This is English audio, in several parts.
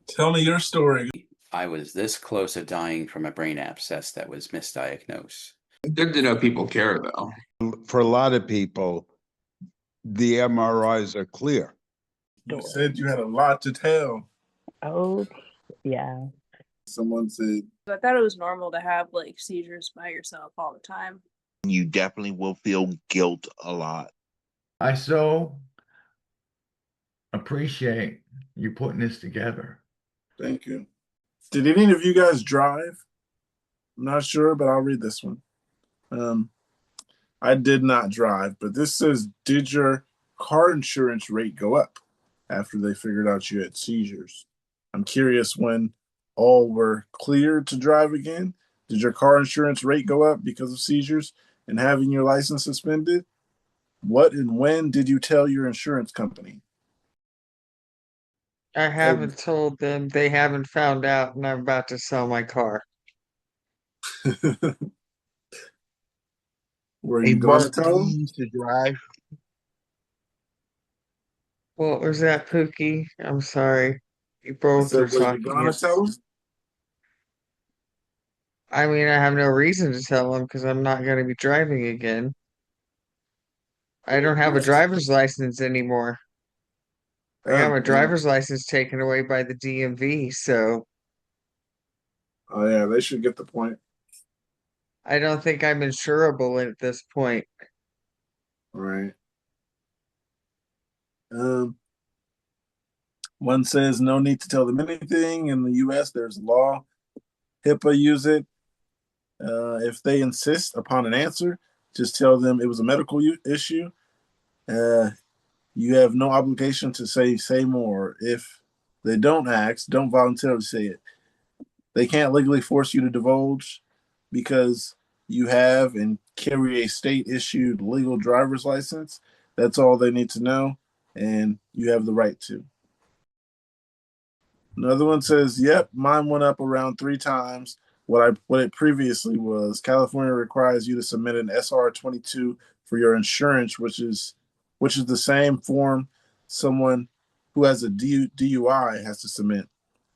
Tell me your story. I was this close to dying from a brain abscess that was misdiagnosed. Good to know people care, though. For a lot of people, the MRIs are clear. You said you had a lot to tell. Oh, yeah. Someone said, I thought it was normal to have like seizures by yourself all the time. You definitely will feel guilt a lot. I so appreciate you putting this together. thank you. Did any of you guys drive? I'm not sure, but I'll read this one. I did not drive, but this says, did your car insurance rate go up after they figured out you had seizures? I'm curious, when all were cleared to drive again, did your car insurance rate go up because of seizures and having your license suspended? What and when did you tell your insurance company? I haven't told them. They haven't found out, and I'm about to sell my car. Were Hey, you going to Mark, tell them? you used to drive. What was that, Pookie? I'm sorry. You I both said, were were you talking. going to tell them? I mean, I have no reason to tell them because I'm not going to be driving again. I don't have a driver's license anymore. I got my driver's license taken away by the DMV, so Oh yeah, they should get the point. I don't think I'm insurable at this point. Right. One says no need to tell them anything. In the US, there's law. HIPAA use it. If they insist upon an answer, just tell them it was a medical issue. You have no obligation to say more. If they don't ask, don't voluntarily say it. They can't legally force you to divulge because you have and carry a state issued legal driver's license. That's all they need to know, and you have the right to. Another one says, "Yep, mine went up around 3 times what it previously was. California requires you to submit an SR-22 for your insurance, which is the same form someone who has a DUI has to submit.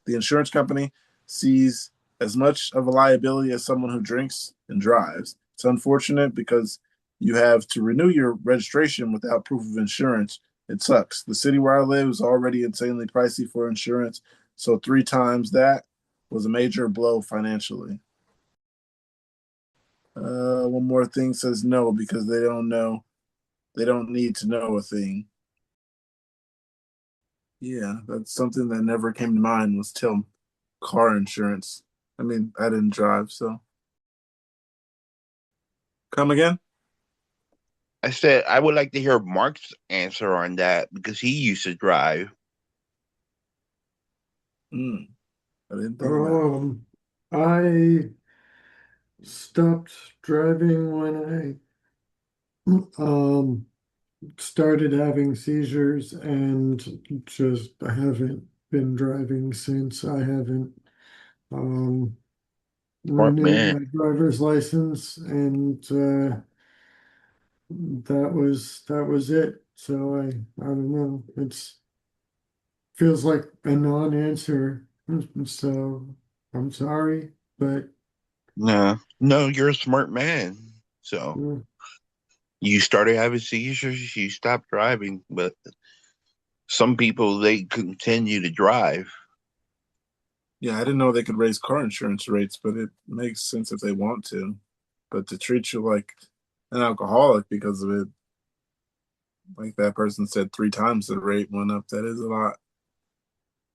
The insurance company sees as much of a liability as someone who drinks and drives. It's unfortunate because you have to renew your registration without proof of insurance. It sucks. The city where I live is already insanely pricey for insurance, so 3 times that was a major blow financially." One more thing says no because they don't know. They don't need to know a thing. Yeah, that's something that never came to mind was till car insurance. I mean, I didn't drive, so. Come again? I said I would like to hear Mark's answer on that because he used to drive. I didn't think of that. I stopped driving when I started having seizures and just I haven't been driving since. I haven't um Smart renewed man. my driver's license and that was it. So I don't know. It's feels like a non-answer. So I'm sorry, but No, you're a smart man. So mm, you started having seizures, you stopped driving, but some people they continue to drive. Yeah, I didn't know they could raise car insurance rates, but it makes sense if they want to. But to treat you like an alcoholic because of it, like that person said, 3 times the rate went up, that is a lot.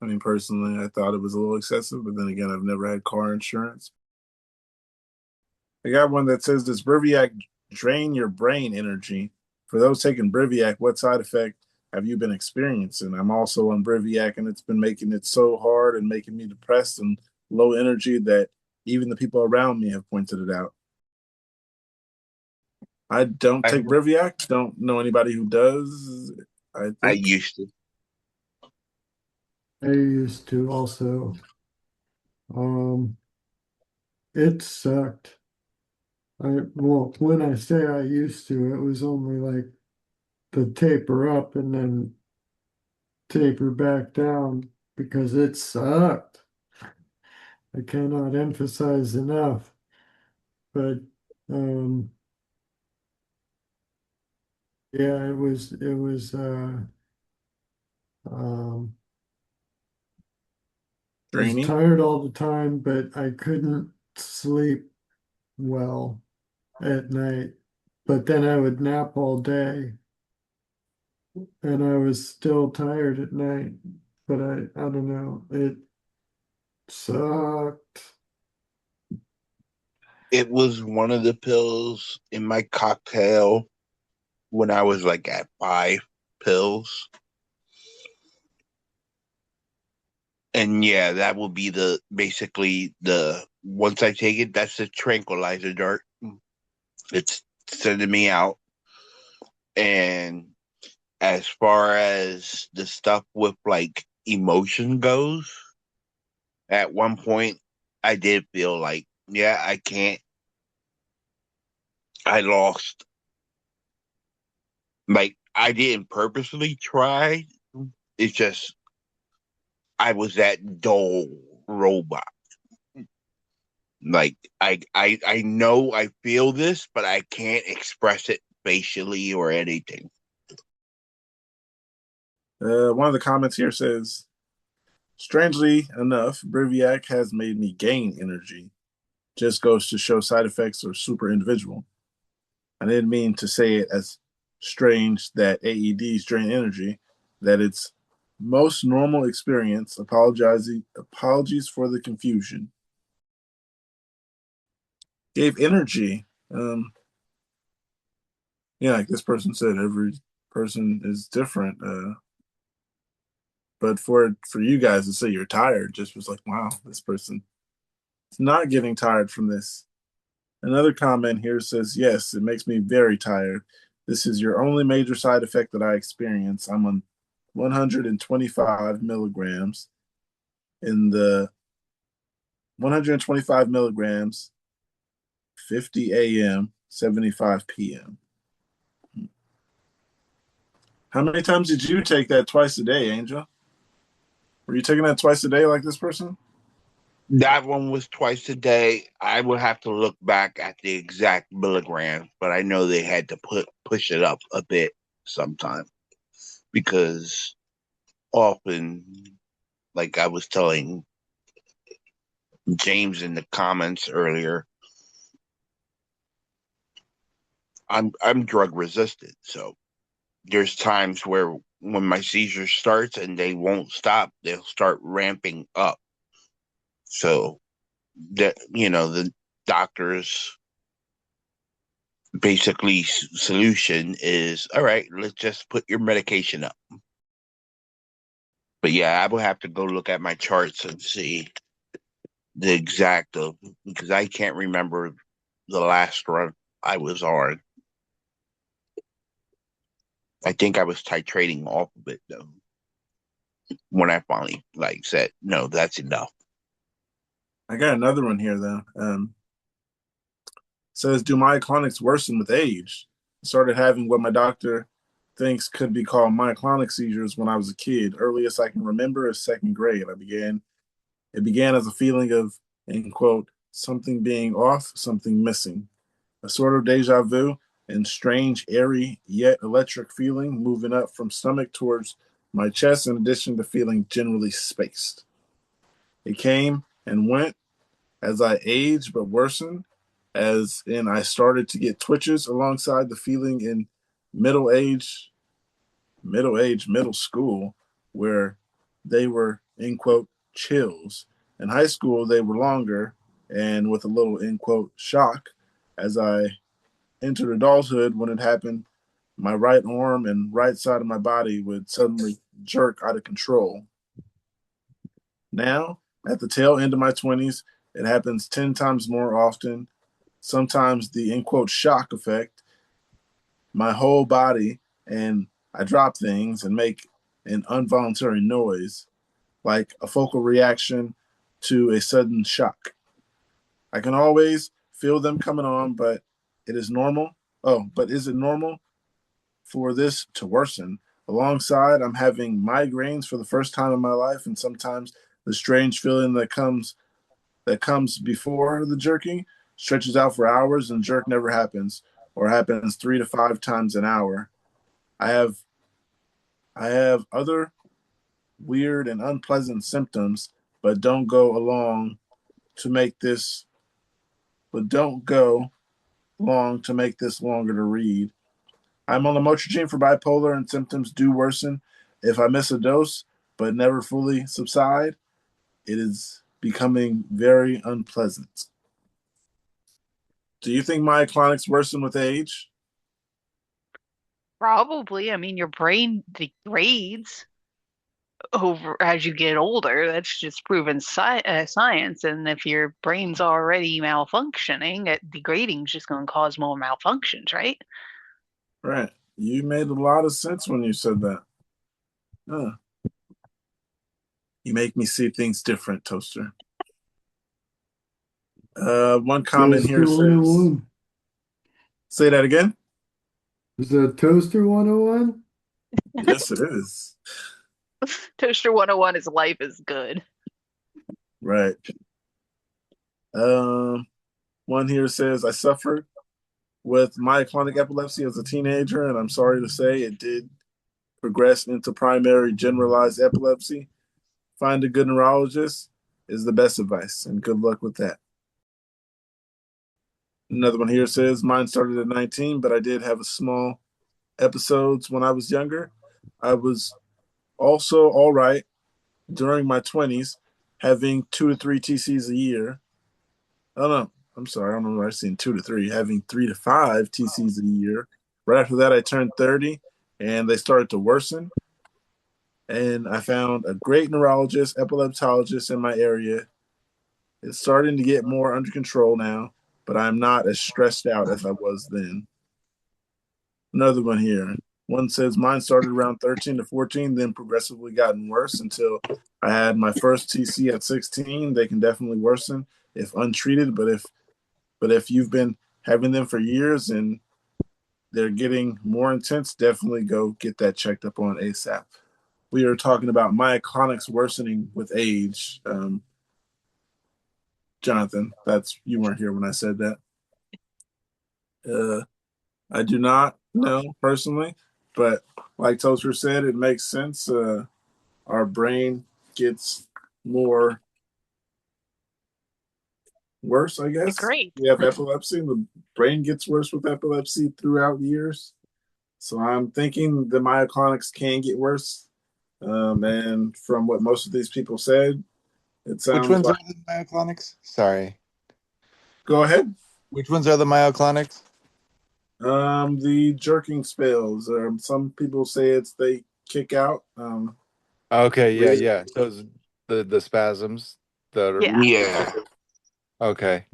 I mean, personally, I thought it was a little excessive, but then again, I've never had car insurance. I got one that says, does Briviac drain your brain energy? For those taking Briviac, what side effect have you been experiencing? I'm also on Briviac, and it's been making it so hard and making me depressed and low energy that even the people around me have pointed it out. I don't I take Briviac. Don't know anybody who does. I I think. used to. I used to also. Um, it sucked. Well, when I say I used to, it was only like the taper up and then taper back down. because it sucked. I cannot emphasize enough. But yeah, it was um I was Draining. tired all the time, but I couldn't sleep well at night. But then I would nap all day and I was still tired at night. But I don't know, it sucked. It was one of the pills in my cocktail when I was like at 5 pills. And yeah, that will be the basically the once I take it, that's the tranquilizer dart. It's sending me out. And as far as the stuff with like emotion goes, at one point I did feel like, yeah, I can't. I lost. Like I didn't purposely try. It's just I was that dull robot. Like I know I feel this, but I can't express it facially or anything. One of the comments here says, strangely enough, Briviac has made me gain energy. Just goes to show side effects are super individual. I didn't mean to say it as strange that AEDs drain energy, that it's most normal experience. Apologies for the confusion. Gave energy. Yeah, like this person said, every person is different. But for you guys to say you're tired just was like, wow, this person is not getting tired from this. Another comment here says, yes, it makes me very tired. This is your only major side effect that I experience. I'm on 125 milligrams in the 125 milligrams, 50 a.m., 75 p.m. How many times did you take that twice a day, Angel? Were you taking that twice a day like this person? That one was twice a day. I would have to look back at the exact milligrams, but I know they had to push it up a bit sometime because often, like I was telling James in the comments earlier, I'm drug resistant, so there's times where when my seizure starts and they won't stop, they'll start ramping up. So that the doctor's basically solution is all right. Let's just put your medication up. But yeah, I will have to go look at my charts and see the exact of because I can't remember the last run I was on. I think I was titrating off of it though when I finally like said no, that's enough. I got another one here though. Says, do myoclonics worsen with age? I started having what my doctor thinks could be called myoclonic seizures when I was a kid. Earliest I can remember is second grade. It began as a feeling of, in quote, something being off, something missing. A sort of deja vu and strange, airy, yet electric feeling moving up from stomach towards my chest, in addition to feeling generally spaced. It came and went as I aged but worsened, as in I started to get twitches alongside the feeling in middle age, middle school, where they were, in quote, chills. In high school, they were longer and with a little, in quote, shock. As I entered adulthood, when it happened, my right arm and right side of my body would suddenly jerk out of control. Now, at the tail end of my 20s, it happens 10 times more often. Sometimes the, in quote, shock effect, my whole body, and I drop things and make an involuntary noise, like a focal reaction to a sudden shock. I can always feel them coming on, but it is normal. Oh, but is it normal for this to worsen? Alongside, I'm having migraines for the first time in my life, and sometimes the strange feeling that comes before the jerking stretches out for hours, and jerk never happens, or happens 3 to 5 times an hour. I have I have other weird and unpleasant symptoms, but to make this don't go long to make this longer to read. I'm on lamotrigine for bipolar, and symptoms do worsen if I miss a dose, but never fully subside. It is becoming very unpleasant. Do you think myoclonics worsen with age? Probably. I mean, your brain degrades over as you get older. That's just proven science. And if your brain's already malfunctioning, degrading is just going to cause more malfunctions, right? Right. You made a lot of sense when you said that. Huh. You make me see things different, Toaster. One comment here Toaster says, 101. say that again? Is that Toaster 101? Yes, it is. Toaster 101 is life is good. Right. One here says, I suffered with myoclonic epilepsy as a teenager, and I'm sorry to say it did progress into primary generalized epilepsy. Find a good neurologist is the best advice, and good luck with that. Another one here says, mine started at 19, but I did have a small episodes when I was younger. I was also all right during my 20s, having 2 to 3 TCs a year. Oh, no, I'm sorry. I don't know where I've seen 2 to 3, having 3 to 5 TCs a year. Right after that, I turned 30 and they started to worsen. And I found a great neurologist, epileptologist in my area. It's starting to get more under control now, but I'm not as stressed out as I was then. Another one here. One says mine started around 13 to 14, then progressively gotten worse until I had my first TC at 16. They can definitely worsen if untreated, but if you've been having them for years and they're getting more intense, definitely go get that checked up on ASAP. We are talking about myoclonics worsening with age. Jonathan, that's you weren't here when I said that. I do not know personally, but like Toaster said, it makes sense. Our brain gets more worse, I guess. Degrade. We have epilepsy. The brain gets worse with epilepsy throughout years. So I'm thinking the myoclonics can get worse. And from what most of these people said, it Which sounds ones like. are the myoclonics? Sorry. Go ahead. Which ones are the myoclonics? The jerking spells. Some people say it's they kick out. Okay, yeah, Really? yeah. Those the spasms. The Yeah. Yeah. okay.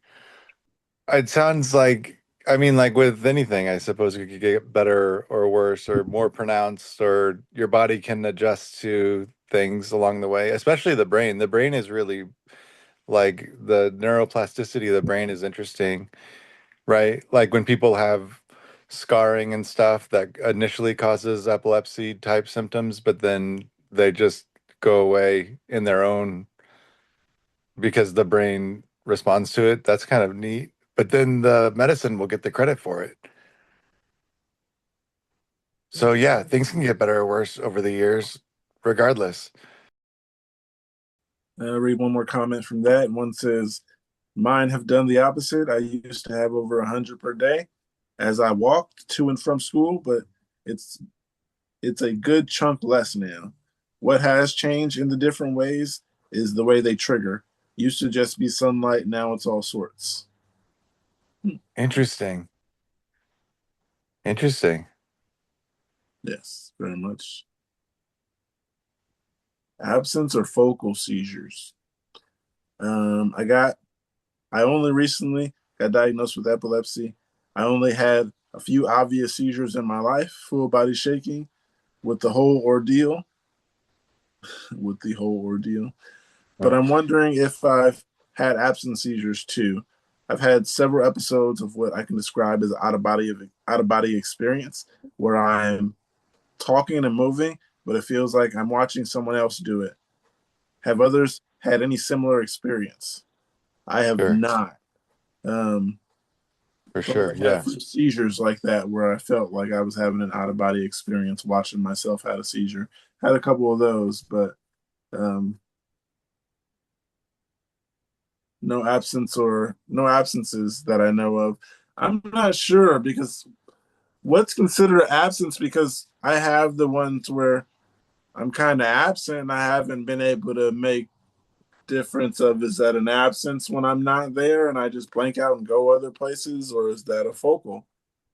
It sounds like I mean, like with anything, I suppose it could get better or worse or more pronounced, or your body can adjust to things along the way, especially the brain. The brain is really like the neuroplasticity of the brain is interesting, right? Like when people have scarring and stuff that initially causes epilepsy type symptoms, but then they just go away in their own because the brain responds to it. That's kind of neat. But then the medicine will get the credit for it. So yeah, things can get better or worse over the years, regardless. Read one more comment from that. One says, mine have done the opposite. I used to have over 100 per day as I walked to and from school, but it's it's a good chunk less now. What has changed in the different ways is the way they trigger. Used to just be sunlight, now it's all sorts. Interesting. Interesting. Yes, very much. Absence or focal seizures. I got I only recently got diagnosed with epilepsy. I only had a few obvious seizures in my life, full body shaking with the whole ordeal, with the whole ordeal. But I'm wondering if I've had absence seizures too. I've had several episodes of what I can describe as out of body experience, where I'm talking and moving, but it feels like I'm watching someone else do it. Have others had any similar experience? I have Sure. not. Um, For but sure. I've had Yeah. some seizures like that where I felt like I was having an out of body experience watching myself have a seizure. Had a couple of those, but um, no absences that I know of. I'm not sure because what's considered absence, because I have the ones where I'm kind of absent and I haven't been able to make difference of, is that an absence when I'm not there and I just blank out and go other places, or is that a focal?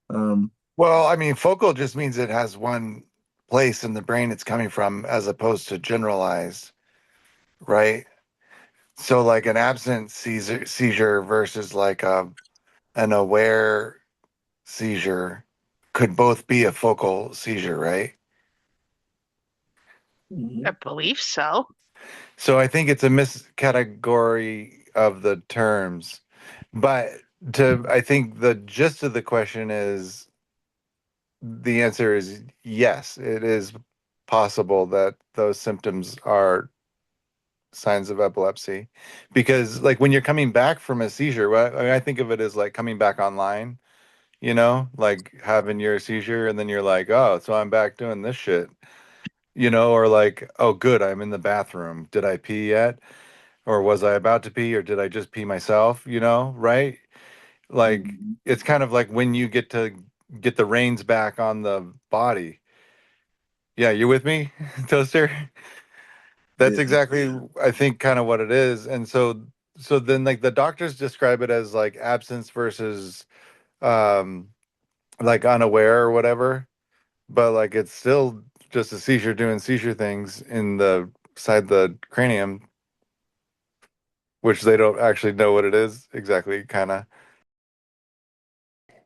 Um, Well, I mean, focal just means it has one place in the brain it's coming from as opposed to generalized, right? So like an absent seizure versus like an aware seizure could both be a focal seizure, right? I believe so. So I think it's a miscategory of the terms. But I think the gist of the question is the answer is yes, it is possible that those symptoms are signs of epilepsy. Because like when you're coming back from a seizure, I mean, I think of it as like coming back online, like having your seizure and then you're like, oh, so I'm back doing this shit, or like, oh, good, I'm in the bathroom. Did I pee yet? Or was I about to pee, or did I just pee myself? Right? Like it's kind of like when you get to get the reins back on the body. Yeah, you with me, Toaster? That's yeah. exactly, I think, kind of what it is. And so then like the doctors describe it as like absence versus um like unaware or whatever, but like it's still just a seizure doing seizure things in the side the cranium, which they don't actually know what it is exactly, kind of.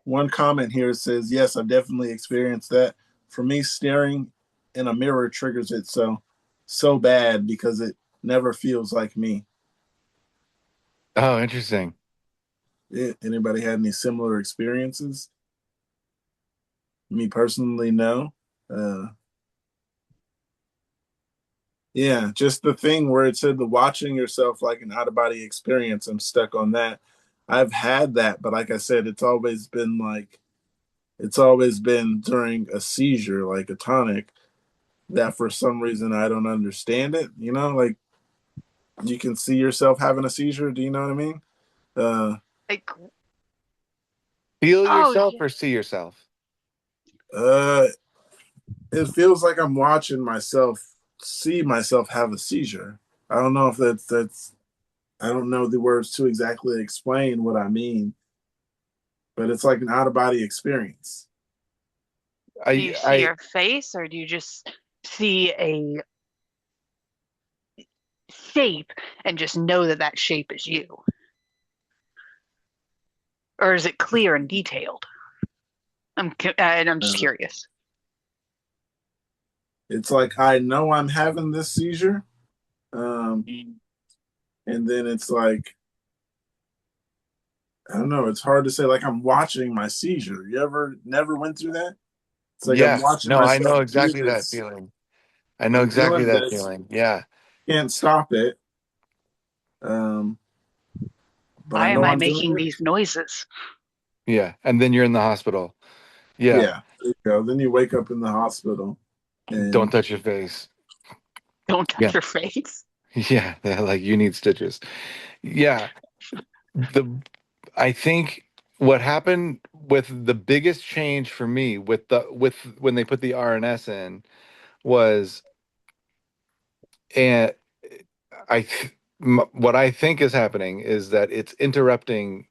One comment here says, yes, I've definitely experienced that. For me, staring in a mirror triggers it so bad because it never feels like me. Oh, interesting. Anybody had any similar experiences? Me personally, no. Uh, yeah, just the thing where it said the watching yourself like an out of body experience. I'm stuck on that. I've had that, but like I said, it's always been during a seizure, like a tonic, that for some reason I don't understand it. Like you can see yourself having a seizure. Do you know what I mean? Uh, Like, Feel oh, yourself yeah. or see yourself? uh, it feels like I'm watching myself see myself have a seizure. I don't know if that's I don't know the words to exactly explain what I mean, but it's like an out of body experience. Do you see your face, or do you just see a shape and just know that that shape is you? Or is it clear and detailed? And I'm just Uh, curious. it's like I know I'm having this seizure, um, and then it's like I don't know. It's hard to say. Like I'm watching my seizure. You ever never went through that? It's like I'm Yeah, watching no, I myself know do exactly that this. feeling. I know I'm exactly doing that this. feeling. Yeah. Can't stop it. Um, but I Why am know I I'm doing making it. these noises? Yeah. And then you're in the hospital. Yeah. Yeah. There you go. Then you wake up in the hospital, Don't and touch your face. Don't touch Yeah. your face. Yeah. They're like, you need stitches. Yeah. The I think what happened with the biggest change for me with when they put the RNS in was, and what I think is happening is that it's interrupting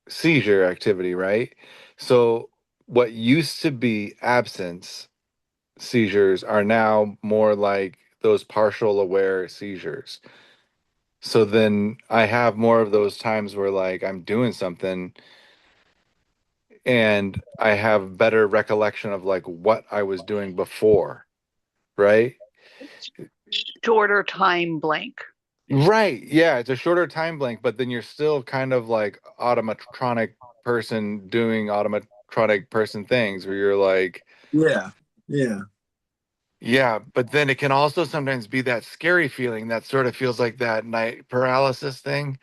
seizure activity, right? So what used to be absence seizures are now more like those partial aware seizures. So then I have more of those times where like I'm doing something and I have better recollection of like what I was doing before, right? Shorter time blank. Right. Yeah, it's a shorter time blank, but then you're still kind of like automatronic person doing automatronic person things where you're like, yeah, yeah. Yeah, but then it can also sometimes be that scary feeling that sort of feels like that night paralysis thing,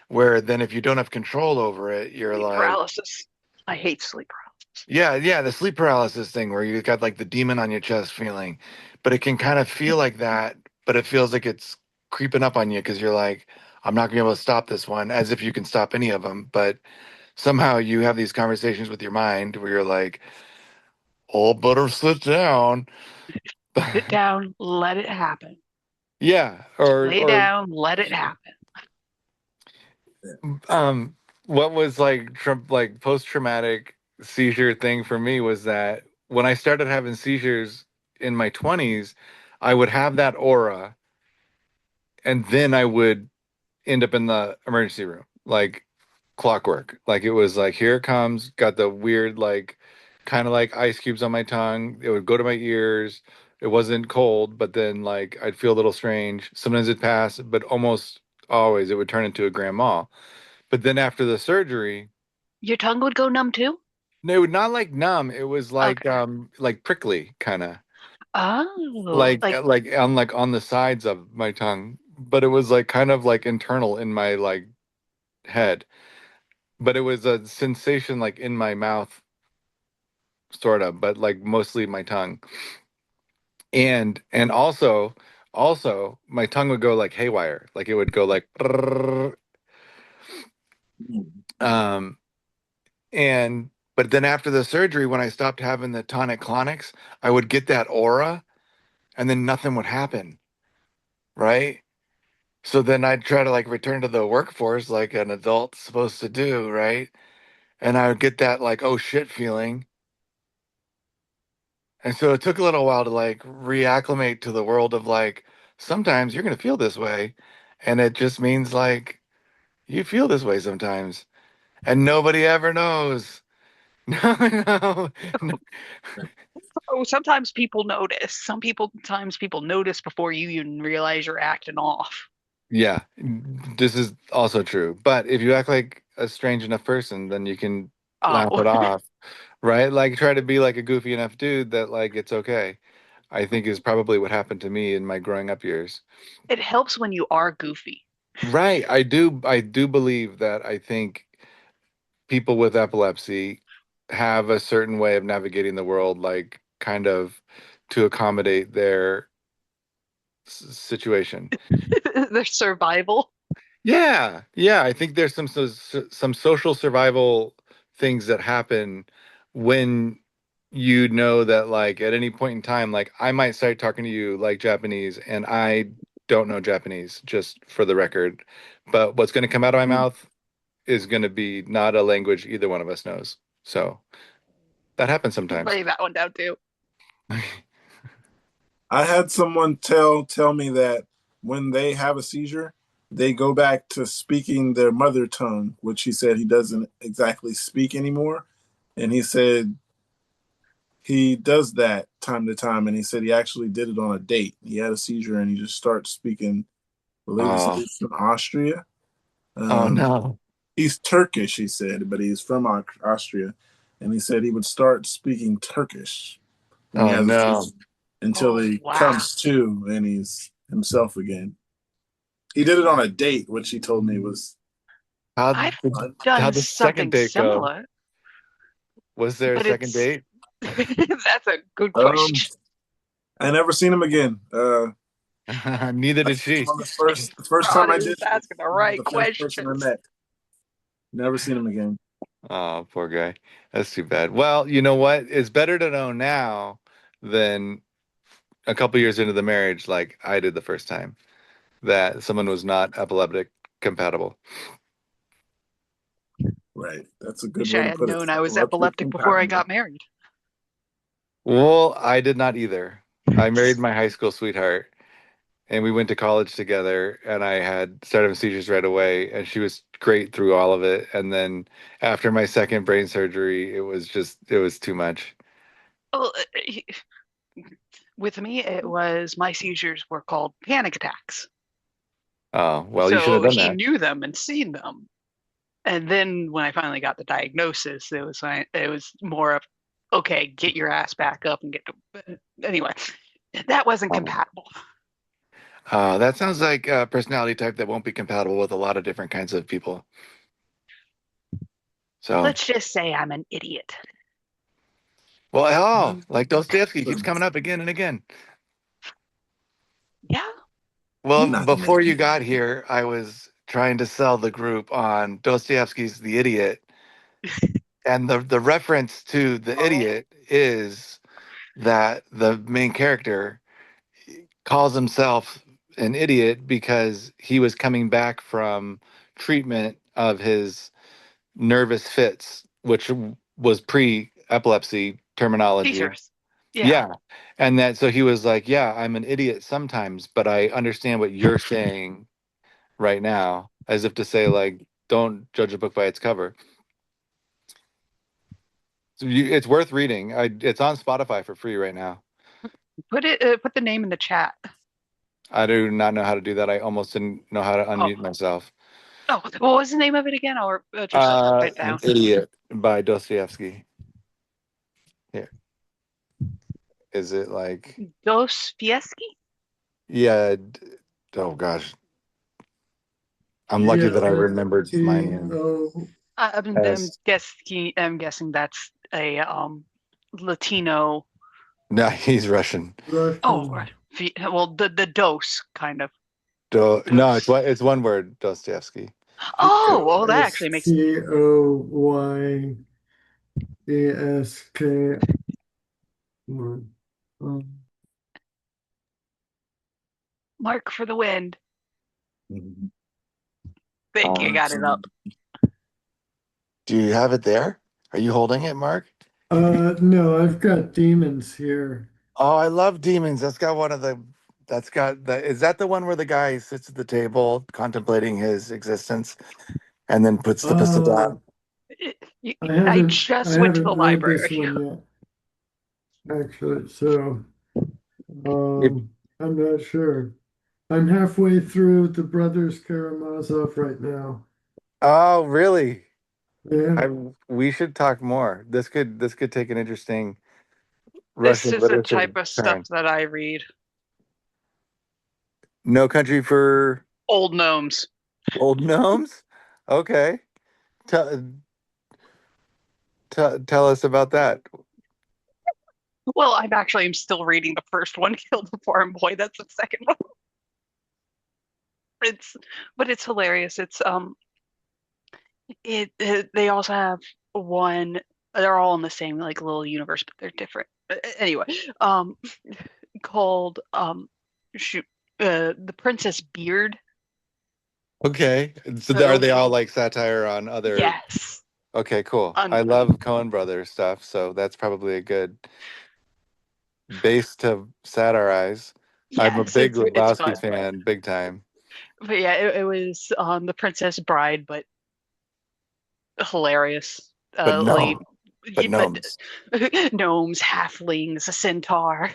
where then if you don't have control over it, you're Sleep like, paralysis. I hate sleep paralysis. yeah, the sleep paralysis thing where you got like the demon on your chest feeling, but it can kind of feel like that, but it feels like it's creeping up on you because you're like, I'm not gonna be able to stop this one, as if you can stop any of them, but somehow you have these conversations with your mind where you're like, oh, better sit down. Sit down, let it happen. Yeah, Lay or down, let it happen. um what was like Trump like post-traumatic seizure thing for me was that when I started having seizures in my 20s, I would have that aura and then I would end up in the emergency room like clockwork. Like it was like here it comes, got the weird like kind of like ice cubes on my tongue. It would go to my ears. It wasn't cold, but then like I'd feel a little strange. Sometimes it'd pass, but almost always it would turn into a grand mal. But then after the surgery, Your tongue would go numb too? no, not like numb. It was Okay. like prickly kind of Oh, like like on the sides of my tongue. But it was like kind of like internal in my like head. But it was a sensation like in my mouth, sort of, but like mostly my tongue. And also my tongue would go like haywire. Like it would go like um And but then after the surgery, when I stopped having the tonic clonics, I would get that aura and then nothing would happen. Right. So then I'd try to like return to the workforce like an adult's supposed to do. Right. And I would get that like, oh shit feeling. And so it took a little while to like reacclimate to the world of like, sometimes you're going to feel this way. And it just means like you feel this way sometimes. And nobody ever knows. No, no. oh, sometimes people notice. Sometimes people notice before you even realize you're acting off. Yeah, this is also true. But if you act like a strange enough person, then you can laugh Oh, it off, right? Like try to be like a goofy enough dude that like it's okay. I think is probably what happened to me in my growing up years. it helps when you are goofy. Right. I do believe that I think people with epilepsy have a certain way of navigating the world, like kind of to accommodate their situation. Their survival. Yeah. I think there's some social survival things that happen when you know that like at any point in time, like I might start talking to you like Japanese, and I don't know Japanese, just for the record. But what's going to come out of my mouth is going to be not a language either one of us knows. So that happens sometimes. Lay that one down too. I had someone tell me that when they have a seizure, they go back to speaking their mother tongue, which he said he doesn't exactly speak anymore. And he said he does that time to time. And he said he actually did it on a date. He had a seizure and he just starts speaking. I believe he said Oh, he's from Austria. oh Um, no. he's Turkish, he said, but he's from Austria. And he said he would start speaking Turkish when he Oh has a no. seizure until Oh he wow. comes to and he's himself again. He did it on a date, which he told me was I've fun. done How'd the second something date go? similar, Was there a but second it's date? that's a good Um, question. I never seen him again. Neither I did seen him she. on the first time I Ronnie did was it, asking the he was right the first person I questions. met. Never seen him again. Oh, poor guy. That's too bad. Well, you know what? It's better to know now than a couple years into the marriage, like I did the first time, that someone was not epileptic compatible. Right. That's a good Wish way I to had put it. known I was Epileptic epileptic before I compatible. got married. Well, I did not either. I married my high school sweetheart, and we went to college together, and I had started having seizures right away, and she was great through all of it. And then after my second brain surgery, it was too much. Well, with me, it was my seizures were called panic attacks. Oh, well, you should have So done he that. knew them and seen them. And then when I finally got the diagnosis, it was more of okay, get your ass back up and get to anyway. That wasn't Oh. compatible. That sounds like a personality type that won't be compatible with a lot of different kinds of people. So, Let's just say I'm an idiot. well, like Dostoevsky keeps coming up again and again. Yeah. Well, Not before me. you got here, I was trying to sell the group on Dostoevsky's The Idiot. And the reference to the idiot is that the main character calls himself an idiot because he was coming back from treatment of his nervous fits, which was pre-epilepsy terminology. Seizures. Yeah. Yeah. And that so he was like, yeah, I'm an idiot sometimes, but I understand what you're saying right now, as if to say, like, don't judge a book by its cover. So it's worth reading. It's on Spotify for free right now. Put the name in the chat. I do not know how to do that. I almost didn't know how to unmute myself. Oh, what was the name of it again? I'll just write it An down. Idiot by Dostoevsky. Here. Is it like Dostoevsky? yeah, oh gosh. I'm lucky that I remembered my name. I'm guessing that's a Latino. No, he's Russian. Oh, right. Well, the dose kind of. No, it's one word, Dostoevsky. Oh, well, that actually makes Dostoyesk. Mark for the wind. Mhm. Think you got it up. Do you have it there? Are you holding it, Mark? No, I've got demons here. Oh, I love Demons. Is that the one where the guy sits at the table contemplating his existence and then puts the pistol down? I just went to the read this library. one yet, actually, so I'm not sure. I'm halfway through the Brothers Karamazov right now. Oh, really? Yeah. We should talk more. This could take an interesting This Russian is the literature type of stuff turn. that I read. No Country for Old Gnomes. Old Gnomes? Okay. Tell tell us about that. Well, I'm still reading the first one, Killed the Farm Boy. That's the second one. It's hilarious. They also have one. They're all in the same like little universe, but they're different. Anyway, called shoot, the Princess Beard. Okay. So are they all like satire on other? Yes. Okay, cool. I love Coen Brothers stuff, so that's probably a good base to satirize. I'm a Yes, big it's Lebowski fun. fan, big time. But yeah, it was the Princess Bride, but hilarious. But Like, gnomes. Gnomes, halflings, a centaur.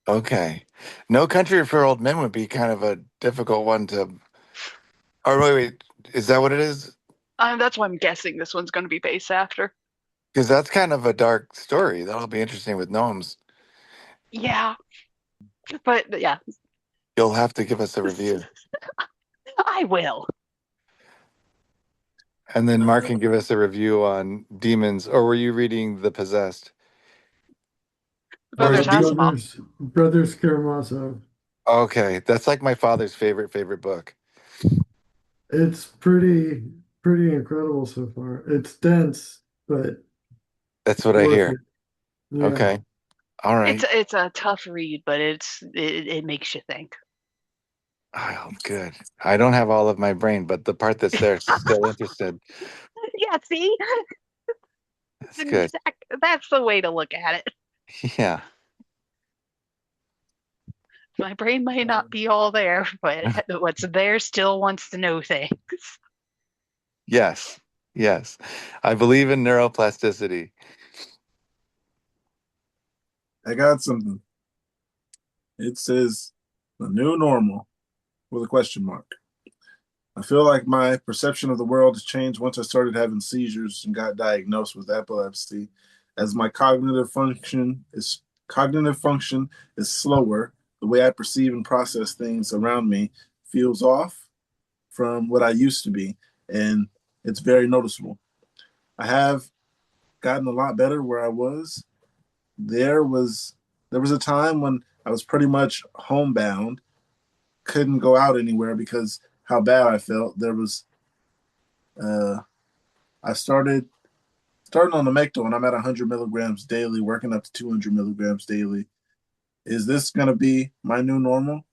Okay. No Country for Old Men would be kind of a difficult one to. Or wait, is that what it is? That's what I'm guessing this one's going to be based after. Because that's kind of a dark story. That'll be interesting with gnomes. Yeah, but yeah, You'll have to give us a review. I will. And then Mark can give us a review on Demons. Or were you reading The Possessed? Brothers Asimov. Brothers Karamazov. Okay, that's like my father's favorite book. It's pretty incredible so far. It's dense, but That's what I worth hear. it. Yeah. Okay. All right. It's a tough read, but it makes you think. Oh, good. I don't have all of my brain, but the part that's there, still interested. Yeah, see? That's good. That's the way to look at it. Yeah. My brain might not be all there, but what's there still wants to know things. Yes. Yes. I believe in neuroplasticity. I got something. It says the new normal with a question mark. I feel like my perception of the world has changed once I started having seizures and got diagnosed with epilepsy, as my cognitive function is cognitive function is slower. The way I perceive and process things around me feels off from what I used to be, and it's very noticeable. I have gotten a lot better where I was. There was there was a time when I was pretty much homebound, couldn't go out anywhere because how bad I felt. There was uh, I started on the Mecto and I'm at 100 milligrams daily, working up to 200 milligrams daily. Is this going to be my new normal?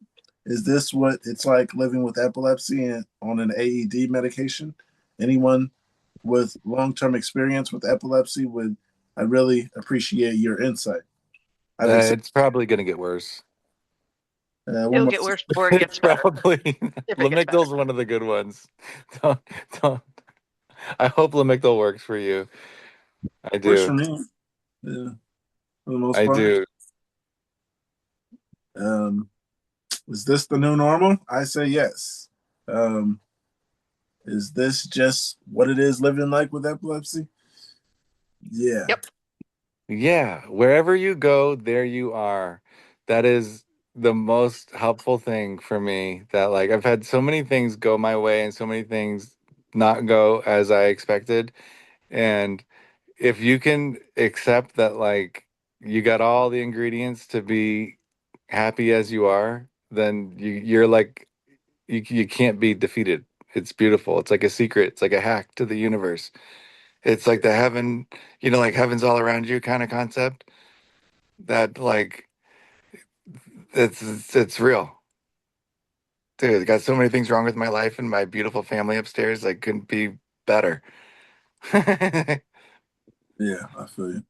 Is this what it's like living with epilepsy and on an AED medication? Anyone with long-term experience with epilepsy would I really appreciate your insight. I've accepted It's probably going to get worse. one It'll more. get worse before it It's gets better. probably If it gets better. Lamictal's one of the good ones. Don't, don't. I hope Lamictal works for you. I Works for do. me, yeah, for the most I part. do. Um, is this the new normal? I say yes. Um, is this just what it is living like with epilepsy? Yeah. Yep. Yeah, wherever you go, there you are. That is the most helpful thing for me. That like I've had so many things go my way and so many things not go as I expected. And if you can accept that like you got all the ingredients to be happy as you are, then you're like you can't be defeated. It's beautiful. It's like a secret. It's like a hack to the universe. It's like the heaven, like heaven's all around you kind of concept that like it's real. Dude, I got so many things wrong with my life and my beautiful family upstairs. I couldn't be better. Yeah, I feel you.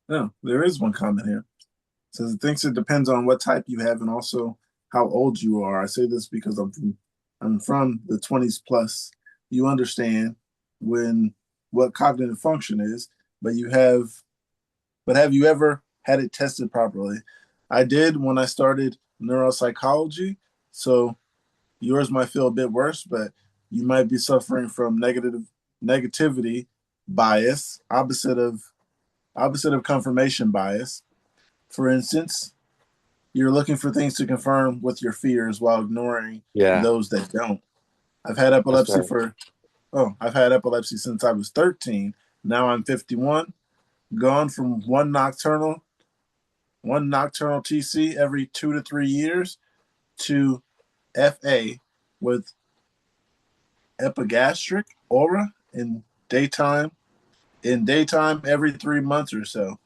No, there is one comment here. It says it thinks it depends on what type you have and also how old you are. I say this because I'm from the 20s plus. You understand when what cognitive function is, but have you ever had it tested properly? I did when I started neuropsychology, so yours might feel a bit worse, but you might be suffering from negativity bias, opposite of confirmation bias. For instance, you're looking for things to confirm with your fears while ignoring Yeah, those that don't. I've had that's epilepsy right. for I've had epilepsy since I was 13. Now I'm 51. Gone from one nocturnal TC every 2 to 3 years to FA with epigastric aura daytime every 3 months or so.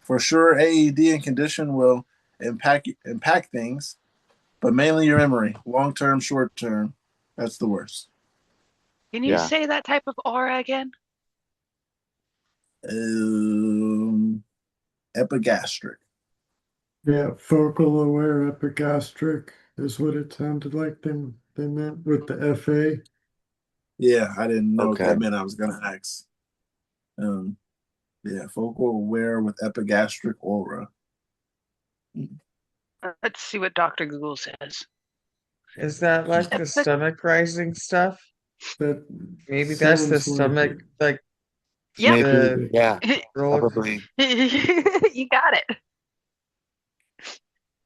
For sure, AED and condition will impact things, but mainly your memory, long term, short term. That's the worst. Can you Yeah. say that type of aura again? Um, Epigastric. Yeah, focal aware epigastric is what it sounded like they meant with the FA. Yeah, I didn't know what Okay. that meant. I was gonna ask. Um, yeah, focal aware with epigastric aura. Let's see what Dr. Google says. Is that like the stomach rising stuff? That Maybe that's the sounds like stomach, it. like Yep. Maybe. Maybe. Yeah, roller. probably. You got it.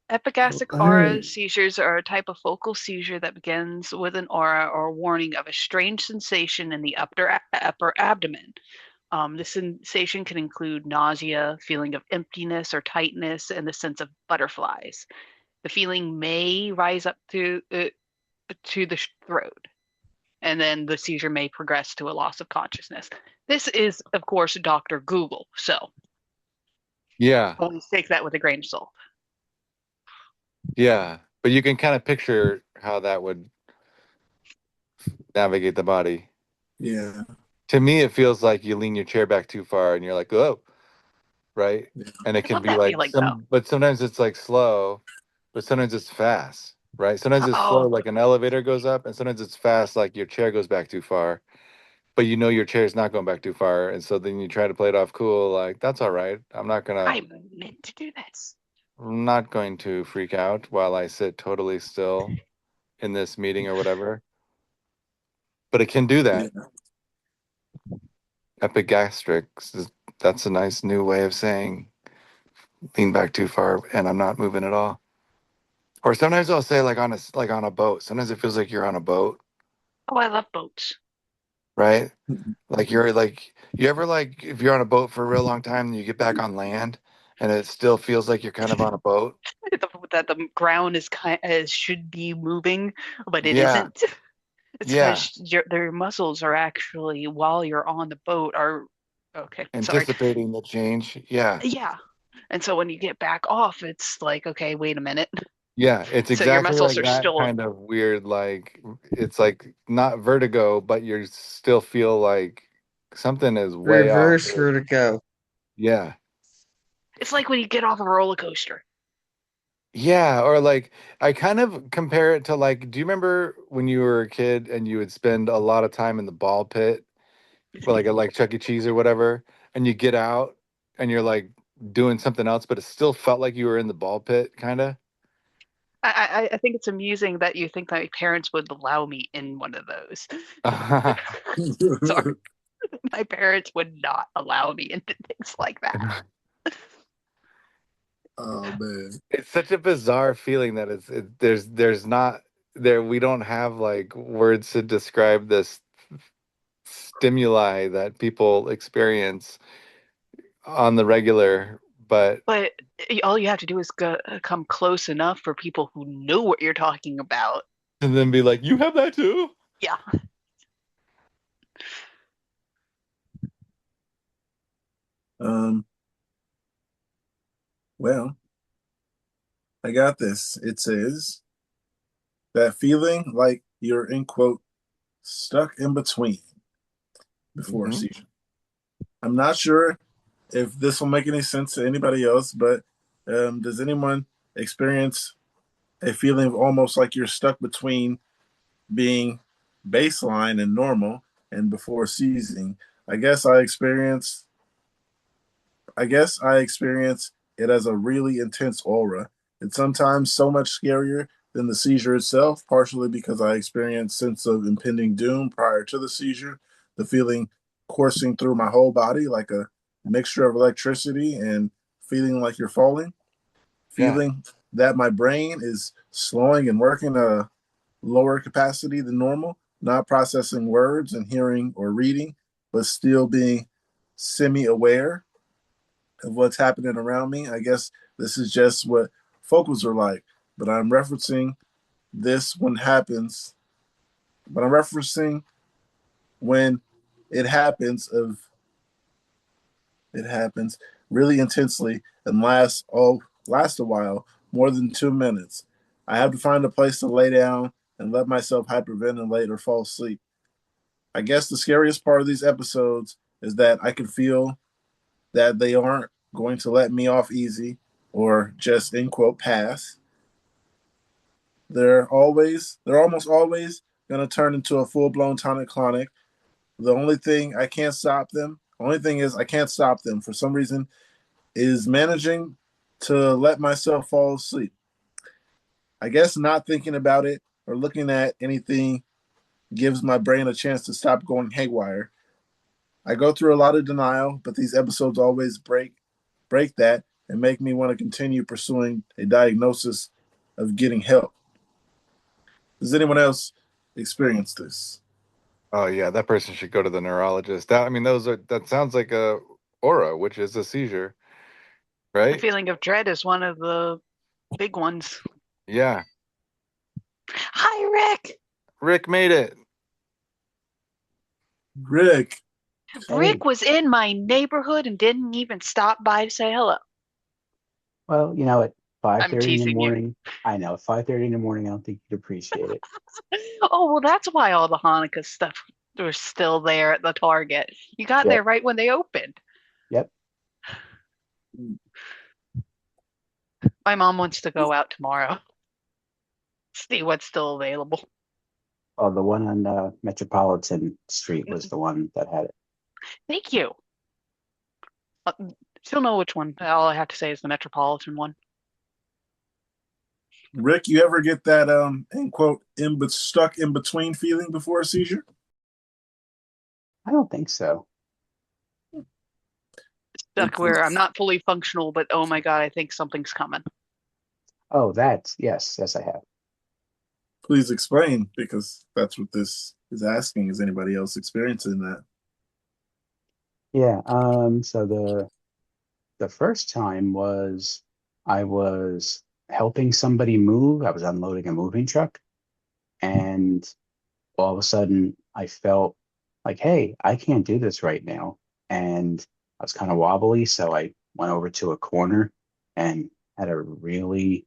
Epigastric I aura seizures are a type of focal seizure that begins with an aura or warning of a strange sensation in the upper abdomen. This sensation can include nausea, feeling of emptiness or tightness, and the sense of butterflies. The feeling may rise up to the throat, and then the seizure may progress to a loss of consciousness. This is, of course, Dr. Google, so Yeah, always take that with a grain of salt. yeah. But you can kind of picture how that would navigate the body. Yeah, To me, it feels like you lean your chair back too far and you're like, oh, right? yeah, And it I can love be that like feeling, though. but sometimes it's like slow, but sometimes it's fast, right? Sometimes it's slow, Oh, like an elevator goes up, and sometimes it's fast, like your chair goes back too far. But you know your chair's not going back too far, and so then you try to play it off cool, like that's all right. I meant to do this. I'm not going to freak out while I sit totally still in this meeting or whatever. But it can do yeah. that. Epigastrics That's a nice new way of saying lean back too far and I'm not moving at all. Or sometimes I'll say like on a boat. Sometimes it feels like you're on a boat, Oh, I love boats. right? Like you're like you ever like if you're on a boat for a real long time and you get back on land and it still feels like you're kind of on a boat. That the ground is should be moving, but it Yeah, isn't. It's yeah. because their muscles are actually, while you're on the boat, are okay. Sorry. Anticipating the change. Yeah. Yeah. And so when you get back off, it's like, okay, wait a minute. Yeah, it's So your exactly muscles like are that still, kind of weird, like it's like not vertigo, but you still feel like something is way off. Reverse vertigo. Yeah. it's like when you get off a roller coaster. Yeah, or like I kind of compare it to like, do you remember when you were a kid and you would spend a lot of time in the ball pit, or like at like Chuck E. Cheese or whatever, and you get out and you're like doing something else, but it still felt like you were in the ball pit, kind of. I think it's amusing that you think that my parents would allow me in one of those. Sorry, my parents would not allow me into things like that. Oh man. It's such a bizarre feeling that there's not there we don't have like words to describe this stimuli that people experience on the regular, but But all you have to do is come close enough for people who know what you're talking about. and then be like, you have that too? Yeah. Um. Well, I got this. It says that feeling like you're in quote stuck in between before a Mhm. seizure. I'm not sure if this will make any sense to anybody else, but does anyone experience a feeling of almost like you're stuck between being baseline and normal and before seizing? I guess I experienced I guess I experience it as a really intense aura. It's sometimes so much scarier than the seizure itself, partially because I experience sense of impending doom prior to the seizure, the feeling coursing through my whole body like a mixture of electricity and feeling like you're falling, Yeah. feeling that my brain is slowing and working at a lower capacity than normal, not processing words and hearing or reading, but still being semi aware of what's happening around me. I guess this is just what focals are like, but I'm referencing this when happens, but I'm referencing when it happens of it happens really intensely and last a while, more than 2 minutes. I have to find a place to lay down and let myself hyperventilate or fall asleep. I guess the scariest part of these episodes is that I can feel that they aren't going to let me off easy or just in quote pass. They're almost always going to turn into a full blown tonic clonic. Only thing is I can't stop them for some reason is managing to let myself fall asleep. I guess not thinking about it or looking at anything gives my brain a chance to stop going haywire. I go through a lot of denial, but these episodes always break that and make me want to continue pursuing a diagnosis of getting help. Does anyone else experience this? Oh yeah, that person should go to the neurologist. That I mean, that sounds like a aura, which is a seizure, The right? feeling of dread is one of the big ones. Yeah. Hi, Rick. Rick made it. Rick. Hey, Rick was in my neighborhood and didn't even stop by to say hello. well, at I'm 5:30 in the teasing you. morning, I know, 5:30 in the morning, I don't think you'd appreciate it. Oh, well, that's why all the Hanukkah stuff was still there at the Target. You got there Yep, right when they opened. yep. My mom wants to go out tomorrow, see what's still available. Oh, the one on Metropolitan Street was the one that had it. Thank you. Uh, She'll know which one. All I have to say is the Metropolitan one. Rick, you ever get that in quote stuck in between feeling before a seizure? I don't think so. Stuck where I'm not fully functional, but oh my God, I think something's coming. Oh, yes, I have. Please explain, because that's what this is asking. Is anybody else experiencing that? Yeah, so the first time was I was helping somebody move. I was unloading a moving truck, and all of a sudden I felt like, hey, I can't do this right now. And I was kind of wobbly, so I went over to a corner and had a really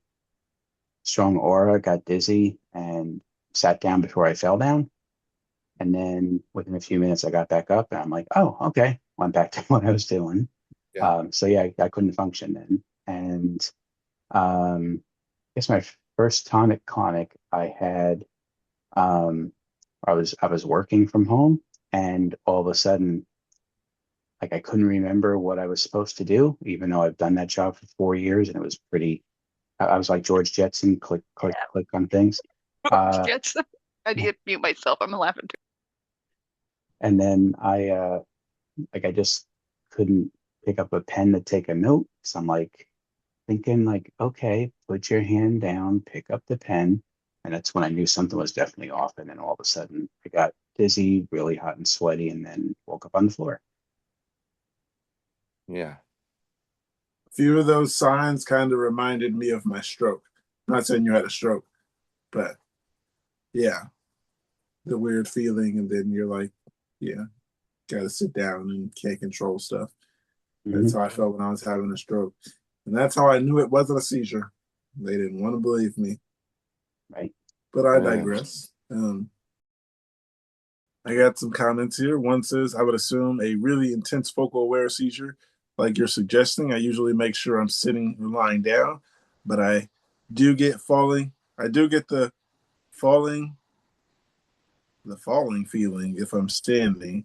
strong aura, got dizzy, and sat down before I fell down. And then within a few minutes, I got back up and I'm like, oh, okay. Went back to what I was doing. Yeah. So yeah, I couldn't function then. And I guess my first tonic clonic, I had, I was working from home, and all of a sudden, like I couldn't remember what I was supposed to do, even though I've done that job for 4 years, and it was pretty. I was like George Jetson, click, click, click on things. Jetson. I need to mute myself. I'm laughing too. And then I just couldn't pick up a pen to take a note. So I'm like thinking like, okay, put your hand down, pick up the pen. And that's when I knew something was definitely off. And then all of a sudden I got dizzy, really hot and sweaty, and then woke up on the floor. Yeah. A few of those signs kind of reminded me of my stroke. I'm not saying you had a stroke, but yeah, the weird feeling, and then you're like, yeah, gotta sit down and can't control stuff. That's how I felt when I was having a stroke. And that's how I knew it wasn't a seizure. They didn't want to believe me. Right. But I digress. I got some comments here. One says, I would assume a really intense focal aware seizure, like you're suggesting. I usually make sure I'm sitting or lying down, but I do get falling. I do get the falling feeling if I'm standing.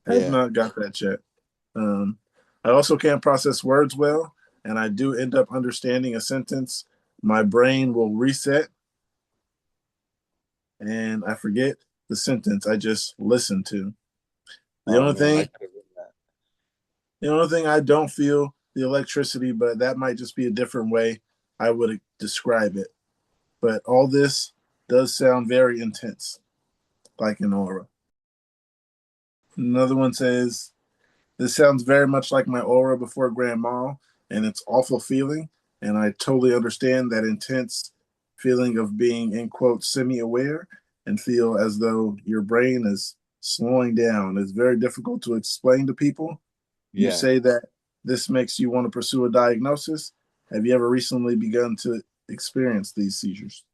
Have not got that yet. I also can't process words well, and I do end up understanding a sentence. My brain will reset, and I forget the sentence I just listened to. The only thing I don't feel the electricity, but that might just be a different way I would describe it. But all this does sound very intense, like an aura. Another one says, this sounds very much like my aura before Grand Mal, and it's awful feeling. And I totally understand that intense feeling of being, in quotes, semi-aware and feel as though your brain is slowing down. It's very difficult to explain to people. You say that this makes you want to pursue a diagnosis. Have you ever recently begun to experience these seizures?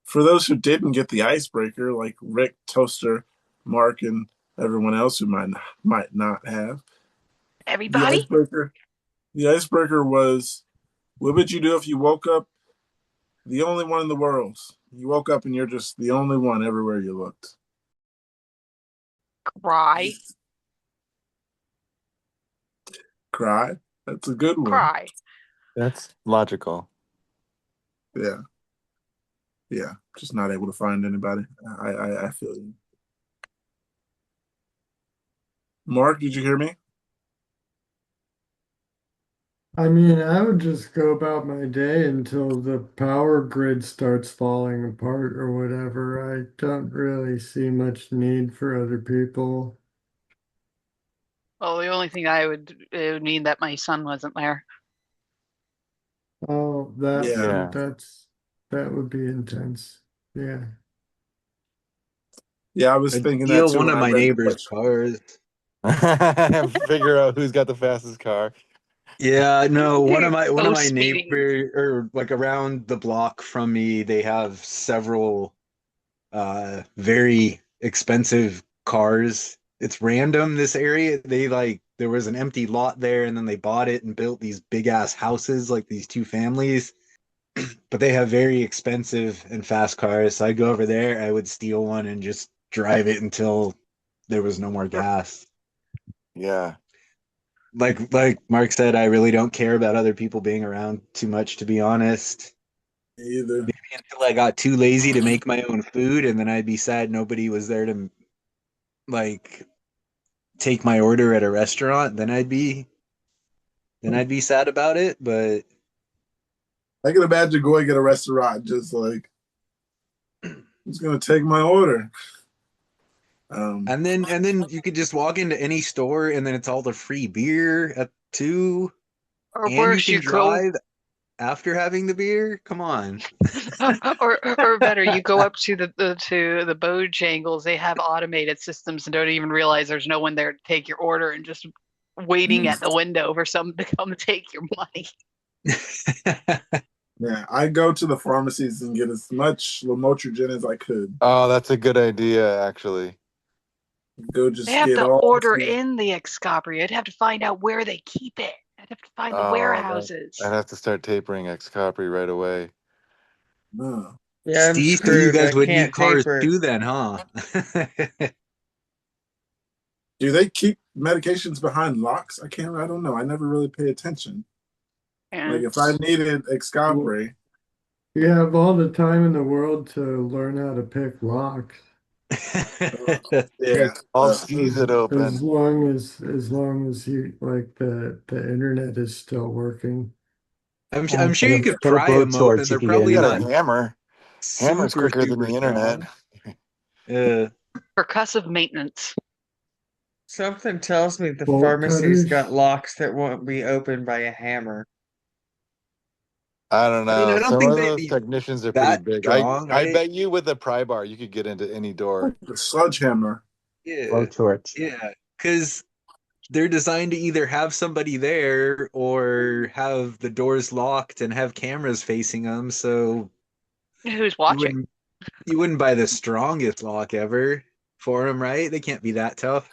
For those who didn't get the icebreaker, like Rick, Toaster, Mark, and everyone else who might not have, Everybody? the icebreaker was, what would you do if you woke up the only one in the world? You woke up and you're just the only one everywhere you looked. Cry. Cry? That's a good one. Cry. That's logical. Yeah. Yeah. Just not able to find anybody. I feel you. Mark, did you hear me? I mean, I would just go about my day until the power grid starts falling apart or whatever. I don't really see much need for other people. Well, the only thing it would mean that my son wasn't there. Oh, Yeah. that would be intense. Yeah. Yeah, I was I'd thinking that steal too one when of I my read the neighbor's question. cars. Figure out who's got the fastest car. Yeah, no, one of my Ghost speeding. neighbor, or like around the block from me, they have several very expensive cars. It's random, this area. They like there was an empty lot there, and then they bought it and built these big ass houses, like these two families. But they have very expensive and fast cars. So I go over there, I would steal one and just drive it until there was no more gas. Yeah. Like Mark said, I really don't care about other people being around too much, to be honest. Either. Maybe until I got too lazy to make my own food, and then I'd be sad nobody was there to like take my order at a restaurant, then I'd be sad about it. But I can imagine going at a restaurant just like, who's gonna take my order? and then you could just walk into any store and then it's all the free beer at two, Or and you worse, can you go drive after having the beer. Come on. or better, you go up to the Bojangles. They have automated systems and don't even realize there's no one there to take your order and just waiting at the window for someone to come take your money. Yeah, I go to the pharmacies and get as much lamotrigine as I could. Oh, that's a good idea, actually. Go They just have get to all. order in the Excopria. I'd have to find out where they keep it. I'd have to find the Oh, warehouses. I'd have to start tapering Excopri right away. No. Yeah, I'm See, so you screwed. I guys would need can't cars taper. too then, huh? Do they keep medications behind locks? I don't know. I never really pay attention. Yeah. Like if I needed Excopri, You have all the time in the world to learn how to pick locks. yeah, I'll seize it open. As long as you like the internet is still working. I'm sure you could Get a pry them open. blowtorch. You They're can get You probably got not a hammer. Hammer's super, quicker than super the internet. strong. Uh, Percussive maintenance. Something tells me the Bolt pharmacy's cutters. got locks that won't be opened by a hammer. I don't I mean, know. I don't Some think of they'd those be technicians are pretty that big. strong, I right? bet you with a pry bar you could get into any door. the sledgehammer. Yeah, Blowtorch. yeah, because they're designed to either have somebody there or have the doors locked and have cameras facing them. So Who's you watching? wouldn't you wouldn't buy the strongest lock ever for them, right? They can't be that tough.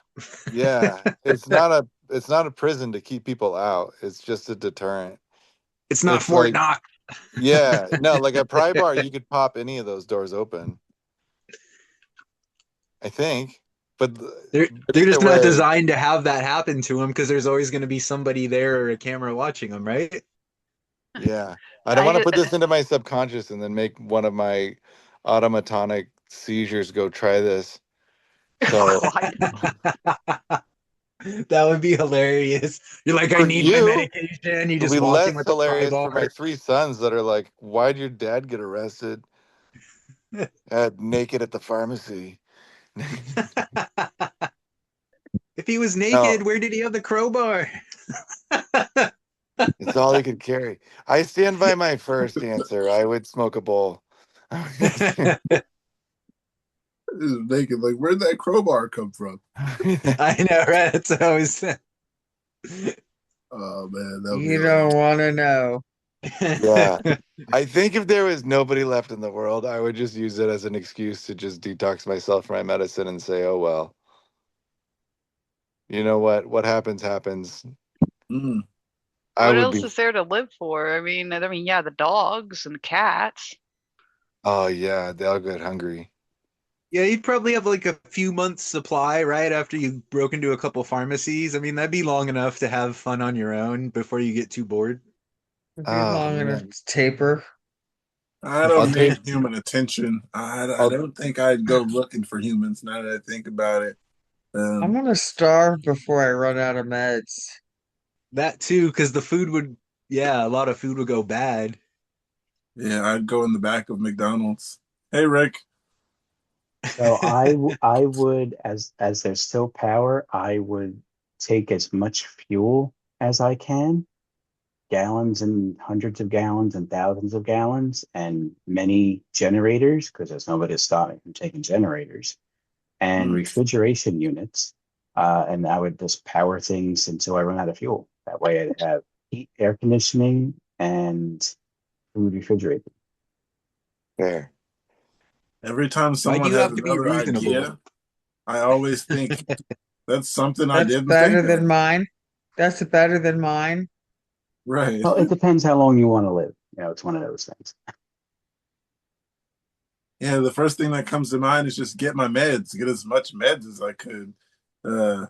Yeah, it's not a prison to keep people out. It's just a deterrent. It's not It's Fort like, Knox. yeah, no, like a pry bar, you could pop any of those doors open. I think, but They're but they're either just not way, designed to have that happen to them because there's always going to be somebody there or a camera watching them, right? yeah. I don't want to I put this into my subconscious and then make one of my automatonic seizures go try this. So God. That would be hilarious. You're like, I for need my you, medication. You it'll just be walk in less with a pry hilarious for my bar. 3 sons that are like, "Why'd your dad get arrested naked at the pharmacy?" If he was naked, No, where did he have the crowbar? it's all he could carry. I stand by my first answer. I would smoke a bowl. Is naked. Like, where'd that crowbar come from? I know, right? That's what I was saying. Oh man, that would be You don't want to know. Yeah. I think if there was nobody left in the world, I would just use it as an excuse to just detox myself from my medicine and say, oh, well, you know what? What happens, happens. Mm. I What would else be, is there to live for? I mean, yeah, the dogs and the cats. oh, yeah, they'll get hungry. Yeah, you'd probably have like a few months supply right after you broke into a couple pharmacies. I mean, that'd be long enough to have fun on your own before you get too bored. It'd be Oh, long enough man. to taper. I I'll don't take, need human attention. I I'll, don't think I'd go looking for humans now that I think about it. I'm gonna starve before I run out of meds. That too, because the food would, yeah, a lot of food would go bad. Yeah, I'd go in the back of McDonald's. Hey, Rick. So I would, as there's still power, I would take as much fuel as I can, gallons and hundreds of gallons and thousands of gallons, and many generators, because there's nobody to stop me from taking generators, and Mm. refrigeration units. And I would just power things until I run out of fuel. That way I'd have heat, air conditioning, and food refrigerated. there. Every time Why'd someone you has have to be another reasonable? idea, I always think that's something I That's didn't better think than of. mine. That's better than mine. Right. Well, it depends how long you want to live. It's one of those things. Yeah, the first thing that comes to mind is just get my meds, get as much meds as I could. Uh,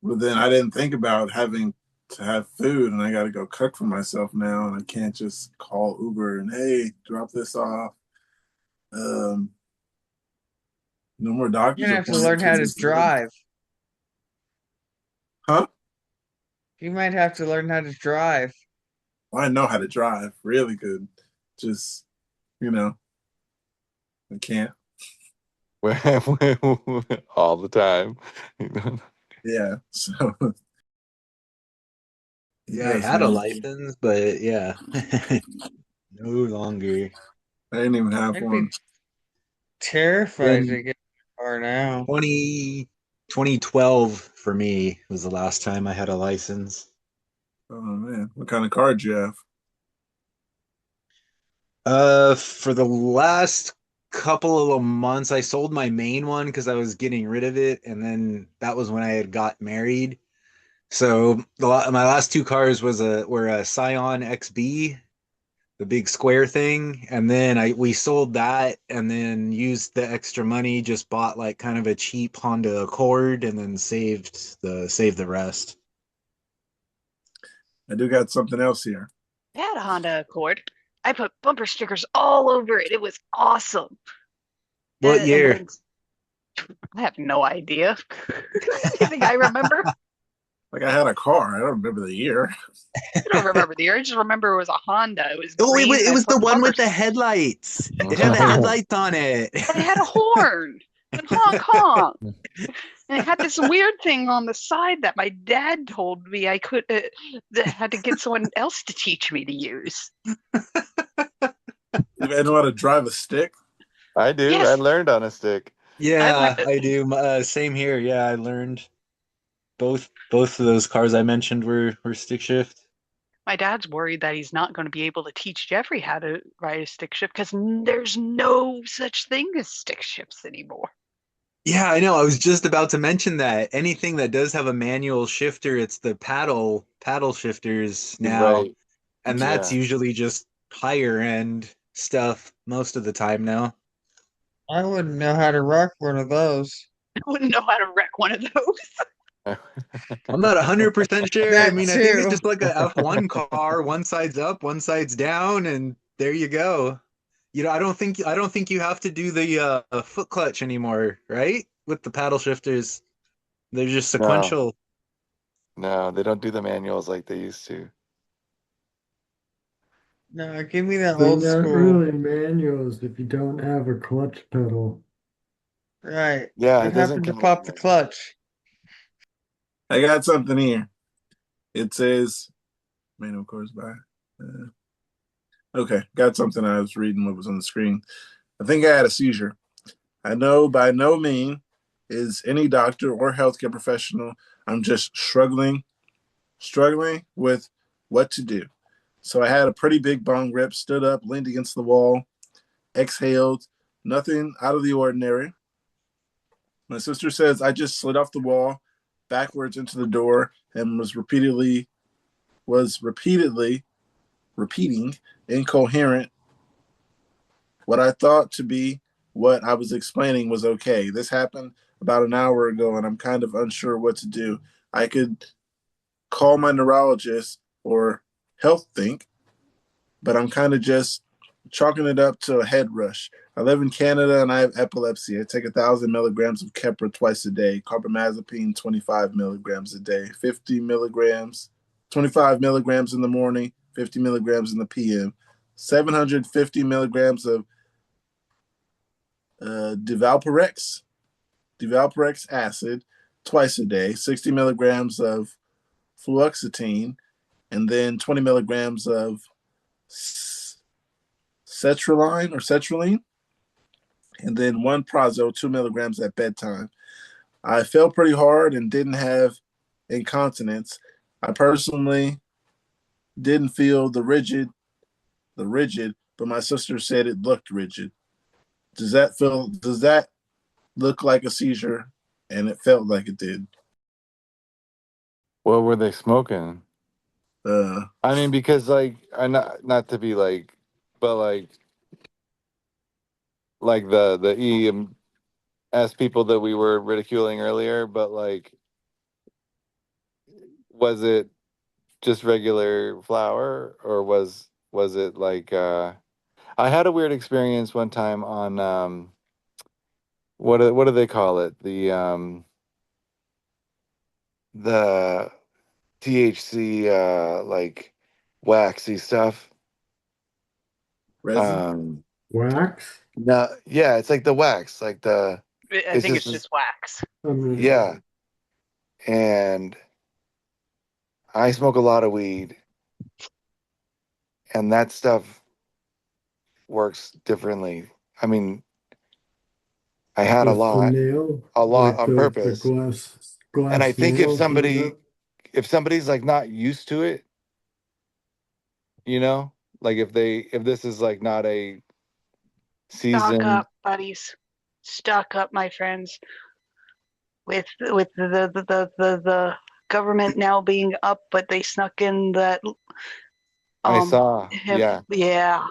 but then I didn't think about having to have food, and I got to go cook for myself now, and I can't just call Uber and hey, drop this off. Um, no more You're doctor's gonna have to learn appointments. how It's to just like, drive. Huh? You might have to learn how to drive. Well, I know how to drive really good. Just, you know, I can't. All the time. Yeah. So Yeah, I yes, had a man. license, but yeah, no longer. I didn't even have I'd be one. terrified to Then get a car now. 2012 for me was the last time I had a license. Oh man, what kind of car did you have? For the last couple of months, I sold my main one because I was getting rid of it, and then that was when I had got married. So my last two cars were a Scion XB, the big square thing, and then I we sold that, and then used the extra money, just bought like kind of a cheap Honda Accord, and then saved the rest. I do got something else here. I had a Honda Accord. I put bumper stickers all over it. It was awesome. What And year? then I have no idea. You think I remember? Like I had a car. I don't remember the year. I don't remember the year. I just remember it was a Honda. It was Oh, green, and it I was the put one bumper. with the headlights. It had the headlights on it. And it had a horn and honk honk. And it had this weird thing on the side that my dad told me I could that had to get someone else to teach me to use. You know how to drive a stick? I do. I Yes, learned on a stick. I learned. Yeah, I do. Same here. Yeah, I learned both of those cars I mentioned were stick shift. My dad's worried that he's not going to be able to teach Jeffrey how to ride a stick shift because there's no such thing as stick shifts anymore. Yeah, I know. I was just about to mention that. Anything that does have a manual shifter, it's the paddle shifters You're now, right. and that's Yeah. usually just higher end stuff most of the time now. I wouldn't know how to rock one of those. I wouldn't know how to wreck one of those. I'm not 100% sure. I That mean, I think it's too. just like a F1 car, one side's up, one side's down, and there you go. You know, I don't think you have to do the foot clutch anymore, right? With the paddle shifters, they're just No, sequential. no, they don't do the manuals like they used to. No, give me that They're old not school. really manuals if you don't have a clutch pedal. Right. Yeah, it What doesn't happened to come with a pop the manual. clutch? I got something here. It says manual cars by. Okay, got something. I was reading what was on the screen. I think I had a seizure. I know by no mean is any doctor or healthcare professional. I'm just struggling with what to do. So I had a pretty big bong rip, stood up, leaned against the wall, exhaled, nothing out of the ordinary. My sister says I just slid off the wall backwards into the door and was repeatedly repeating incoherent what I thought to be what I was explaining was okay. This happened about an hour ago and I'm kind of unsure what to do. I could call my neurologist or health think, but I'm kind of just chalking it up to a head rush. I live in Canada and I have epilepsy. I take 1,000 milligrams of Keppra twice a day, carbamazepine 25 milligrams a day, 50 milligrams, 25 milligrams in the morning, 50 milligrams in the PM, 750 milligrams of Devalparex, Devalparex acid twice a day, 60 milligrams of fluoxetine, and then 20 milligrams of sertraline, and then one Prazo, 2 milligrams at bedtime. I fell pretty hard and didn't have incontinence. I personally didn't feel the rigid, but my sister said it looked rigid. Does that look like a seizure? And it felt like it did. What were they smoking? Uh, I mean, because like, I not to be like, but like the EMS people that we were ridiculing earlier, but like, was it just regular flour or was it like I had a weird experience one time on what do they call it? The the THC like waxy stuff. Resin. Wax? No, yeah, it's like the wax, like the I it's think just it's just wax. I mean, yeah. And I smoke a lot of weed, and that stuff works differently. I mean, I had with the nail, a lot like on the purpose. And I glass think nails and that. if somebody's like not used to it, you know, like if this is like not a Stock seasoned, up, buddies. Stock up, my friends. With the government now being up, but they snuck in that I saw, hemp. yeah. Yeah.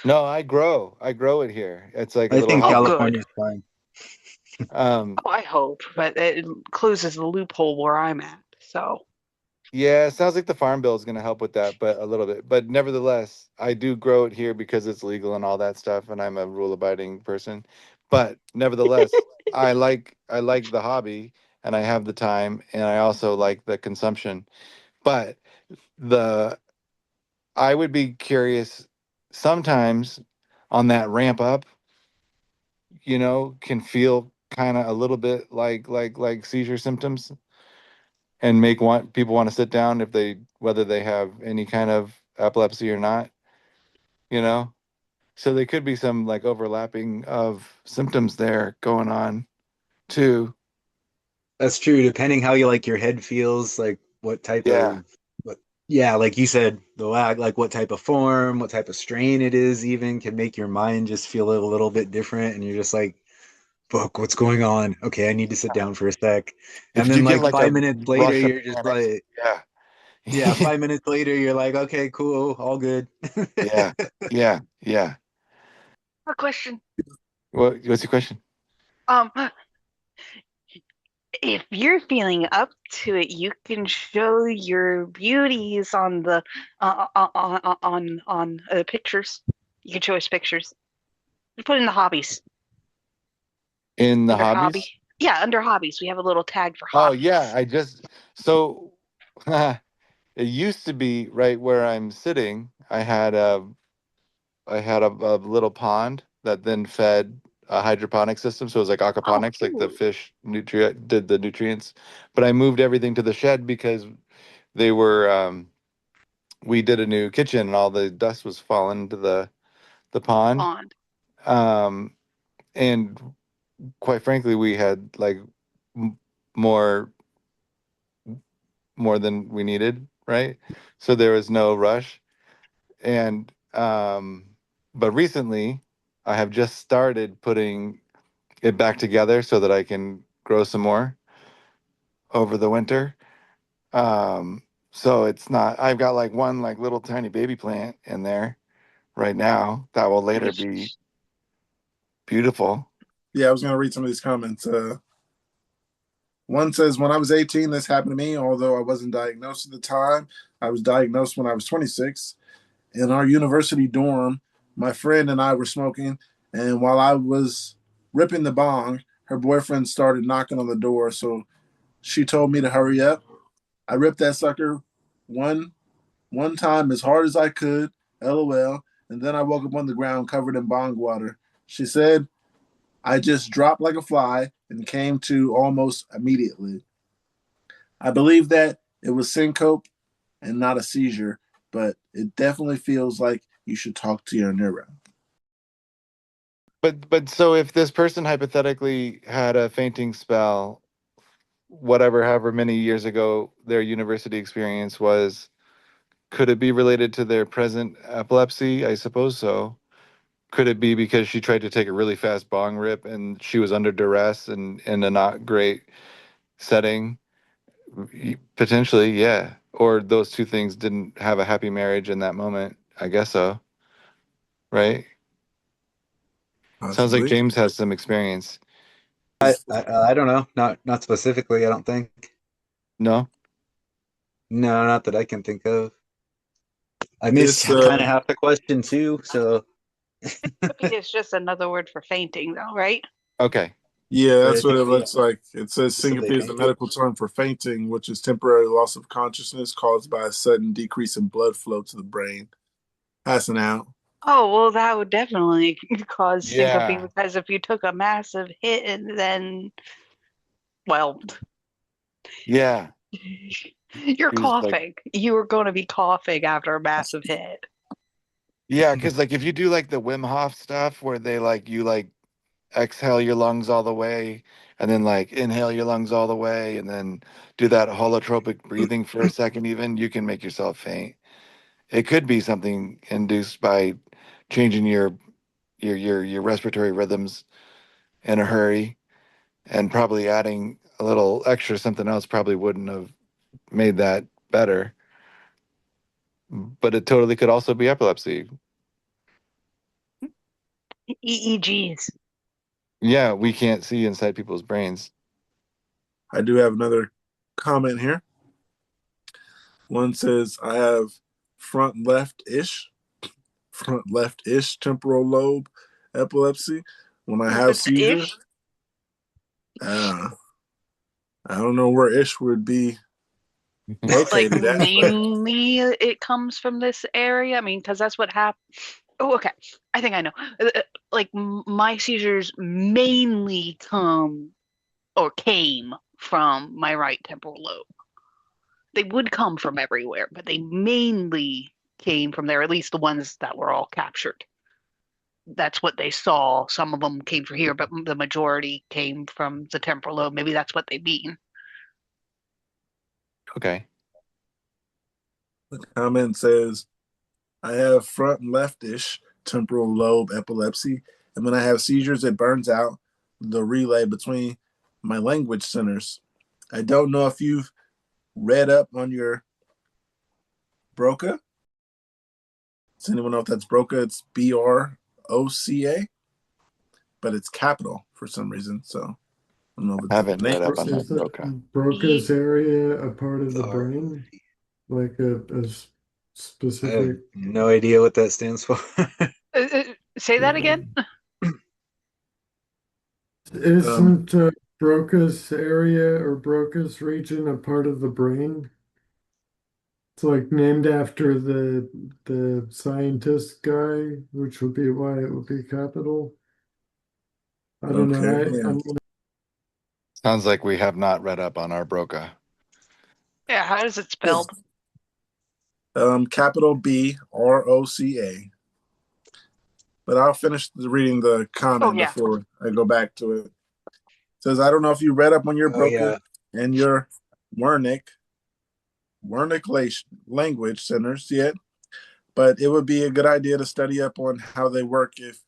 No, I grow it here. It's like a I little think Oh, hobby. good. California's fine. Oh, I hope, but it closes the loophole where I'm at. So Yeah, it sounds like the farm bill is going to help with that, but a little bit. But nevertheless, I do grow it here because it's legal and all that stuff, and I'm a rule-abiding person. But nevertheless, I like the hobby, and I have the time, and I also like the consumption. But the I would be curious sometimes on that ramp up, you know, can feel kind of a little bit like seizure symptoms and make people want to sit down if they whether they have any kind of epilepsy or not, you know. So there could be some like overlapping of symptoms there going on too. That's true. Depending how you like your head feels, like what type Yeah. of what yeah, like you said, the lag, like what type of form, what type of strain it is even can make your mind just feel a little bit different and you're just like, fuck, what's going on? Okay, I need to sit down for a sec. And If you then get like like a 5 minutes later, rush of you're just panic, like, yeah. yeah, 5 minutes later, you're like, okay, cool, all good. Yeah. Yeah. Yeah. a question. What's your question? Um, if you're feeling up to it, you can show your beauties on the on pictures. You can show us pictures. You put in the hobbies In the under hobby. hobbies? Yeah, under hobbies, we have a little tag for Oh yeah, hobbies. I just so it used to be right where I'm sitting. I had a little pond that then fed a hydroponic system. So it was like Oh, aquaponics, like the cool. fish nutrient did the nutrients. But I moved everything to the shed because they were we did a new kitchen and all the dust was falling into the pond. Pond. Um, and quite frankly, we had like m- more more than we needed, right? So there was no rush. And but recently I have just started putting it back together so that I can grow some more over the winter. Um, so it's not, I've got like one like little tiny baby plant in there right now that will I later be guess beautiful. Yeah, I was gonna read some of these comments. One says, when I was 18, this happened to me. Although I wasn't diagnosed at the time, I was diagnosed when I was 26. In our university dorm, my friend and I were smoking, and while I was ripping the bong, her boyfriend started knocking on the door. So she told me to hurry up. I ripped that sucker one one time as hard as I could, LOL, and then I woke up on the ground covered in bong water. She said I just dropped like a fly and came to almost immediately. I believe that it was syncope and not a seizure, but it definitely feels like you should talk to your neuro. But so if this person hypothetically had a fainting spell, whatever, however many years ago their university experience was, could it be related to their present epilepsy? I suppose so. Could it be because she tried to take a really fast bong rip and she was under duress and in a not great setting? Potentially, yeah. Or those two things didn't have a happy marriage in that moment. I guess so, right? Sounds like Possibly. James has some experience. I don't know, not specifically, I don't think. No? No, not that I can think of. I missed This kind of half the question too, so could be it's just another word for fainting, though, right? Okay. Yeah, But I that's what think it looks like. It says so syncope they is the make it. medical term for fainting, which is temporary loss of consciousness caused by a sudden decrease in blood flow to the brain. Passing out. Oh, well, that would definitely cause syncope Yeah. because if you took a massive hit and then, well, Yeah. you're He was like, coughing. You are going to be coughing after a massive hit. yeah, because like if you do like the Wim Hof stuff where they like you like exhale your lungs all the way and then like inhale your lungs all the way and then do that holotropic breathing for a second, even you can make yourself faint. It could be something induced by changing your respiratory rhythms in a hurry, and probably adding a little extra something else probably wouldn't have made that better. But it totally could also be epilepsy. EEGs. Yeah, we can't see inside people's brains. I do have another comment here. One says I have front left ish temporal lobe epilepsy. When I have What's seizures, ish? uh, I don't know where ish would be Like located at, but mainly it comes from this area. I mean, because that's what happened. Oh, okay. I think I know. Like my seizures mainly come or came from my right temporal lobe. They would come from everywhere, but they mainly came from there, at least the ones that were all captured. That's what they saw. Some of them came from here, but the majority came from the temporal lobe. Maybe that's what they mean. Okay. the comment says I have front left-ish temporal lobe epilepsy, and when I have seizures, it burns out the relay between my language centers. I don't know if you've read up on your Broca. Does anyone know if that's Broca? It's Broca, but it's capital for some reason. So I don't know if it's Haven't the name read or up on something. that Is it Broca. Broca's E- area a part of the Or brain? Like a I have specific. no idea what that stands for. say that again. Um, Isn't Broca's area or Broca's region a part of the brain? It's like named after the scientist guy, which would be why it would be capital. I don't know. okay, yeah. I'm Sounds like we have not read up on our Broca. Yeah, how is it spelled? Capital Broca. But I'll finish reading the Oh comment yeah. before I go back to it. It says, I don't know if you read up on your Oh Broca yeah. and your Wernicke, language centers yet, but it would be a good idea to study up on how they work if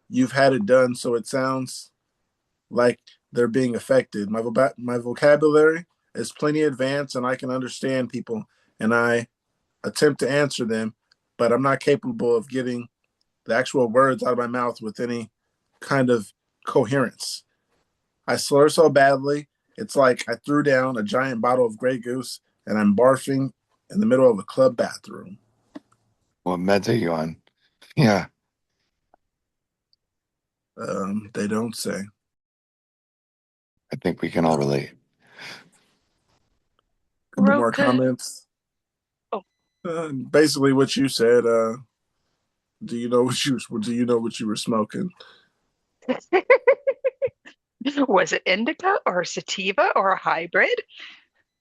you've had it done so it sounds like they're being affected. My vocabulary is plenty advanced and I can understand people and I attempt to answer them, but I'm not capable of getting the actual words out of my mouth with any kind of coherence. I slur so badly, it's like I threw down a giant bottle of Grey Goose and I'm barfing in the middle of a club bathroom. What meds are you on? Yeah, They don't say. I think we can all relate. A couple more Broca. comments. Oh. Basically, what you said. Do you know what you were smoking? Was it indica or sativa or a hybrid?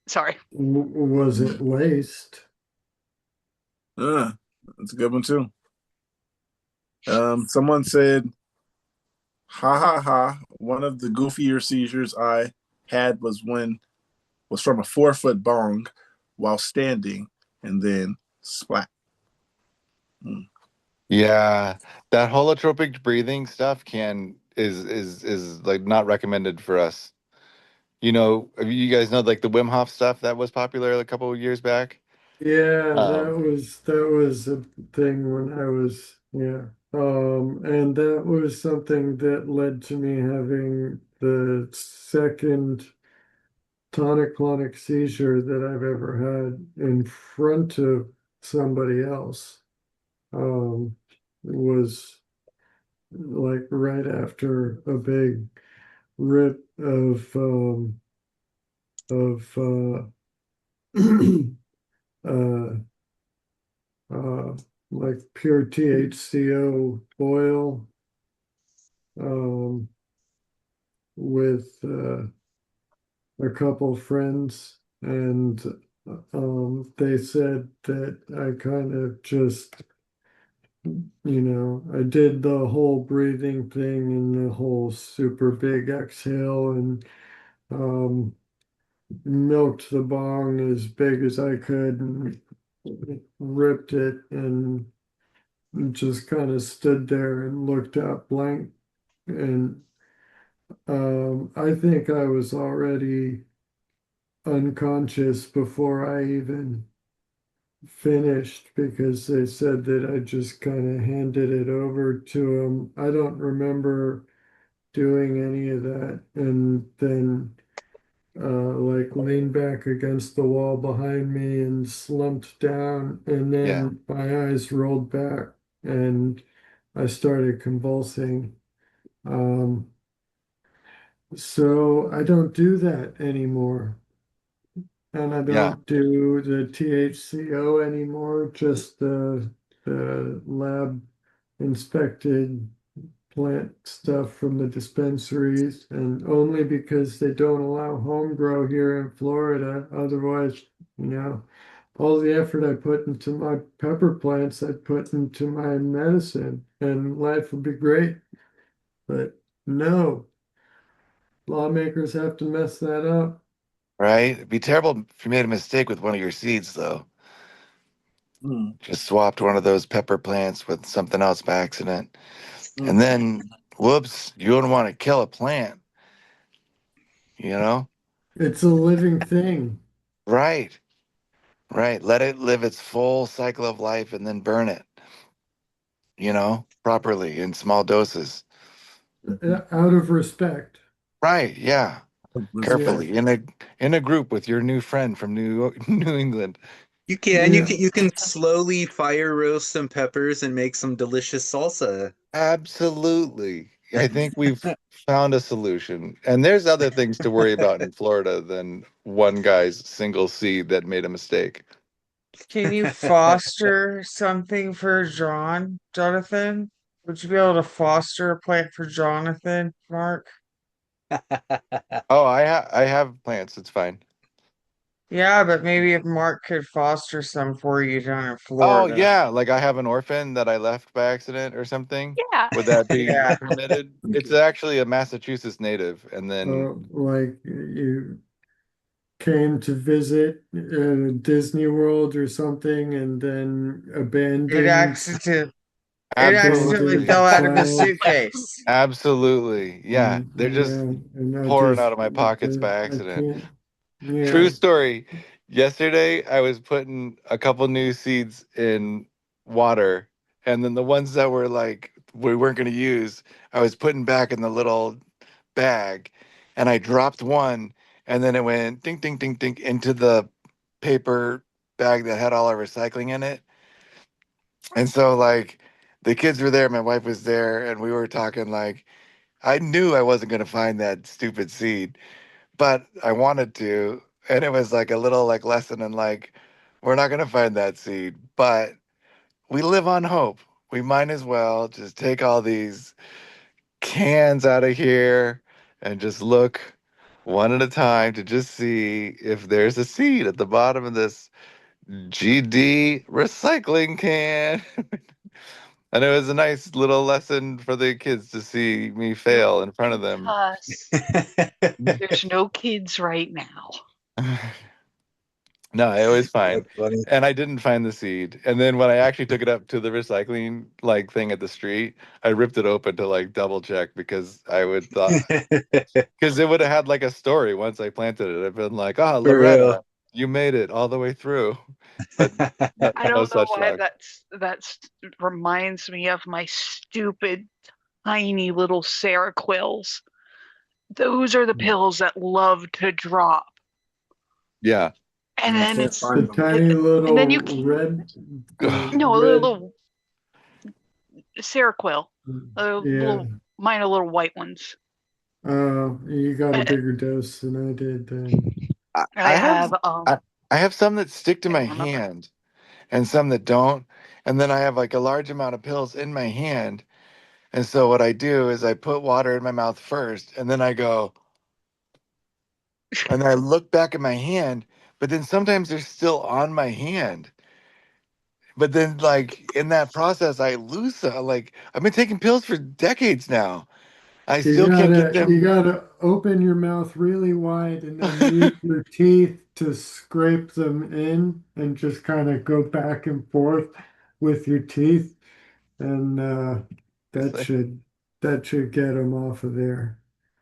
Sorry. Was it laced? That's a good one too. Someone said, "Ha ha ha! One of the goofier seizures I had was from a 4 foot bong while standing, and then splat." Hmm. Yeah, that holotropic breathing stuff can is like not recommended for us. You know, you guys know like the Wim Hof stuff that was popular a couple of years back. Yeah, Um, that was a thing when I was, yeah. And that was something that led to me having the second tonic-clonic seizure that I've ever had in front of somebody else. It was like right after a big rip of uh uh like pure THCO oil um with a couple friends, and they said that I kind of just, I did the whole breathing thing and the whole super big exhale, and um milked the bong as big as I could and ripped it and just kind of stood there and looked out blank. And I think I was already unconscious before I even finished, because they said that I just kind of handed it over to him. I don't remember doing any of that. And then like leaned back against the wall behind me and slumped down, and Yeah. then my eyes rolled back and I started convulsing. Um, so I don't do that anymore. And I Yeah. don't do the THCO anymore, just the lab inspected plant stuff from the dispensaries, and only because they don't allow home grow here in Florida. Otherwise, all the effort I put into my pepper plants, I put into my medicine, and life would be great. But no, lawmakers have to mess that up. Right? It'd be terrible if you made a mistake with one of your seeds, though. Hmm. Just swapped one of those pepper plants with something else by accident. Hmm. And then, whoops, you don't want to kill a plant, you know? It's a living thing. Right. Right. Let it live its full cycle of life and then burn it, properly in small doses. Out of respect. Right. Yeah. Yeah. Carefully in a group with your new friend from New England. You can, you Yeah. can, you can slowly fire roast some peppers and make some delicious salsa. Absolutely. I think we've found a solution. And there's other things to worry about in Florida than one guy's single seed that made a mistake. Can you foster something for Jonathan? Would you be able to foster a plant for Jonathan, Mark? Oh, I have plants. It's fine. Yeah, but maybe if Mark could foster some for you down in Oh Florida. yeah, like I have an orphan that I left by accident or something. Yeah. Would that be Yeah. permitted? It's actually a Massachusetts native, and then Like you came to visit Disney World or something, and then It abandoned accident it accidentally abandoned absolutely, the fell out of his child. suitcase. absolutely, yeah, they're just And I pouring out just of my pockets by I accident. can't. True Yeah, story. Yesterday, I was putting a couple new seeds in water, and then the ones that were like we weren't going to use, I was putting back in the little bag, and I dropped one, and then it went ding, ding, ding, ding into the paper bag that had all our recycling in it. And so, like, the kids were there, my wife was there, and we were talking. Like, I knew I wasn't going to find that stupid seed, but I wanted to. And it was like a little like lesson in like, we're not going to find that seed, but we live on hope. We might as well just take all these cans out of here and just look one at a time to just see if there's a seed at the bottom of this GD recycling can. And it was a nice little lesson for the kids to see me fail in front of them. Us. There's no kids right now. No, it was fine. That's funny. And I didn't find the seed. And then when I actually took it up to the recycling like thing at the street, I ripped it open to like double check because I would thought because it would have had like a story once I planted it. I've been like, oh, For real. Loretta, you made it all the way through. But no, I no don't know such why luck. that's reminds me of my stupid tiny little Seroquels. Those are the pills that love to drop. Yeah. And I then can't it's find the them. tiny and then little you can red, the no, a red. little Seroquel. A Yeah, little mine are little white ones. You got a I, bigger dose than I did then. I have I, I have some that stick to I my don't remember. hand and some that don't. And then I have like a large amount of pills in my hand. And so what I do is I put water in my mouth first and then I go and I look back at my hand, but then sometimes they're still on my hand. But then like in that process I lose like I've been taking pills for decades now. I still can't get You them. gotta open your mouth really wide and then use your teeth to scrape them in and just kind of go back and forth with your teeth, and It's that like, should that should get them off of there.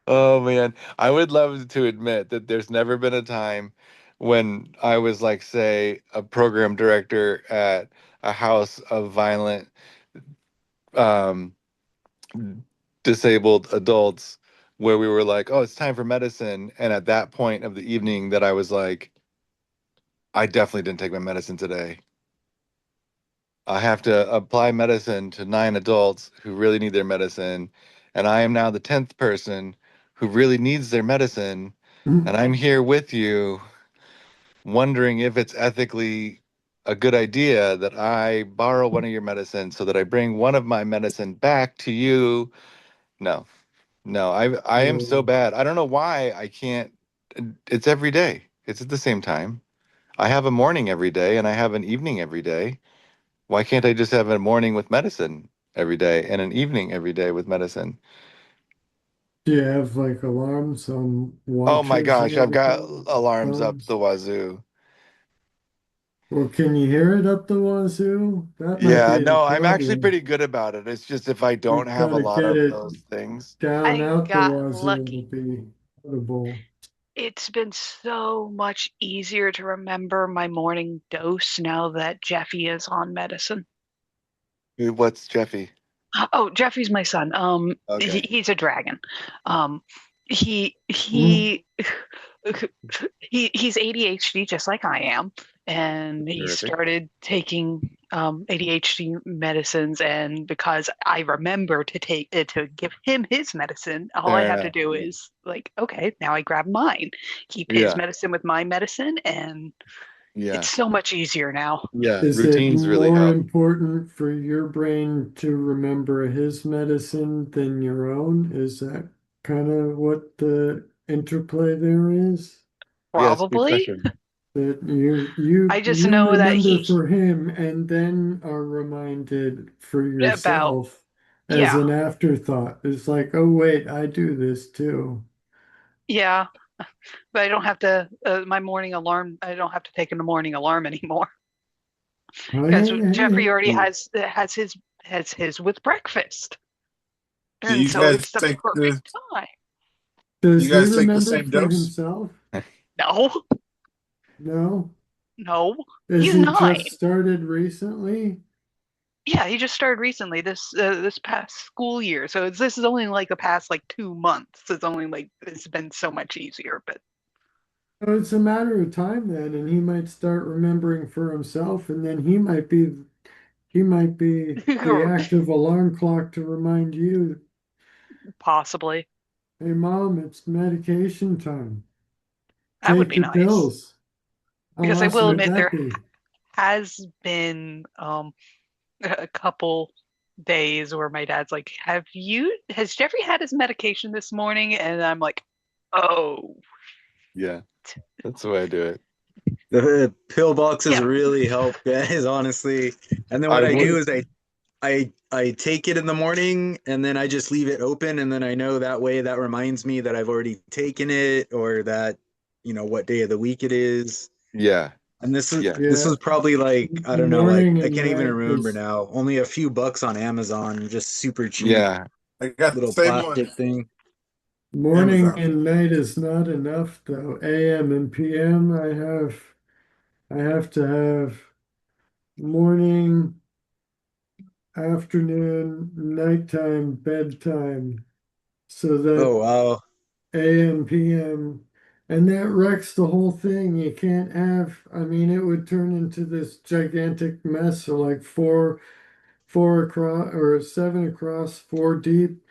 oh man, I would love to admit that there's never been a time when I was like, say, a program director at a house of violent, um, disabled adults where we were like, oh, it's time for medicine. And at that point of the evening, that I was like, I definitely didn't take my medicine today. I have to apply medicine to 9 adults who really need their medicine. And I am now the 10th person who really needs their medicine. And I'm here with you, wondering if it's ethically a good idea that I borrow one of your medicines so that I bring one of my medicine back to you. No, no, I am so So, bad. I don't know why I can't. It's every day. It's at the same time. I have a morning every day and I have an evening every day. Why can't I just have a morning with medicine every day and an evening every day with medicine? do you have like alarms on Oh my watches and gosh, I've got everything? alarms up Phones? the wazoo. Well, can you hear it up the wazoo? That might Yeah, be the no, I'm actually problem. pretty good about it. It's just if I don't You have a gotta lot get of it those things. down I out the got wazoo will lucky. be audible. It's been so much easier to remember my morning dose now that Jeffy is on medicine. What's Jeffy? Oh, Jeffy's my son. Okay. He's a dragon. Um, he Mm. he he's ADHD just like I am, and he Terrific. started taking ADHD medicines. And because I remember to give him his medicine, all I have to Yeah, do is like, okay, now I grab mine, keep his yeah, medicine with my medicine, and it's yeah, so much easier now. yeah. Is it Routines really more help. important for your brain to remember his medicine than your own? Is that kind of what the interplay there is? Yes, good Probably. question. That I just you know that remember he for him and then are reminded for about yourself as yeah. an afterthought. It's like, oh wait, I do this too. Yeah, but I don't have to my morning alarm. I don't have to take in the morning alarm anymore Oh because yeah, yeah, yeah. Jeffrey already has his with breakfast, Do and you so guys it's the take the perfect time. Does you he guys take the remember same for dose? himself? No, No. no, Is he's he just 9. started recently? Yeah, he just started recently this past school year. So this is only like the past like 2 months. It's only like it's been so much easier. But Oh, it's a matter of time then, and he might start remembering for himself, and then he might be the active alarm clock to remind you, possibly hey mom, it's medication time. that would Take be your nice pills. How because I awesome will would admit that there be? has been a couple days where my dad's like, has Jeffrey had his medication this morning? And I'm like, oh, Yeah, that's the way I do it. The pillboxes yeah. really help, guys, honestly. And then I what I do would. is I take it in the morning and then I just leave it open and then I know that way that reminds me that I've already taken it or that what day of the week it is. Yeah, And this is yeah, this Yeah, was probably like I don't know, like morning I and can't even night remember is now. Only a few bucks on Amazon, just super cheap yeah. I got the little same one. plastic thing. morning Amazon. and night is not enough though. AM and PM, I have to have morning, afternoon, nighttime, bedtime, so that Oh wow. AM, PM, and that wrecks the whole thing. You can't have, I mean, it would turn into this gigantic mess. So like four across or seven across, four deep.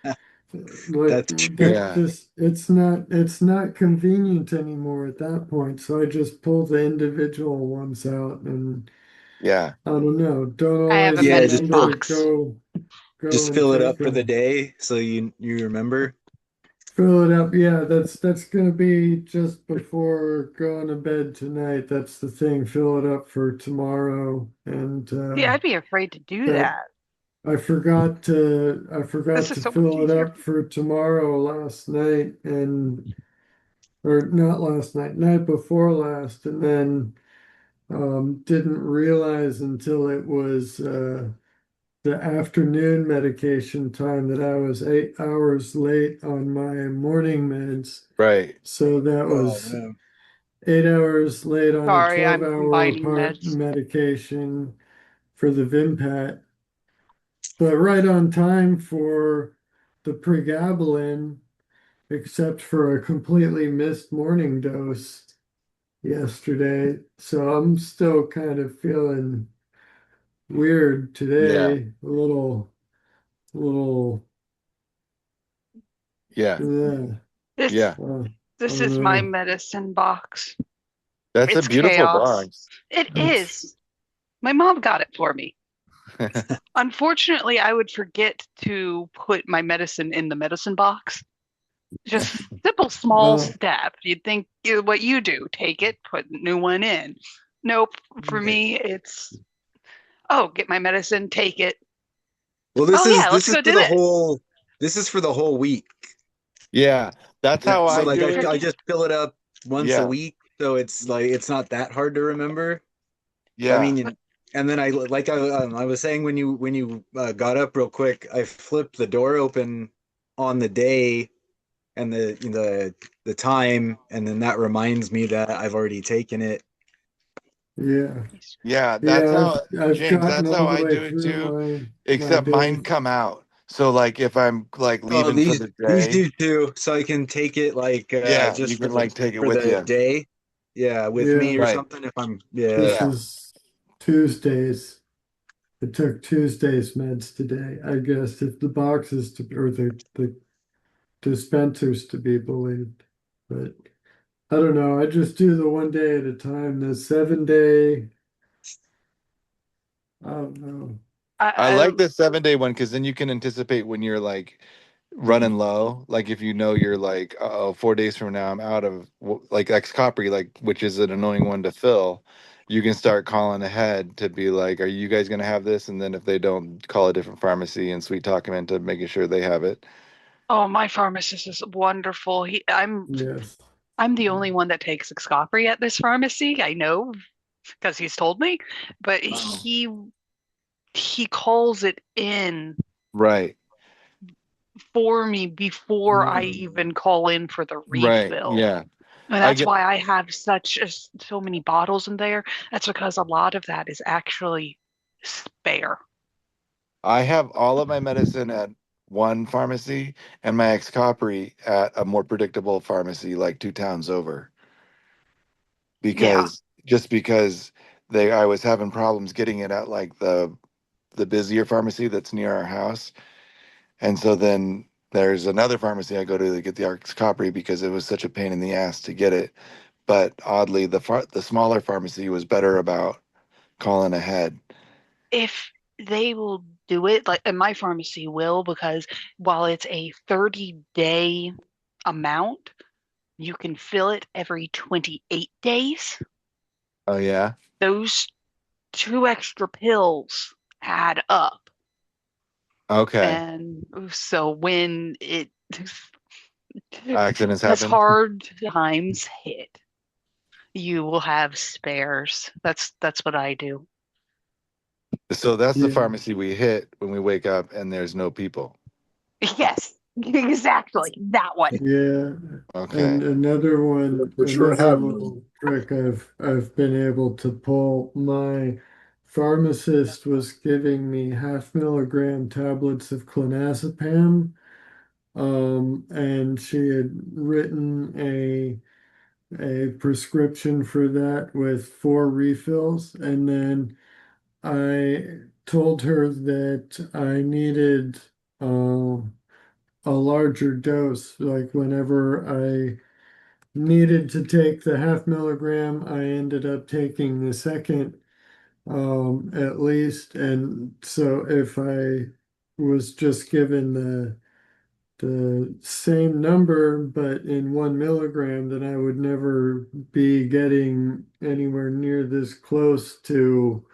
Like That's true. that Yeah. just it's not convenient anymore at that point. So I just pull the individual ones out and Yeah. I don't know, don't I have a always Yeah, medicine remember to box. go just and fill it take up for the them. day so you remember. Fill it up. Yeah, that's gonna be just before going to bed tonight. That's the thing. Fill it up for tomorrow. And Yeah, I'd be afraid to do that that. I This forgot is to so much fill it easier. up for tomorrow last night and or not last night, night before last, and then didn't realize until it was the afternoon medication time that I was 8 hours late on my morning meds. Right. So that Oh was man. 8 hours late on a Sorry, 12 I'm hour combining apart meds. medication for the Vimpat, but right on time for the pregabalin, except for a completely missed morning dose yesterday. So I'm still kind of feeling weird Yeah. today, little, Yeah. yeah, This Yeah. I this don't is my know. medicine box. That's a It's beautiful chaos. box. It It's, is. My mom got it for me. Unfortunately, I would forget to put my medicine in the medicine box. Just simple, small well, step. You'd think what you do, take it, put a new one in. Nope. For Right. me, it's, oh, get my medicine, take it. Well, Oh, yeah, let's this is go for do the this. whole this is for the whole week. Yeah. That's Yeah, how so I I like do it. I forget. just fill it up once a Yeah. week, so it's like it's not that hard to remember. I Yeah. mean, and then I was saying when you got up real quick, I flipped the door open on the day and the time, and then that reminds me that I've already taken it. yeah, Yeah. That's yeah. how, I've James, gotten that's how all the I way do it through too. my Except mine days. come out. So like if I'm like Oh, leaving for the these day, do too, so I can take it like yeah, you just can like take it for with the you. day. Yeah, with me Yeah, or Right. something if I'm this yeah. Yeah. is Tuesdays. I took Tuesday's meds today. I guess if the boxes to or the dispensers to be believed, but I don't know. I just do the one day at a time. The 7 day, I don't know. I I, like the 7 day one because then you can anticipate when you're like running low. Like if you know you're like, oh, 4 days from now I'm out of like X Copry, like which is an annoying one to fill. You can start calling ahead to be like, are you guys gonna have this? And then if they don't, call a different pharmacy and sweet talk them into making sure they have it. oh, my pharmacist is wonderful. Yes. I'm the only one that takes Excopri at this pharmacy. I know because he's told me, but Oh. he calls it in Right. for me before I Yeah. even call in for the Right. refill. Yeah. And I that's get why I have so many bottles in there. That's because a lot of that is actually spare. I have all of my medicine at one pharmacy and my X Copry at a more predictable pharmacy like 2 towns over. Yeah. Because they I was having problems getting it at like the busier pharmacy that's near our house. And so then there's another pharmacy I go to get the Arx Copri because it was such a pain in the ass to get it. But oddly, the smaller pharmacy was better about calling ahead. If they will do it, like, and my pharmacy will, because while it's a 30-day amount, you can fill it every 28 days. Oh yeah. Those two extra pills add up. Okay. And so when Accidents as happen. hard times hit, you will have spares. That's what I do. So that's the Yeah. pharmacy we hit when we wake up and there's no people. Yes, exactly. That one. Yeah. And Okay. For sure another have little trick I've been able to pull. My pharmacist was giving me 0.5 milligram tablets of clonazepam. And she had written a prescription for that with 4 refills. And then I told her that I needed a larger dose. Like whenever I needed to take the 0.5 milligram, I ended up taking the second at least. And so if I was just given the same number but in 1 milligram, then I would never be getting anywhere near this close to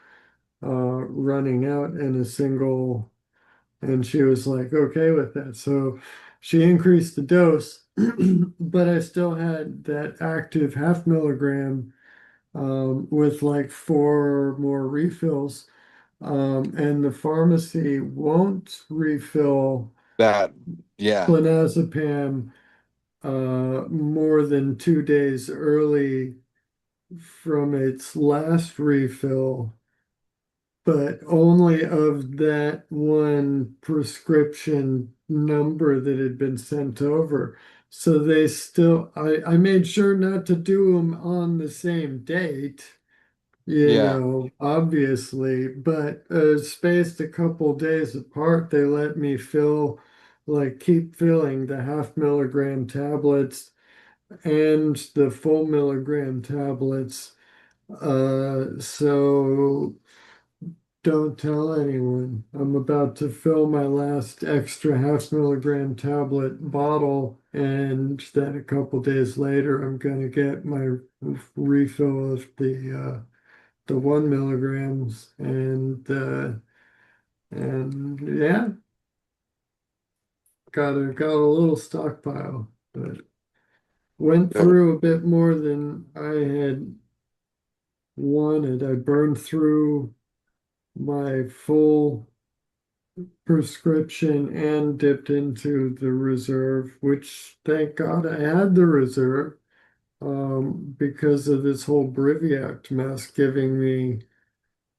running out in a single. And she was like okay with that, so she increased the dose. But I still had that active 0.5 milligram with like 4 more refills. And the pharmacy won't refill That, yeah, clonazepam more than 2 days early from its last refill, but only of that one prescription number that had been sent over. So they still, I made sure not to do them on the same date, yeah, obviously, but spaced a couple days apart, they let me keep filling the 0.5 milligram tablets and the full milligram tablets. So don't tell anyone. I'm about to fill my last extra 0.5 milligram tablet bottle, and then a couple days later, I'm gonna get my refill of the 1 milligrams, and yeah, got a little stockpile, but went good. through a bit more than I had wanted. I burned through my full prescription and dipped into the reserve, which thank God I had the reserve, because of this whole Briviact mess giving me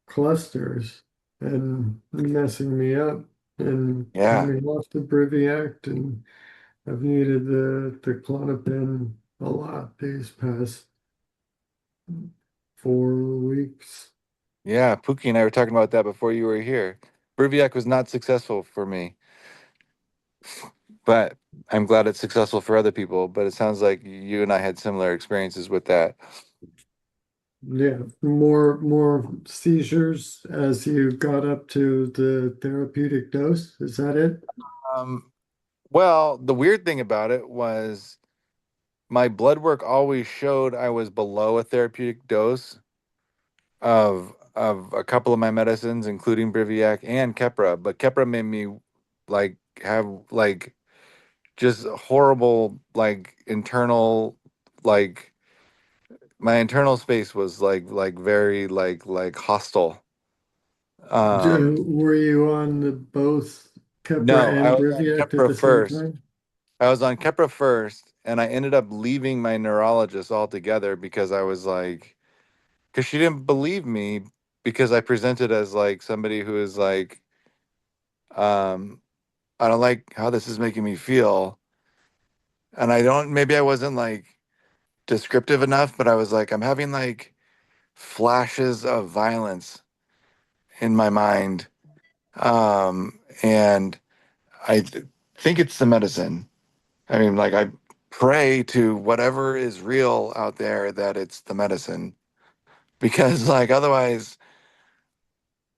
clusters and messing me up and Yeah, coming off the Briviact, and I've needed the Klonopin a lot these past 4 weeks. yeah. Pookie and I were talking about that before you were here. Briviac was not successful for me, but I'm glad it's successful for other people. But it sounds like you and I had similar experiences with that. Yeah, more seizures as you got up to the therapeutic dose. Is that it? Um, well, the weird thing about it was my blood work always showed I was below a therapeutic dose of a couple of my medicines, including Briviac and Keppra. But Keppra made me like have like just horrible like internal like my internal space was like very like hostile. Were you on both Keppra No, I and was on Briviact at Keppra the same first. time? I was on Keppra first, and I ended up leaving my neurologist altogether because I was like, because she didn't believe me because I presented as like somebody who is like, um, I don't like how this is making me feel, and I don't. Maybe I wasn't like descriptive enough, but I was like, I'm having like flashes of violence in my mind, and think it's the medicine. I mean, like I pray to whatever is real out there that it's the medicine because like otherwise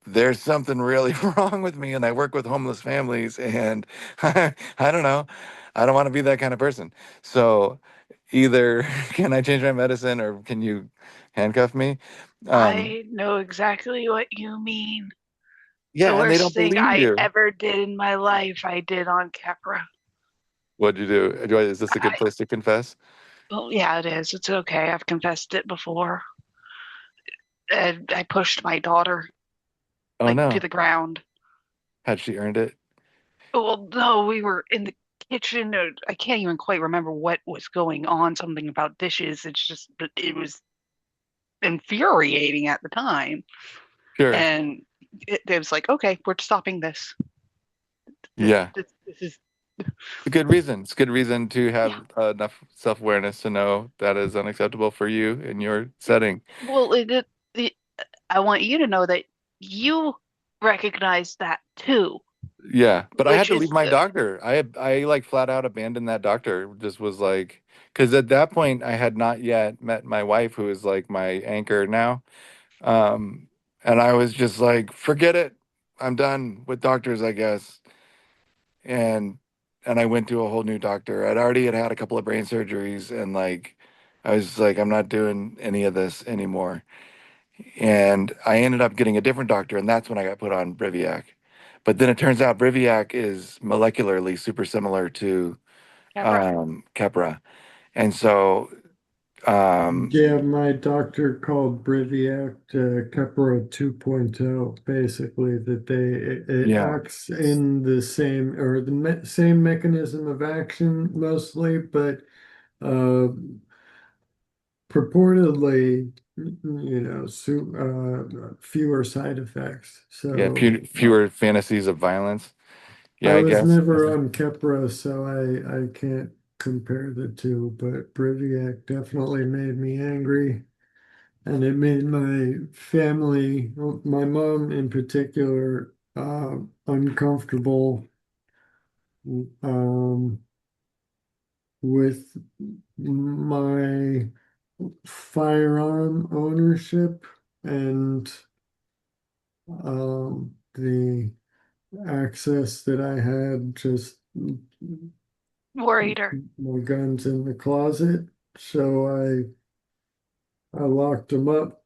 there's something really wrong with me and I work with homeless families and I don't know. I don't want to be that kind of person. So either can I change my medicine or can you handcuff me? Um, I know exactly what you mean. The yeah, and they worst don't thing believe I you. ever did in my life, I did on Capra. What'd you do? Is this a good I, place to confess? well, yeah, it is. It's okay. I've confessed it before. And I pushed my daughter Oh like to no. the ground. Had she earned it? Well, no, we were in the kitchen. I can't even quite remember what was going on. Something about dishes. It's just, but it was infuriating at the time. Sure. And it was like, okay, we're stopping this. Yeah. This is, It's a good reason. It's a good reason to yeah. have enough self-awareness to know that is unacceptable for you in your setting. Well, I want you to know that you recognize that too. Yeah, but I had which to is leave my doctor. I like flat out abandoned that doctor. Just was like, because at that point I had not yet met my wife, who is like my anchor now. Um, and I was just like, forget it. I'm done with doctors, I guess. And I went to a whole new doctor. I'd already had a couple of brain surgeries, and like I was like, I'm not doing any of this anymore. And I ended up getting a different doctor, and that's when I got put on Briviac. But then it turns out Briviac is molecularly super similar to Capra. Keppra. And so, um, Yeah, my doctor called Briviact Keppra 2.0, basically, that it yeah, acts in the same or the same mechanism of action mostly, but uh, purportedly, fewer side effects. yeah, So fewer fantasies of violence. I Yeah, I was guess. never on Keppra, so I can't compare the two, but Briviac definitely made me angry. And it made my family, my mom in particular, uncomfortable um, with my firearm ownership and the access that I had, just Worried her. my guns in the closet. So I locked them up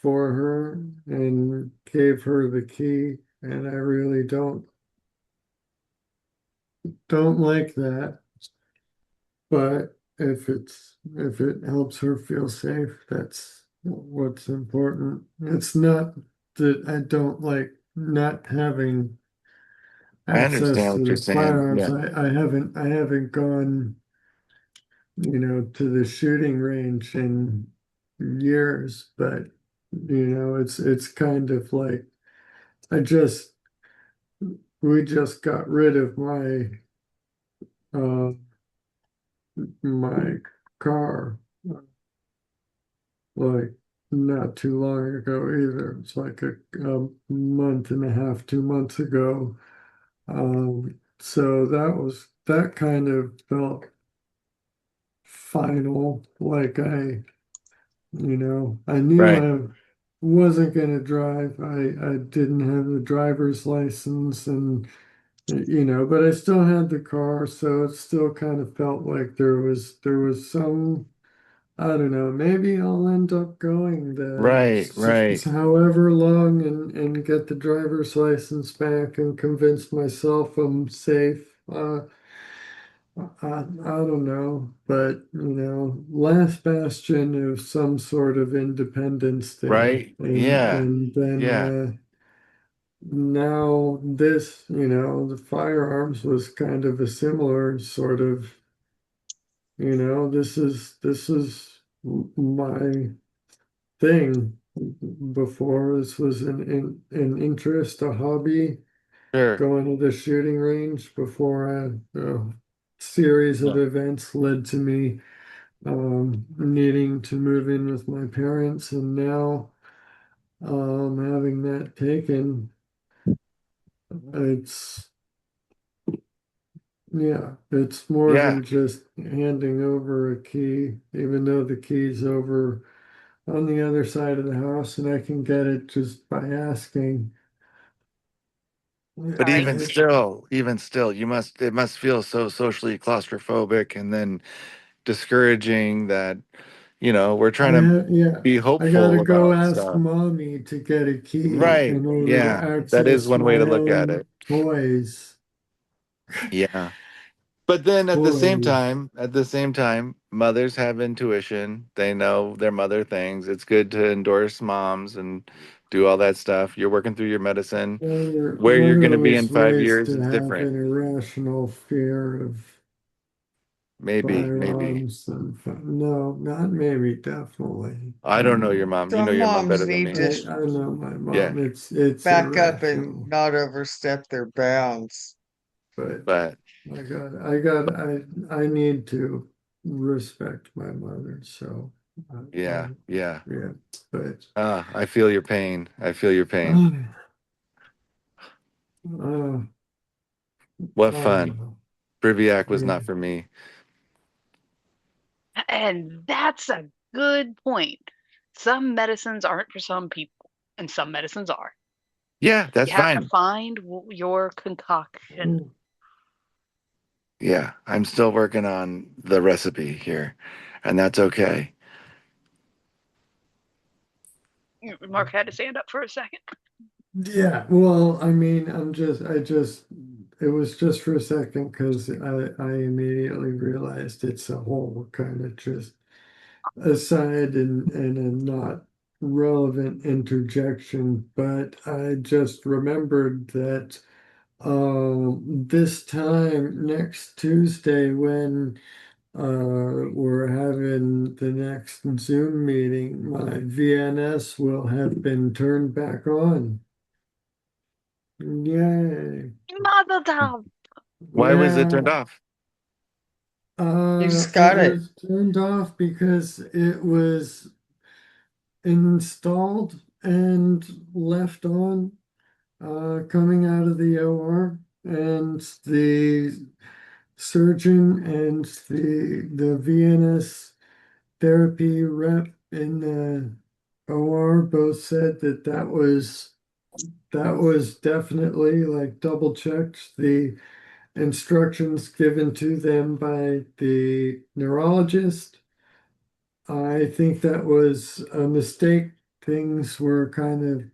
for her and gave her the key, and I really don't like that. But if it helps her feel safe, that's what's important. It's not that I don't like not having I access understand to what you're the saying. firearms. Yeah, I haven't gone, to the shooting range in years, but it's kind of like I just we just got rid of uh my car like not too long ago either. It's like a month and a half, 2 months ago. So that kind of felt final, like I knew right, I wasn't going to drive. I didn't have the driver's license and but I still had the car, so it still kind of felt like there was some, I don't know, maybe I'll end up going the right, right. however long and get the driver's license back and convince myself I'm safe. I don't know, but last bastion of some sort of independence there, Right. and Yeah. and then Yeah. now this, the firearms was kind of a similar sort of, this is my thing. Before, this was an interest, a hobby, Sure. going to the shooting range before a series of Yeah. events led to me needing to move in with my parents, and now having that taken, it's yeah, it's more Yeah. than just handing over a key, even though the key's over on the other side of the house and I can get it just by asking. But Sorry. even still, it must feel so socially claustrophobic and then discouraging that, we're trying to Yeah, be I gotta hopeful go about ask stuff. mommy to get a key Right. in order to Yeah. That is access one way my to look at own it. toys. Yeah. But then Toys. at the same time, mothers have intuition. They know their mother things. It's good to endorse moms and do all that stuff. You're working through your medicine. Where you're going Mother to be in was 5 years raised to is have different. an irrational fear of Maybe. firearms and no, not maybe, definitely. I don't know your mom. You know Some your mom moms better than need me. to I know my Yeah. mom. It's back up and irrational, not overstep their bounds. but But I need to respect my mother. So, yeah, yeah. yeah, but I feel your pain. I feel your pain. uh, uh, What fun. Briviac was Yeah. not for me. And that's a good point. Some medicines aren't for some people, and some medicines are. Yeah, that's You have to fine. find your concoction. Yeah, I'm still working on the recipe here, and that's okay. Mark had to stand up for a second. Yeah, well, I mean, it was just for a second because I immediately realized it's a whole kind of just aside and a not relevant interjection, but I just remembered that this time next Tuesday when we're having the next Zoom meeting, my VNS will have been turned back on. Yay. Mother tongue. Why was it turned Yeah. off? You just It got it. was turned off because it was installed and left on coming out of the OR, and the surgeon and the VNS therapy rep in the OR both said that that was definitely like double checked the instructions given to them by the neurologist. I think that was a mistake. Things were kind of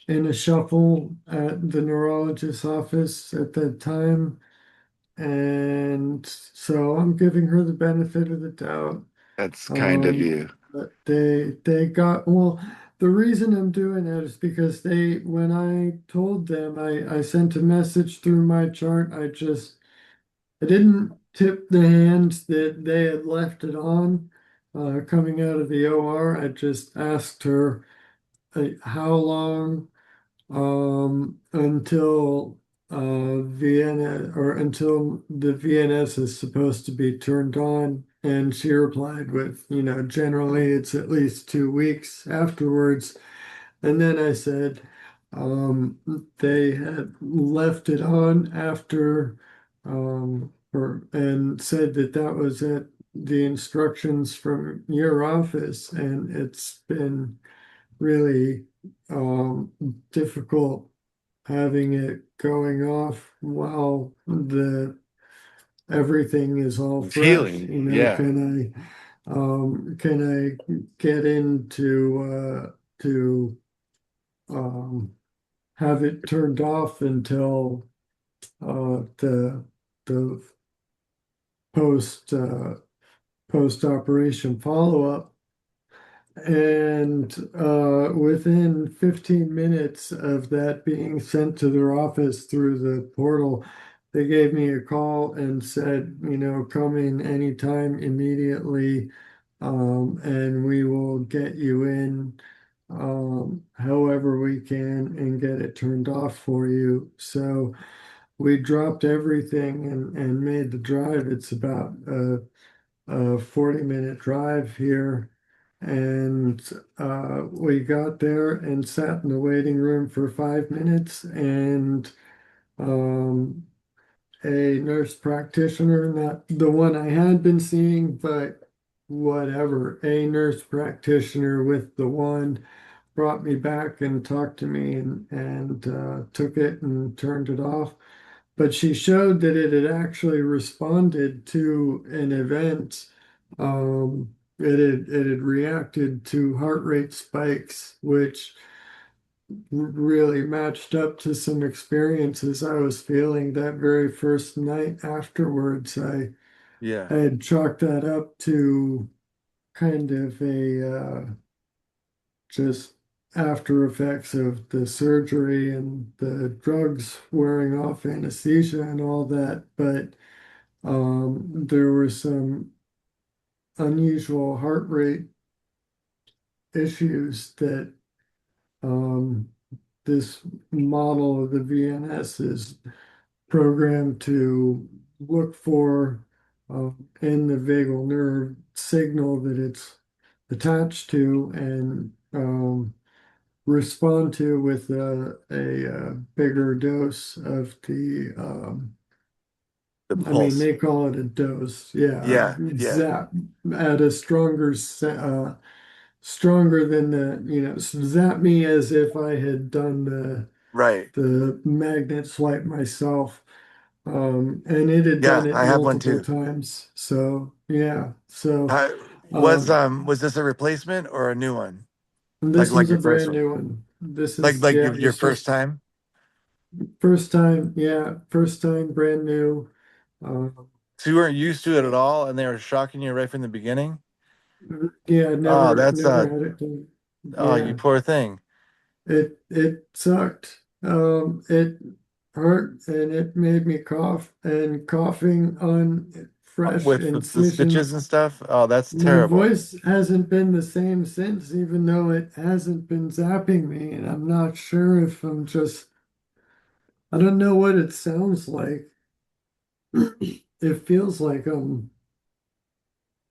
in a shuffle at the neurologist's office at that time. And so I'm giving her the benefit of the doubt. That's kind of Um, you. but they got, well, the reason I'm doing that is because when I told them, I sent a message through my chart. I didn't tip the hands that they had left it on coming out of the OR. I just asked her how long until Vienna or until the VNS is supposed to be turned on. And she replied with, generally it's at least 2 weeks afterwards. And then I said, um, they had left it on after, and said that that was it, the instructions from your office. And it's been really, difficult having it going off while everything is all It's fresh. healing. Yeah, Can I get into to um, have it turned off until the post post operation follow up? And within 15 minutes of that being sent to their office through the portal, they gave me a call and said, come in anytime immediately, and we will get you in however we can and get it turned off for you. So we dropped everything and made the drive. It's about a 40-minute drive here. And we got there and sat in the waiting room for 5 minutes. And um, a nurse practitioner, not the one I had been seeing, but whatever, a nurse practitioner with the one brought me back and talked to me and took it and turned it off. But she showed that it had actually responded to an event. It had reacted to heart rate spikes, which really matched up to some experiences I was feeling that very first night afterwards. yeah. I had chalked that up to kind of a just after effects of the surgery and the drugs wearing off anesthesia and all that. But there were some unusual heart rate issues that um, this model of the VNS is programmed to look for in the vagal nerve signal that it's attached to and respond to with a bigger dose of the I mean, pulse. they call it a dose. Yeah, Yeah, yeah, zap at a stronger than zap me as if I had done right. the magnet swipe myself. And it had done Yeah, it I have one multiple too. times. So yeah, so Was um, was this a replacement or a new one? this Like was a your first brand one? new one. This Like is, yeah, your this first just time? first time. Yeah, first time, brand new. Um, So you weren't used to it at all, and they were shocking you right from the beginning. yeah, Oh, never had it done. oh, you Yeah, poor thing. it sucked. It hurt and it made me cough, and coughing on fresh With the incision. stitches and stuff. Oh, that's My terrible. voice hasn't been the same since, even though it hasn't been zapping me, and I'm not sure if I don't know what it sounds like. It feels like I'm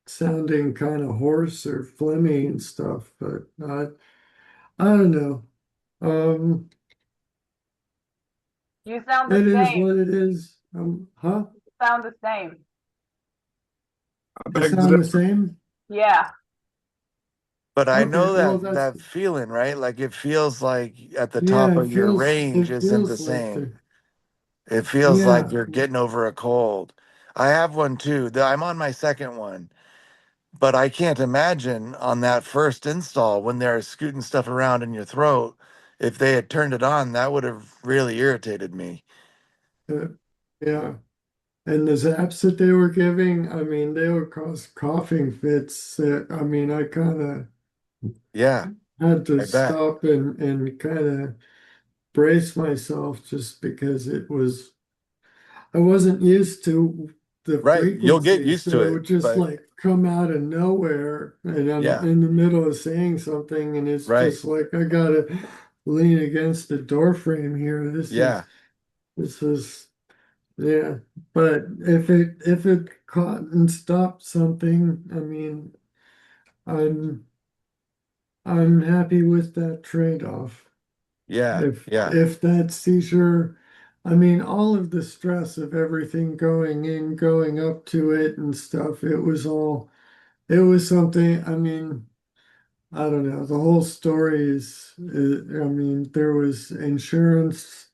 sounding kind of hoarse or phlegmy and stuff, but I don't know. Um, You sound the it is same. what it is. Huh? Sound the same. I I beg to sound the differ. same? Yeah. But I Okay, know well, that that's, feeling, right? Like it feels like at the yeah, top of your range it isn't the feels like same. It feels like yeah, you're getting over a cold. I have one too. I'm on my second one, but I can't imagine on that first install when they're scooting stuff around in your throat. If they had turned it on, that would have really irritated me. uh, yeah. And the zaps that they were giving, I mean, they would cause coughing fits. I mean, I kind of Yeah, had to I bet. stop and kind of brace myself just because I wasn't used to the Right. You'll get frequency. used to So it it, would just but like come out of nowhere. And I'm yeah, in the middle of saying something, and it's right. just like, I gotta lean against the door frame here. Yeah, This is, yeah. But if it caught and stopped something, I mean, I'm I'm happy with that trade-off. yeah, yeah, If that seizure, I mean, all of the stress of everything going in, going up to it and stuff, it was something, I mean, I don't know, the whole story I mean, there was insurance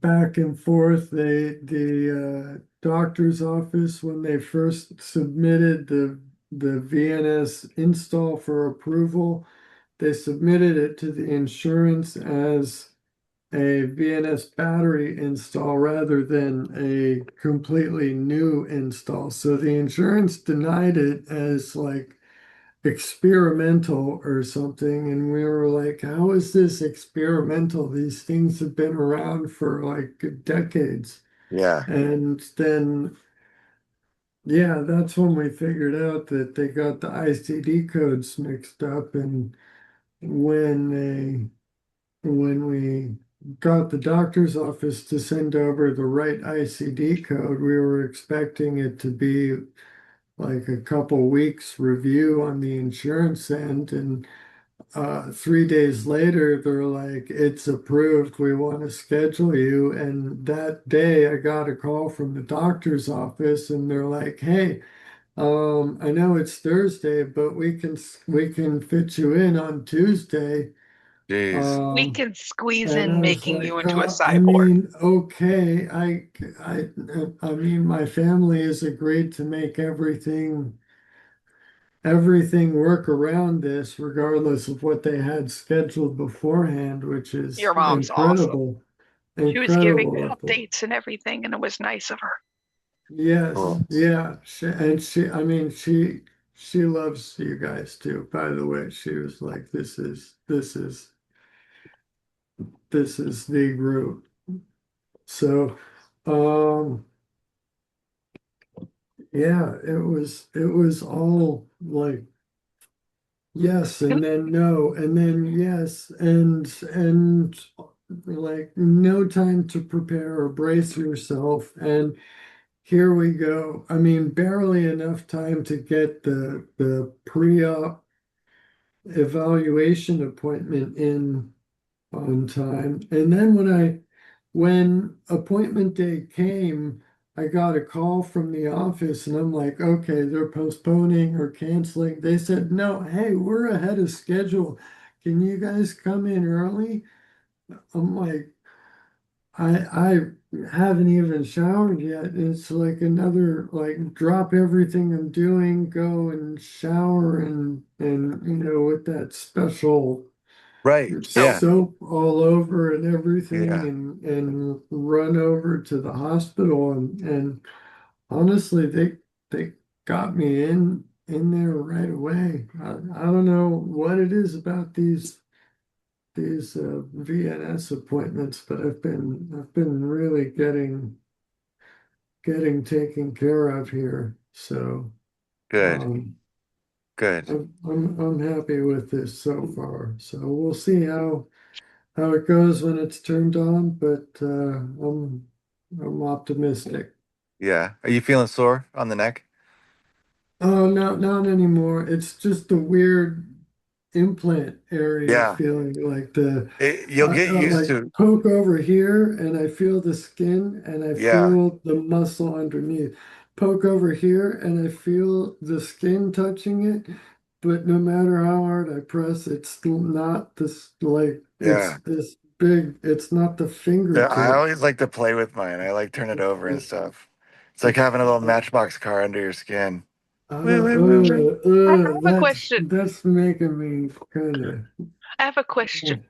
back and forth. The doctor's office, when they first submitted the VNS install for approval, they submitted it to the insurance as a VNS battery install rather than a completely new install. So the insurance denied it as like experimental or something. And we were like, how is this experimental? These things have been around for like decades. yeah. And then, yeah, that's when we figured out that they got the ICD codes mixed up. And when when we got the doctor's office to send over the right ICD code, we were expecting it to be like a couple weeks review on the insurance end. And 3 days later, they're like, it's approved. We want to schedule you. And that day, I got a call from the doctor's office, and they're like, hey, I know it's Thursday, but we can fit you in on Tuesday. Jeez. We Um, can squeeze and in I was making you like, into a I cyborg. mean, okay, I mean, my family has agreed to make everything work around this, regardless of what they had scheduled beforehand, which is Your mom's awesome. She was giving incredible of them. updates and everything, and it was nice of her. Yes, Cool. yeah, I mean, she loves you guys too. By the way, she was like, this is the group. So, um, yeah, it was all like yes and then no and then yes and like no time to prepare or brace yourself, and here we go. I mean, barely enough time to get the pre-op evaluation appointment in on time. And then when appointment day came, I got a call from the office and I'm like, okay, they're postponing or canceling. They said, no, hey, we're ahead of schedule. Can you guys come in early? I'm like, I haven't even showered yet. It's like another like drop everything I'm doing, go and shower and with that special Right. So Yeah. soap all over and everything Yeah. and run over to the hospital and honestly they got me in there right away. I don't know what it is about these VNS appointments, but I've been really getting taken care of here. So Good. um, Good. I'm happy with this so far. So we'll see how it goes when it's turned on, but I'm optimistic. Yeah. Are you feeling sore on the neck? Oh, no, not anymore. It's just the weird implant area Yeah. feeling like the You'll get used like to. poke over here and I feel the skin and I Yeah. feel the muscle underneath. Poke over here and I feel the skin touching it, but no matter how hard I press, it's still not this like Yeah. it's this big. It's not the Yeah. I fingertip. always like to play with mine. I like turn it over and stuff. It's like having a little matchbox car under your skin. Woo, woo, woo, woo. I have a That's question. making me kind I have a question.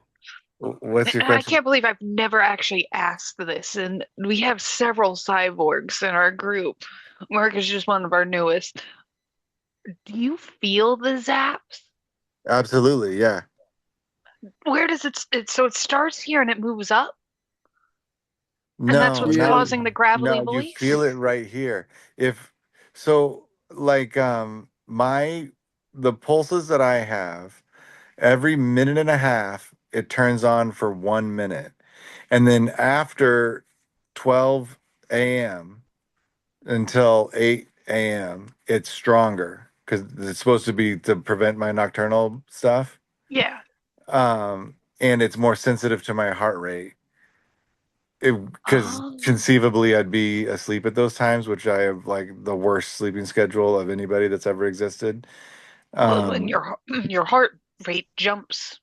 What's your And I question? can't believe I've never actually asked this. And we have several cyborgs in our group. Mark is just one of our newest. Do you feel the zaps? Absolutely. Yeah. Where does so it starts here and it moves up? And that's No, what's of no, causing the gravelly no, you feel voice? it right here. If so, like the pulses that I have, every minute and a half, it turns on for 1 minute. And then after 12 a.m. until 8 a.m., it's stronger because it's supposed to be to prevent my nocturnal stuff. Yeah. And it's more sensitive to my heart rate. Because Oh. conceivably I'd be asleep at those times, which I have like the worst sleeping schedule of anybody that's ever existed. Well, when Um, your heart rate jumps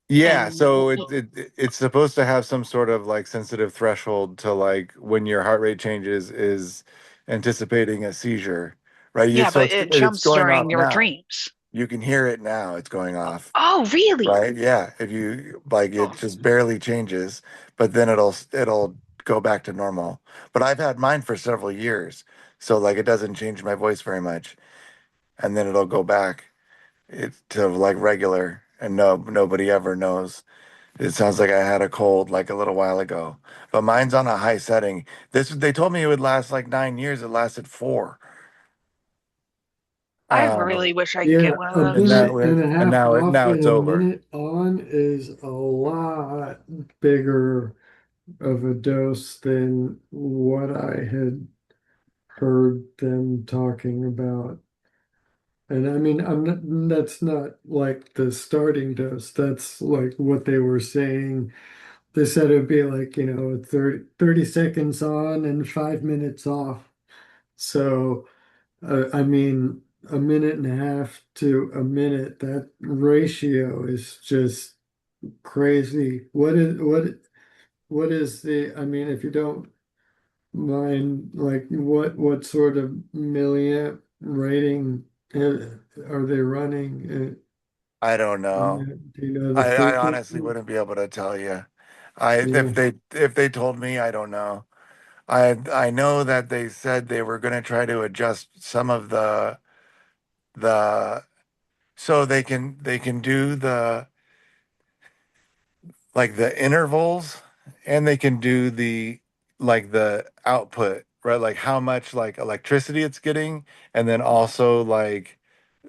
yeah, and so it's supposed to have some sort of like sensitive threshold to like when your heart rate changes is anticipating a seizure, right? yeah, So but it's it it's jumps going during off your now. dreams. You can hear it now. It's going off. Oh, really? Right? Yeah. If you like it Oh, just barely changes, but then it'll go back to normal. But I've had mine for several years. So like it doesn't change my voice very much. And then it'll go back to like regular and nobody ever knows. It sounds like I had a cold like a little while ago. But mine's on a high setting. This they told me it would last like 9 years. It lasted 4. I Um really wish I could yeah, get one of a and those. now minute and a half off now and it's a over. minute on is a lot bigger of a dose than what I had heard them talking about. And I mean, that's not like the starting dose. That's like what they were saying. They said it'd be like, 30 seconds on and 5 minutes off. So, I mean, a minute and a half to a minute, that ratio is just crazy. What is I mean, if you don't mind, like what sort of milliamp rating are they running? I don't know. Do you know the I honestly frequency? wouldn't be able to tell you. I Yeah. if they told me, I don't know. I know that they said they were going to try to adjust some of the so they can do the like the intervals and they can do the like the output, right? Like how much like electricity it's getting and then also like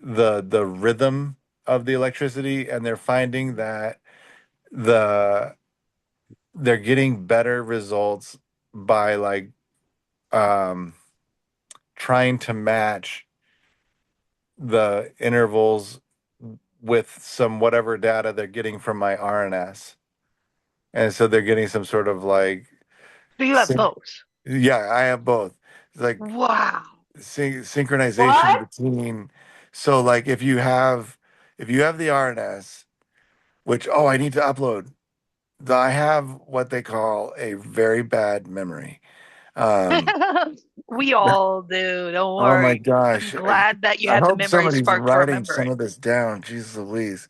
the rhythm of the electricity and they're finding that the they're getting better results by like um trying to match the intervals with some whatever data they're getting from my RNS. And so they're getting some sort of like Do you have both? yeah, I have both. like Wow. synchronization What? between. So like if you have the RNS, which I need to upload. I have what they call a very bad memory. Um, We all do. Don't oh my worry. I'm gosh. glad that you I had the hope memory somebody's spark to writing remember some it. of this down. Jesus Louise.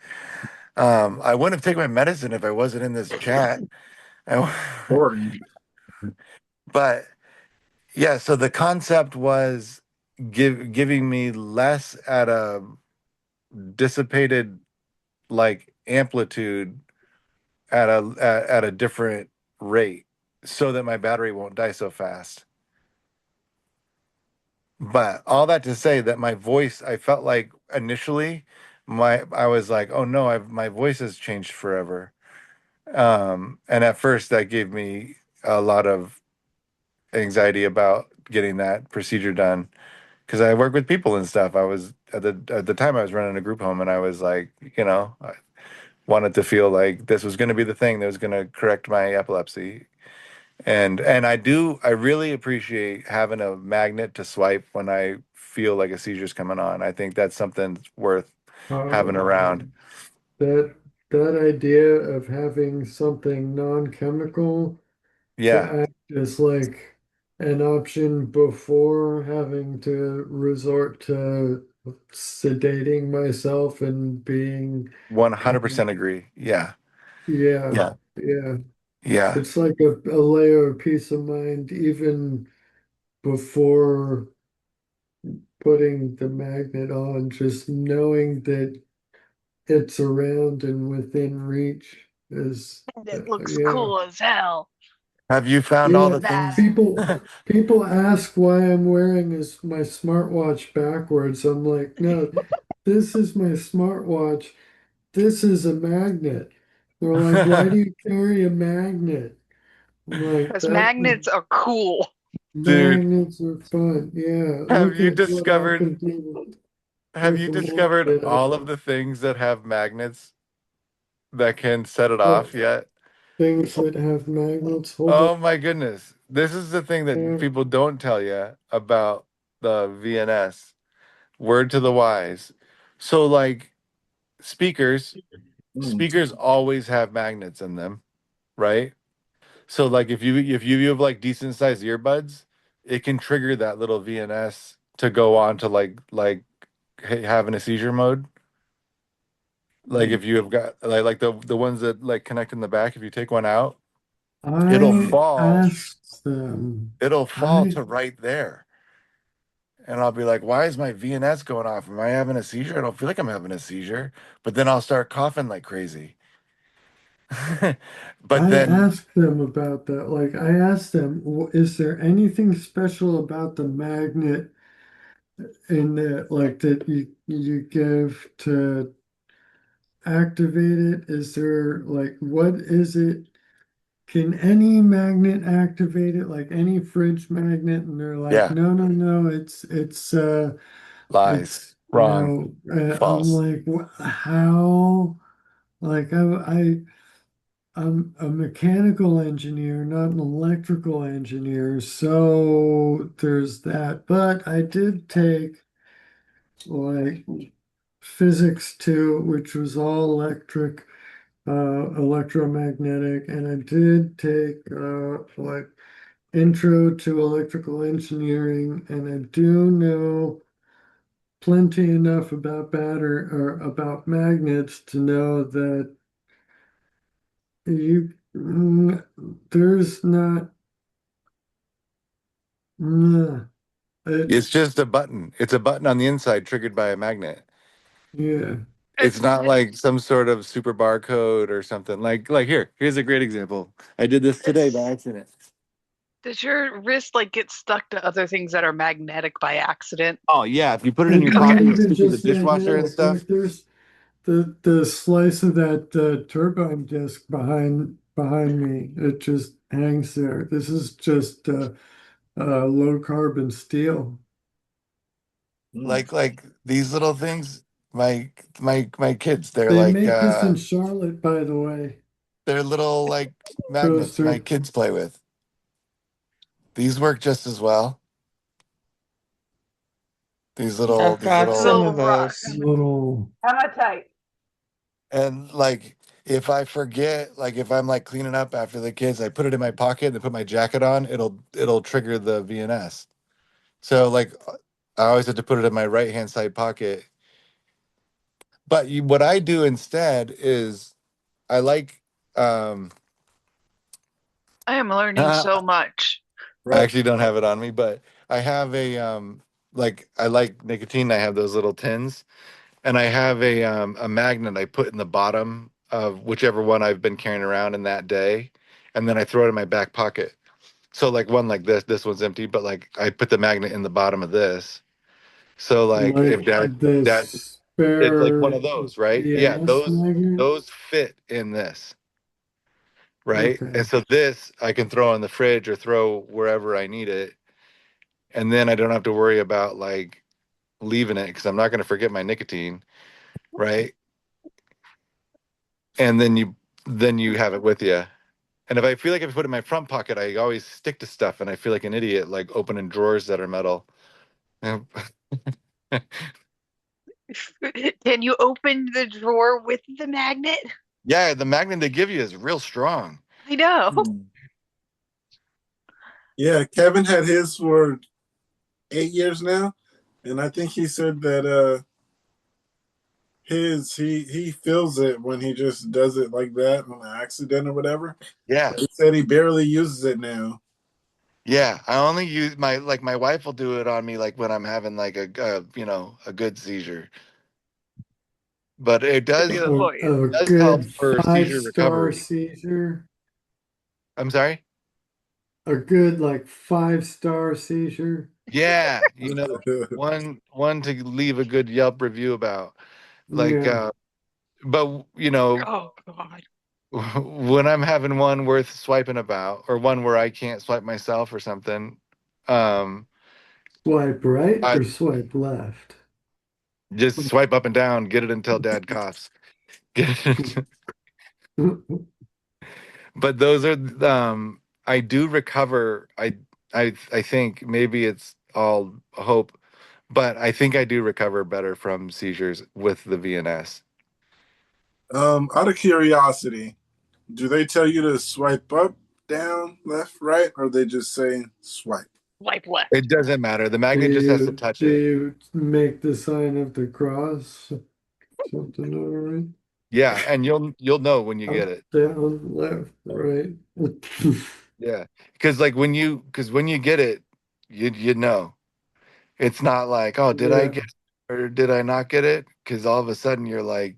I wouldn't have taken my medicine if I wasn't in this chat. I- Boring. but yeah, so the concept was giving me less at a dissipated like amplitude at a different rate so that my battery won't die so fast. But all that to say that my voice, I felt like initially I was like, oh no, my voice has changed forever. And at first that gave me a lot of anxiety about getting that procedure done because I work with people and stuff. I was at the time I was running a group home and I was like, I wanted to feel like this was going to be the thing that was going to correct my epilepsy. And I really appreciate having a magnet to swipe when I feel like a seizure's coming on. I think that's something worth having Oh, around. that that idea of having something non-chemical to Yeah, act as like an option before having to resort to sedating myself and being 100% agree. Yeah. yeah, Yeah. yeah. Yeah. It's like a layer of peace of mind even before putting the magnet on, just knowing that it's around and within reach is And it looks yeah. cool as hell. Have you found all Yeah, the things? people people ask why I'm wearing my smartwatch backwards. I'm like, no, this is my smartwatch. This is a magnet. They're like, why do you carry a magnet? I'm like, Because that magnets are cool. Dude, magnets are fun. Yeah, have look you at what I discovered can do have with you the discovered magnet. all of the things that have magnets that can set it What off yet? things that have magnets? Hold on. Oh my goodness. This is the thing that Yeah. people don't tell you about the VNS. Word to the wise. So like speakers, Mm. speakers always have magnets in them, right? So like if you have like decent sized earbuds, it can trigger that little VNS to go on to having a seizure mode. Like Mm. if you have got like the ones that like connect in the back, if you take one out, it'll I fall. asked them. It'll fall I to right there. And I'll be like, why is my VNS going off? Am I having a seizure? I don't feel like I'm having a seizure. But then I'll start coughing like crazy. But I then, asked them about that. Like, I asked them, is there anything special about the magnet in that, like, that you give to activate it? Is there, like, what is it? Can any magnet activate it, like any fridge magnet? And they're like, yeah, no, no, no, lies, it's, wrong, I'm false. like, how? Like, I'm a mechanical engineer, not an electrical engineer, so there's that. But I did take like physics two, which was all electric, electromagnetic, and I did take like intro to electrical engineering, and I do know plenty enough about batter or about magnets to know that you there's not. Yeah, It's it's just a button. It's a button on the inside triggered by a magnet. yeah. Uh, It's not like some sort of super barcode or something. Like here's a great example. I did this today by accident. Does your wrist like get stuck to other things that are magnetic by accident? Oh yeah, if you put it in It's your Okay. not pocket, you even stick with the just dishwasher and magnetic. stuff. Like there's the slice of that turbine disc behind me. It just hangs there. This is just low carbon steel. Mm. Like these little things. My kids, they're They like make this in Charlotte, by the way. they're little like magnets my Toaster. kids play with. These work just as well. These I've got some Little of rock. those. Little Imitate. and like if I forget, like if I'm like cleaning up after the kids, I put it in my pocket and put my jacket on, it'll trigger the VNS. So like I always have to put it in my right hand side pocket. But what I do instead is I like I am learning I so much. Right. actually don't have it on me, but I have a like I like nicotine. I have those little tins, and I have a magnet I put in the bottom of whichever one I've been carrying around in that day, and then I throw it in my back pocket. So like one like this one's empty, but like I put the magnet in the bottom of this. So like like if that this it's like one spare of those, right? Yeah, BNS magnet. those fit in this, right? And Okay. so this I can throw in the fridge or throw wherever I need it, and then I don't have to worry about like leaving it because I'm not going to forget my nicotine, right? And then you have it with you. And if I feel like if I put it in my front pocket, I always stick to stuff, and I feel like an idiot, like opening drawers that are metal. Can you open the drawer with the magnet? Yeah, the magnet they give you is real strong. I know. Yeah, Kevin had his for 8 years now, and I think he said that he feels it when he just does it like that on an accident or whatever. Yeah, He said he barely uses it now. yeah. I only use my wife will do it on me like when I'm having like a good seizure. But it does Good for you. A does help good for seizure five-star recovery. seizure. I'm sorry. A good like 5-star seizure. Yeah, one to leave a good Yelp review about. Like, Yeah. but Oh God. when I'm having one worth swiping about, or one where I can't swipe myself or something, um, Swipe right I or swipe left? just swipe up and down, get it until dad coughs. Get it. But those are I do recover. I think maybe it's all hope, but I think I do recover better from seizures with the VNS. Out of curiosity, do they tell you to swipe up, down, left, right, or they just say swipe? Wipe left. It doesn't matter. The Do magnet just has to you touch do it. you make the sign of the cross? Something over Yeah, and you'll know when you up, get it. down, left, right. Yeah, because when you get it, you know. It's not like, oh, did I Yeah, get it or did I not get it? Because all of a sudden you're like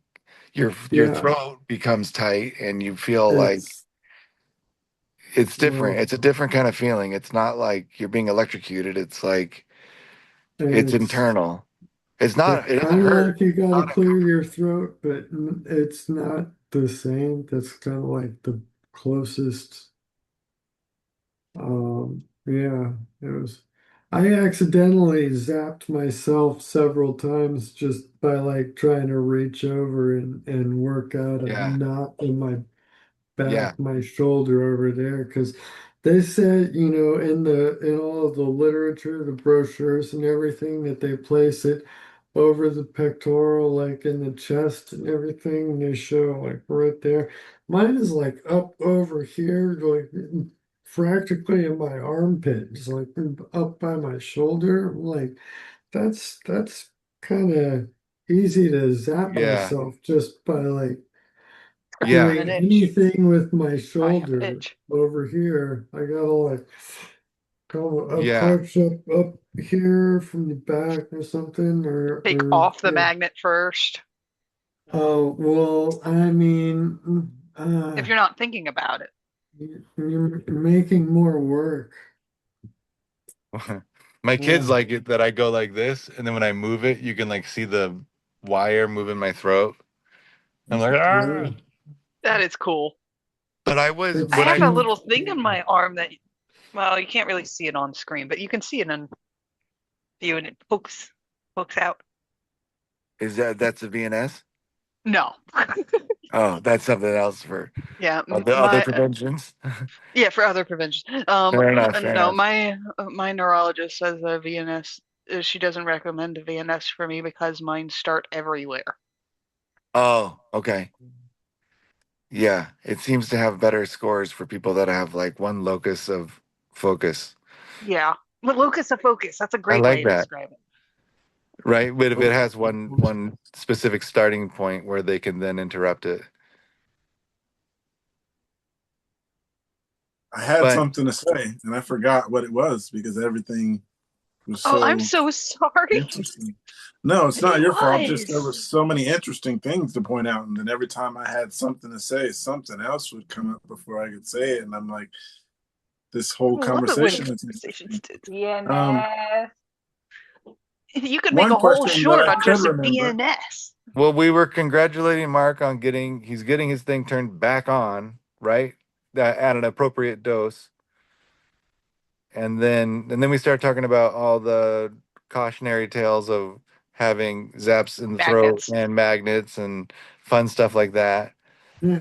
your yeah. throat becomes tight and you feel like It's it's different. well, It's a different kind of feeling. It's not like you're being electrocuted. It's like it's it's internal. It's not. it's It doesn't kind of hurt. like you got to Not clear uncomfortable. your throat, but it's not the same. That's kind of like the closest. Yeah, it was. I accidentally zapped myself several times just by like trying to reach over and work out a Yeah, knot in my yeah, back, my shoulder over there, because they said, in all of the literature, the brochures and everything, that they place it over the pectoral, like in the chest and everything, and they show like right there. Mine is like up over here, like practically in my armpit. It's like up by my shoulder. I'm like, that's kind of easy to zap yeah, myself just by like I have yeah, an doing itch. anything with my I have an shoulder itch. over here. I gotta like come yeah, approach up here from the back or something, Take or off the yeah. magnet first. Oh well, I mean, If you're not thinking about it. you're making more work. My kids Yeah, like it that I go like this, and then when I move it, you can like see the wire moving my throat. I'm like, yeah. ah. That is cool. But I was I when It's have a I little thing in my arm that, well, you can't really see it on screen, but you can see it in view and it pokes out. is that's a VNS? No. Oh, that's something else for Yeah, other preventions. yeah, for other prevention. Fair enough. Fair No, enough. my neurologist says a VNS she doesn't recommend a VNS for me because mine start everywhere. Oh, okay. Yeah, it seems to have better scores for people that have like one locus of focus. Yeah. Well, locus of focus. That's a I great like way to that. describe it. Right? But if it has one specific starting point where they can then interrupt it. I had But something to say and I forgot what it was because everything was Oh, I'm so so sorry. interesting. No, it's not It your fault. Just there were was. so many interesting things to point out, and then every time I had something to say, something else would come up before I could say it, and I'm like, this whole I love it when conversation is conversations interesting. do. Um, DNS. You could make one a whole question that short I on could just remember. VNS. well, we were congratulating Mark on he's getting his thing turned back on, right? That at an appropriate dose. And then we start talking about all the cautionary tales of having zaps in the throat Magnets. and magnets and fun stuff like that. Yeah,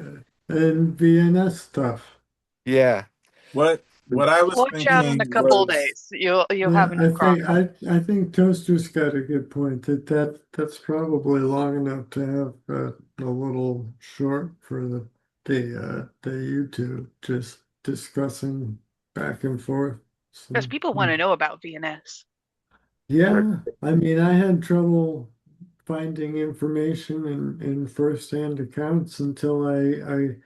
and VNS stuff. Yeah. What I was Watch out in a thinking couple of was, days. You'll Yeah, have a new problem. I think Toaster's got a good point that's probably long enough to have a little short for the YouTube just discussing back and forth. Because So, people want to know about VNS. yeah, I mean, I had trouble finding information in firsthand accounts until I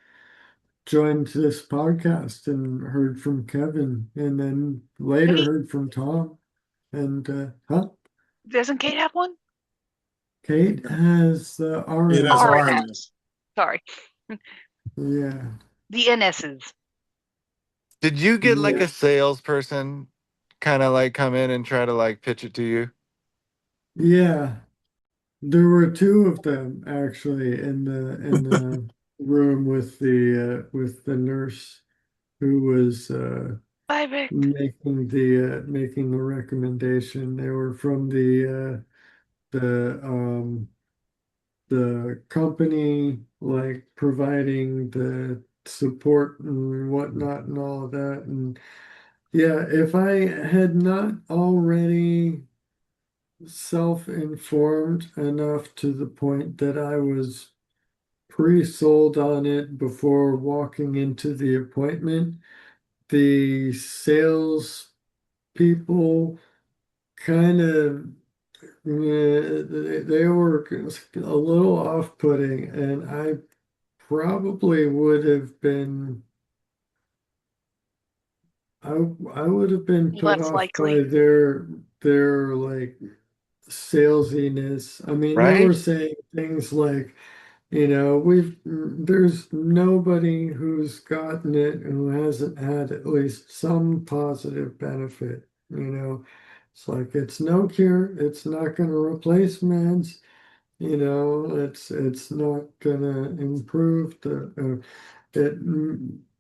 joined this podcast and heard from Kevin, and then later Kate, heard from Tom. And doesn't Kate have one? Kate has the it has RNS. RNS. RNS. Sorry. Yeah, The NSs. Did you get like yeah, a salesperson kind of like come in and try to like pitch it to you? yeah. There were two of them actually in the room with the nurse who was Bye, Vic. making the recommendation. They were from the company, like providing the support and whatnot and all of that. And yeah, if I had not already self-informed enough to the point that I was pre-sold on it before walking into the appointment, the sales people kind of they were a little off-putting, and I probably would have been I I would have been put Less off by likely. their like salesiness. I mean, they were Right? saying things like, there's nobody who's gotten it who hasn't had at least some positive benefit. It's like it's no cure, it's not going to replace meds. It's not gonna improve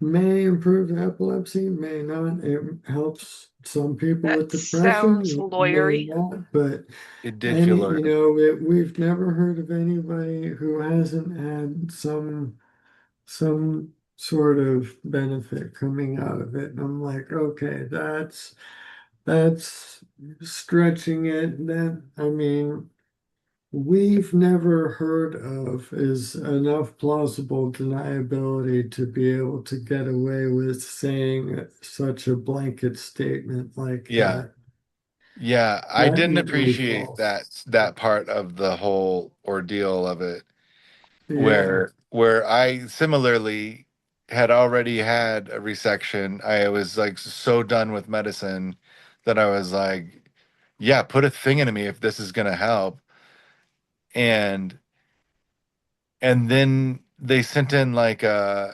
may improve epilepsy, may not. It helps some people That with depression, sounds it may lawyery. not, but It did feel like we've never heard of anybody who hasn't had some sort of benefit coming out of it. And I'm like, okay, that's stretching it. I mean, we've never heard of is enough plausible deniability to be able to get away with saying such a blanket statement like yeah. that. Yeah, I didn't Patently appreciate false. that part of the whole ordeal of it Yeah. where I similarly had already had a resection. I was like so done with medicine that I was like, yeah, put a thing into me if this is gonna help. And and then they sent in like I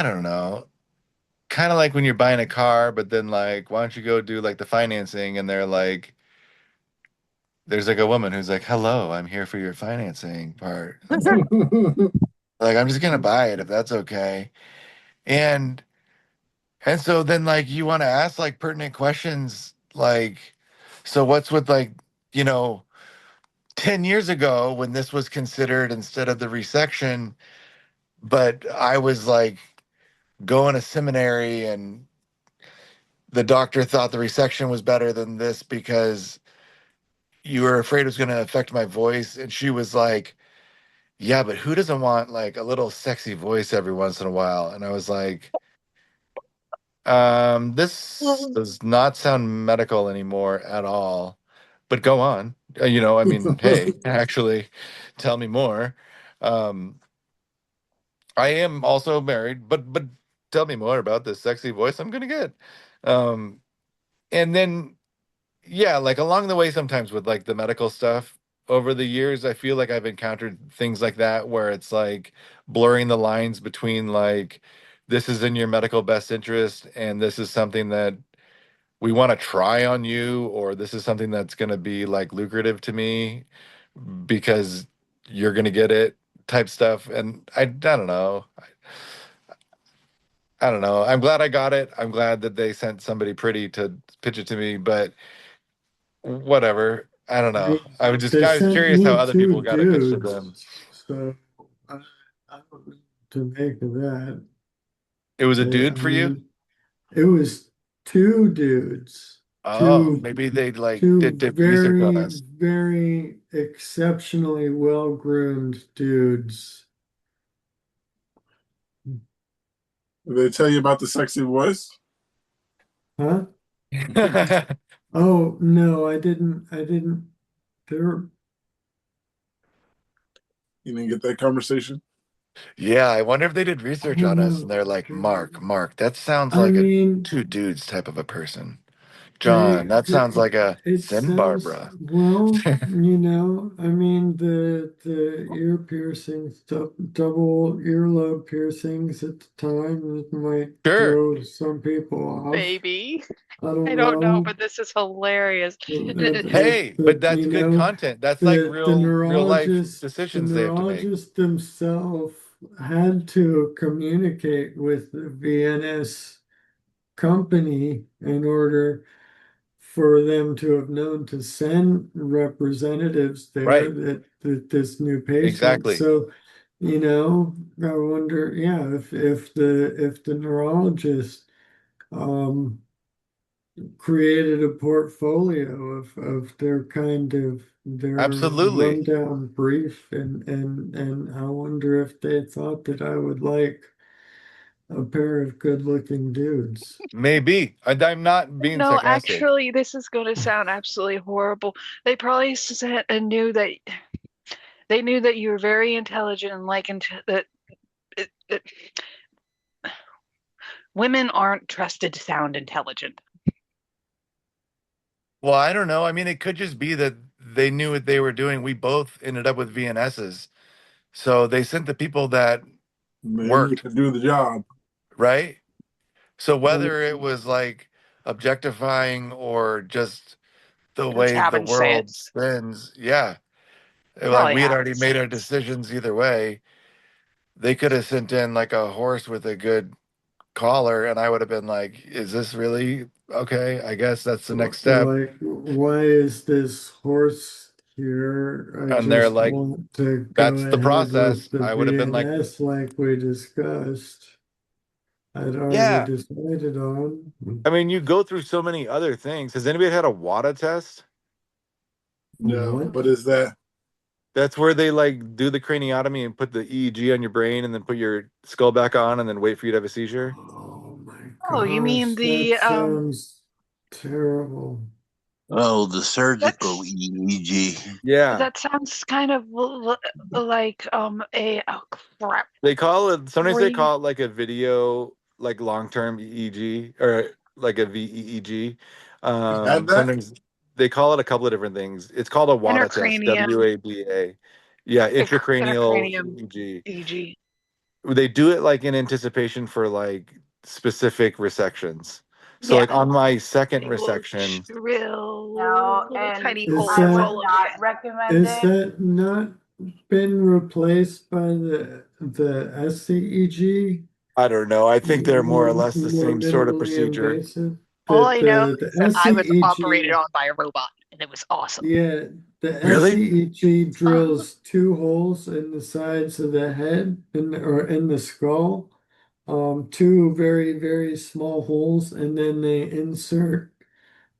don't know, kind of like when you're buying a car, but then like, why don't you go do like the financing? And they're like, there's like a woman who's like, hello, I'm here for your financing part. Like, I'm just gonna buy it if that's okay. And and so then like you want to ask like pertinent questions like, so what's with like, you know, 10 years ago when this was considered instead of the resection, but I was like going to seminary and the doctor thought the resection was better than this because you were afraid it was going to affect my voice. And she was like, yeah, but who doesn't want like a little sexy voice every once in a while? And I was like, this does not sound medical anymore at all. But go on. I mean, hey, actually, tell me more. Um, I am also married, but tell me more about this sexy voice I'm gonna get. Um, and then yeah, like along the way, sometimes with like the medical stuff over the years, I feel like I've encountered things like that where it's like blurring the lines between like this is in your medical best interest and this is something that we want to try on you, or this is something that's going to be like lucrative to me because you're going to get it type stuff. And I don't know. I don't know. I'm glad I got it. I'm glad that they sent somebody pretty to pitch it to me, but whatever. I don't know. They I was sent curious how me other two people got it pitched to them. dudes, so I don't know what to make of that. It was a I dude for you? mean, it was two dudes, Oh, two maybe they like two did deep research on very, us. very exceptionally well-groomed dudes. Did they tell you about the sexy voice? Huh? Yeah, Oh no, I didn't. There. You didn't get that conversation? I wonder if they did I research don't on us and know. they're like, Mark, that sounds I like a mean, two dudes type of a person. they, John, that sounds like a it thin sounds Barbara. well, I mean the ear piercings, double earlobe piercings at the time, it might Sure. throw some people off. Baby. I I don't don't know, know. but this is hilarious. Hey, but But that's good content. That's like real life the decisions they have to make. neurologist themselves had to communicate with the VNS company in order for them to have known to send representatives there Right. that this new patient. Exactly. So, I wonder, yeah, if the neurologist um created a portfolio of their Absolutely. rundown brief, and I wonder if they thought that I would like a pair of good-looking dudes. Maybe. I'm not being No, sarcastic. actually, this is going to sound absolutely horrible. They probably said and knew that they knew that you were very intelligent and like that it, women aren't trusted to sound intelligent. Well, I don't know. I mean, it could just be that they knew what they were doing. We both ended up with VNSs. So they sent the people that They need worked, to do the job. right? So Well, whether it was like objectifying or just the Just way the having world sense. spins, yeah. Like Probably we had having already made our sense. decisions either way. They could have sent in like a horse with a good collar, and I would have been like, is this really okay? I guess that's the next step. like, why is this horse here? I And they're just like, want to go that's the ahead with process. the I would have been like, VNS like we discussed. I'd already yeah. decided on. I mean, you go through so many other things. Has anybody had a WADA test? No. What? What is that? That's where they like do the craniotomy and put the EEG on your brain and then put your skull back on and then wait for you to have a seizure. Oh my Oh, you mean gosh, that the sounds terrible. Oh, the surgical that's EEG. Yeah. that sounds kind of like a oh crap. They call it, sometimes they Brain call it like a video, like long-term EEG or like a VEEG. You had that? Sometimes they call it a couple of different things. It's called a WADA test, intracranium WADA. Yeah, intracranial intracranium EEG. EG. They do it like in anticipation for like specific resections. So Yeah. like on my second They will resection, drill No, little and tiny Is I holes that would all over not it. recommend is it. that not been replaced by the SCEG? I don't know. I think they're more or More less the same sort of minimally procedure. invasive. All The I know the is the that I was operated SCEG, on by a robot and it was awesome. yeah, the Really? SCEG Uh-huh. drills two holes in the sides of the head or in the skull, two very, very small holes, and then they insert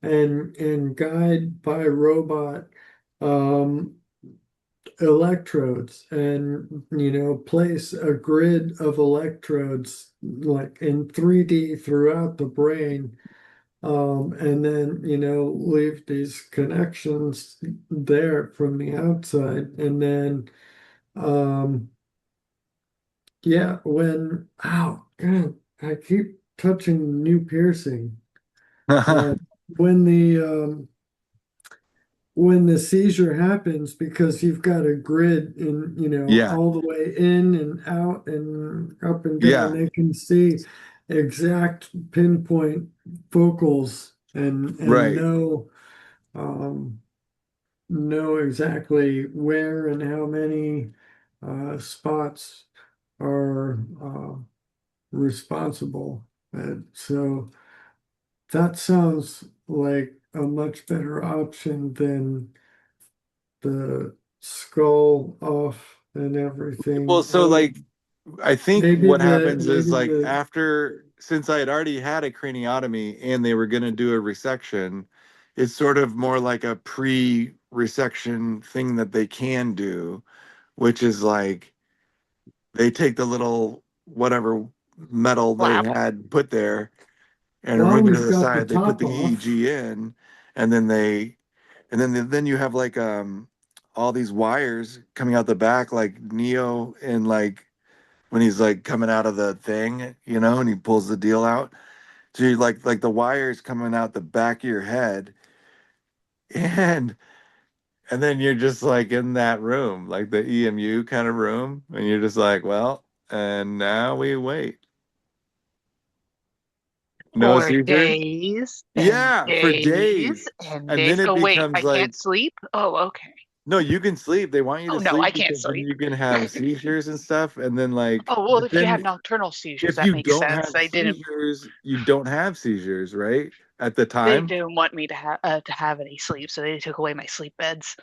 and guide by robot um, electrodes and place a grid of electrodes like in 3D throughout the brain, and then leave these connections there from the outside, and then um, yeah, when oh god, I keep touching new piercing. Uh, when the seizure happens, because you've got a grid in, Yeah. all the way in and out and up and down, Yeah. they can see exact pinpoint focals and Right. know exactly where and how many spots are responsible. And so that sounds like a much better option than the skull off and Well, everything. so like I think Maybe what the happens is maybe like the after since I had already had a craniotomy and they were going to do a resection, it's sort of more like a pre-resection thing that they can do, which is like they take the little whatever metal they Flap. had put there and well, remove it to we've the got the side. They put top the off. EEG in, and then you have like all these wires coming out the back like Neo and like when he's like coming out of the thing, and he pulls the deal out. So you like the wires coming out the back of your head, and and then you're just like in that room, like the EMU kind of room, and you're just like, well, and now we wait. No For seizures? days and Yeah, for days days. and And then days. it Oh, wait, I becomes like, can't sleep? Oh, okay. no, you can sleep. They want you Oh, to no, I sleep can't because then sleep. you can have seizures and stuff. And then like, Oh, well, but if you have then nocturnal seizures, if that you makes don't sense. have seizures, you don't have seizures, right? At the They time. didn't want me to have any sleep, so they took away my sleep beds.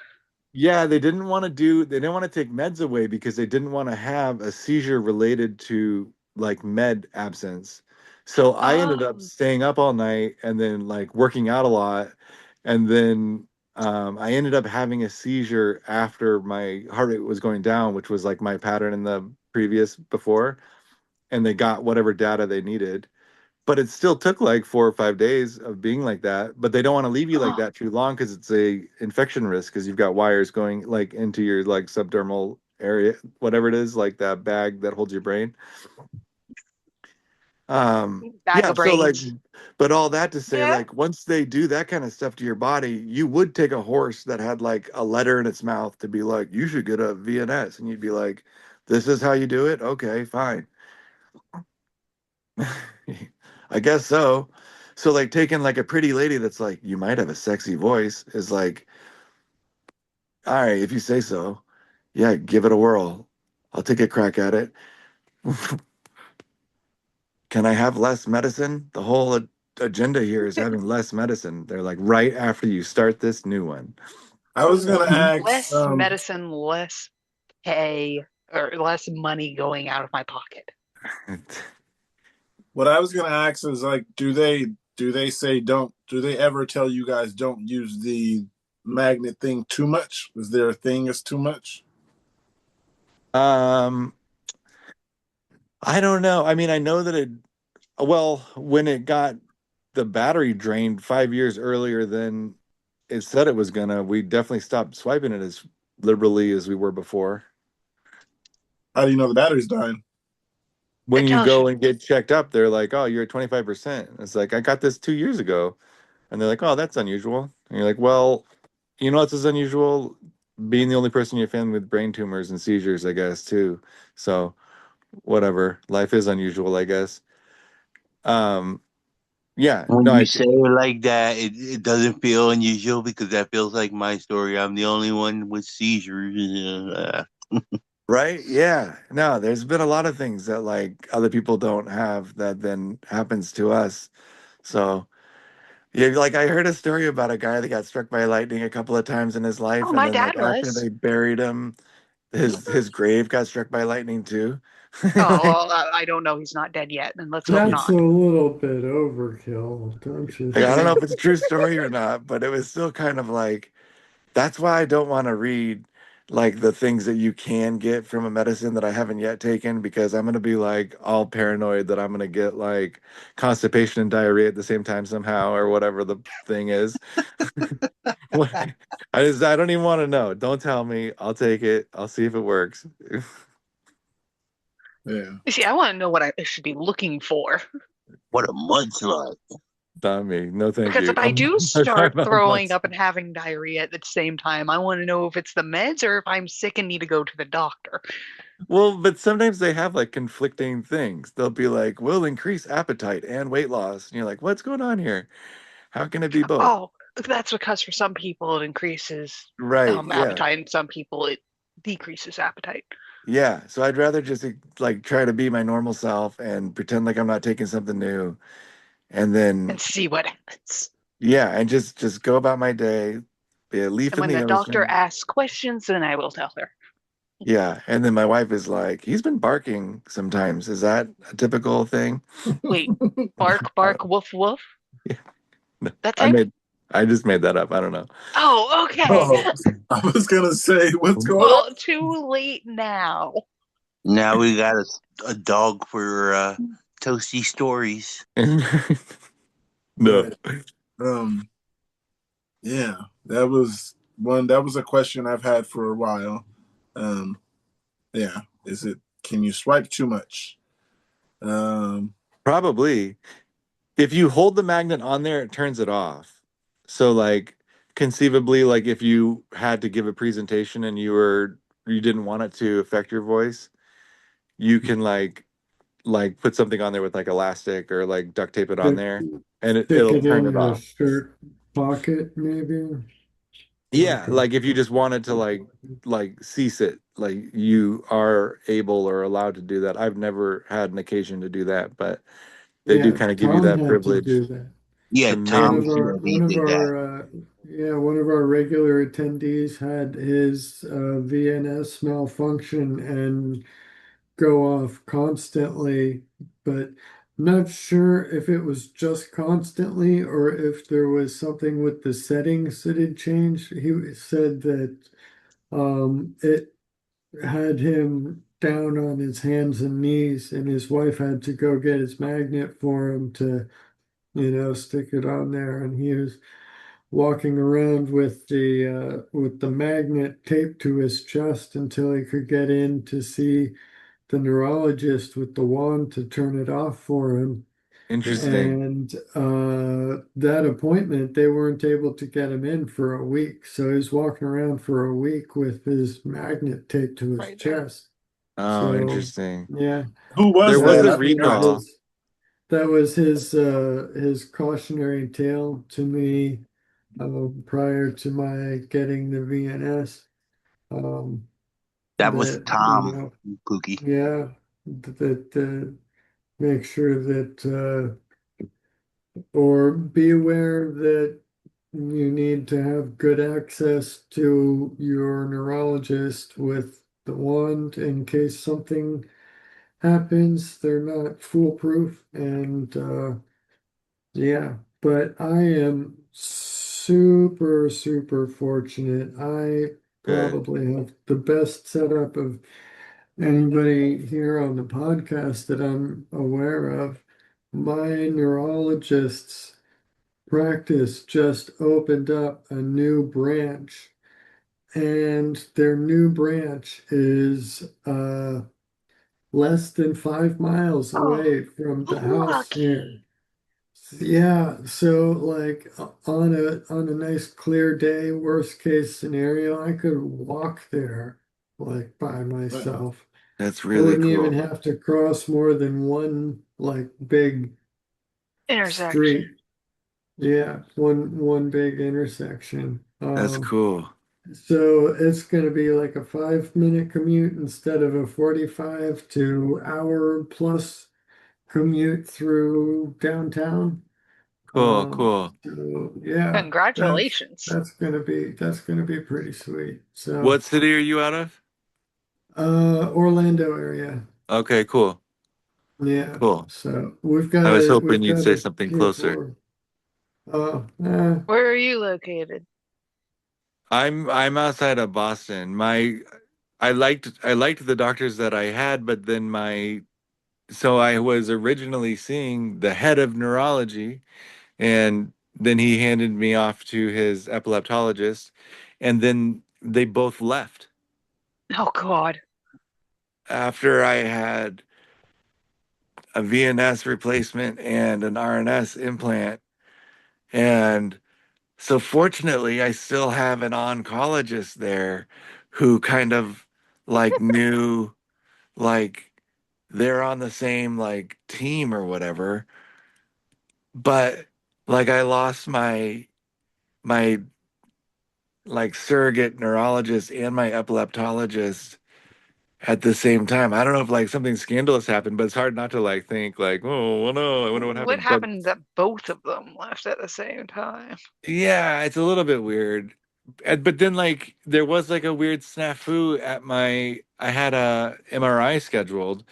Yeah, they didn't want to take meds away because they didn't want to have a seizure related to like med absence. So I ended up Oh, staying up all night and then like working out a lot. And then I ended up having a seizure after my heart rate was going down, which was like my pattern in the previous before. And they got whatever data they needed, but it still took like 4 or 5 days of being like that. But they don't want to leave you like oh, that too long because it's a infection risk because you've got wires going like into your like subdermal area, whatever it is, like that bag that holds your brain. bag Yeah, of so like, brains. but all that to say, Yeah. like, once they do that kind of stuff to your body, you would take a horse that had like a letter in its mouth to be like, you should get a VNS, and you'd be like, this is how you do it. Okay, fine. I guess so. So like taking like a pretty lady that's like, you might have a sexy voice is like, all right, if you say so. Yeah, give it a whirl. I'll take a crack at it. Can I have less medicine? The whole agenda here is having less medicine. They're like, right after you start this new one. I was gonna ask, Less medicine, less pay, or less money going out of my pocket. what I was gonna ask is like, do they say don't? Do they ever tell you guys don't use the magnet thing too much? Is there a thing that's too much? Um, I don't know. I mean, I know that well, when it got the battery drained 5 years earlier than it said it was gonna, we definitely stopped swiping it as liberally as we were before. How do you know the battery's dying? When It you tells you. go and get checked up, they're like, "Oh, you're at 25%." It's like, "I got this 2 years ago," and they're like, "Oh, that's unusual." And you're like, "Well, you know what's as unusual? Being the only person in your family with brain tumors and seizures, I guess, too. So whatever, life is unusual, I guess." Um, yeah, When no, you say it like that, it doesn't feel unusual because that feels like my story. I'm the only one with seizures. right? Yeah, no, there's been a lot of things that like other people don't have that then happens to us. So. Yeah, like I heard a story about a guy that got struck by lightning a couple of times in his Oh, life, and my then dad like after was. they buried him, his grave got struck by lightning too. Oh, well, I don't know. He's not dead yet, and let's hope That's a not. little bit overkill, don't you Like, I don't know think? if it's a true story or not, but it was still kind of like that's why I don't want to read like the things that you can get from a medicine that I haven't yet taken because I'm gonna be like all paranoid that I'm gonna get like constipation and diarrhea at the same time somehow or whatever the thing is. What- I don't even want to know. Don't tell me. I'll take it. I'll see if it works. Yeah. You see, I want to know what I should be looking for. What a mudslide. Not me. No, thank Because you. if I do I'm start not throwing much. up and having diarrhea at the same time, I want to know if it's the meds or if I'm sick and need to go to the doctor. Well, but sometimes they have like conflicting things. They'll be like, "Will increase appetite and weight loss," and you're like, "What's going on here? How can it be both?" Oh, that's because for some people it increases Right? Yeah. appetite, and some people it decreases appetite. Yeah. So I'd rather just like try to be my normal self and pretend like I'm not taking something new, and And then see what happens. yeah, and just go about my day. Be a leaf And in when the the doctor ocean. asks questions, then I will tell her. Yeah, and then my wife is like, "He's been barking sometimes. Is that a typical thing?" Wait, bark, bark, woof, woof. Yeah. No, That's it? I just made that up. I don't know. Oh, okay. Oh, I was gonna say, what's going on? Well, too late now. Now we got a dog for toasty stories. No. Right. Um, yeah, that was one. That was a question I've had for a while. Um, yeah, can you swipe too much? Um, Probably. If you hold the magnet on there, it turns it off. So like conceivably, like if you had to give a presentation and you didn't want it to affect your voice, you can like put something on there with like elastic or like duct tape it on Stick, there and stick it'll it turn in it your off. shirt pocket, maybe. Yeah, Like a, like if you just wanted to like cease it, like you are able or allowed to do that. I've never had an occasion to do that, but they do yeah, kind of give you Tom that had to privilege do that. Yeah, to One maybe of Tom our Kennedy one of did that. our yeah, one of our regular attendees had his VNS malfunction and go off constantly, but not sure if it was just constantly or if there was something with the settings that had changed. He said that it had him down on his hands and knees, and his wife had to go get his magnet for him to, stick it on there, and he was walking around with the magnet taped to his chest until he could get in to see the neurologist with the wand to turn it off for him. interesting. And that appointment, they weren't able to get him in for a week. So he's walking around for a week with his magnet taped to his Right there. chest. Oh, So interesting. yeah, who There was was that? a I forgot. recall. that was his cautionary tale to me prior to my getting the VNS. Um, That was that Tom Pookie. yeah, that make sure that or be aware that you need to have good access to your neurologist with the wand in case something happens. They're not foolproof. And yeah, but I am super, super fortunate. I Good. probably have the best setup of anybody here on the podcast that I'm aware of. My neurologist's practice just opened up a new branch, and their new branch is less than 5 miles Oh, away from the house here. lucky. Yeah, so like on a nice clear day, worst case scenario, I could walk there like by Right. myself. That's I really wouldn't even cool. have to cross more than one like big Intersection. street. Yeah, one big intersection. That's cool. So it's going to be like a 5 minute commute instead of a 45 to hour plus commute through downtown. Cool, cool. So yeah, Congratulations. that's gonna be pretty sweet. So What city are you out of? Orlando area. Okay, cool. Yeah. Cool. So we've I got was a hoping you'd say something tier closer. 4. Uh, Where are you located? I'm outside of Boston. I liked the doctors that I had, but then so I was originally seeing the head of neurology, and then he handed me off to his epileptologist, and then they both left Oh God. after I had a VNS replacement and an RNS implant. And so fortunately, I still have an oncologist there who kind of like knew, like, they're on the same like team or whatever. But like I lost my like surrogate neurologist and my epileptologist at the same time. I don't know if like something scandalous happened, but it's hard not to like think like, oh, well, no, I wonder what What happened. But happened that both of them left at the same time? yeah, it's a little bit weird. But then like there was like a weird snafu at I had a MRI scheduled,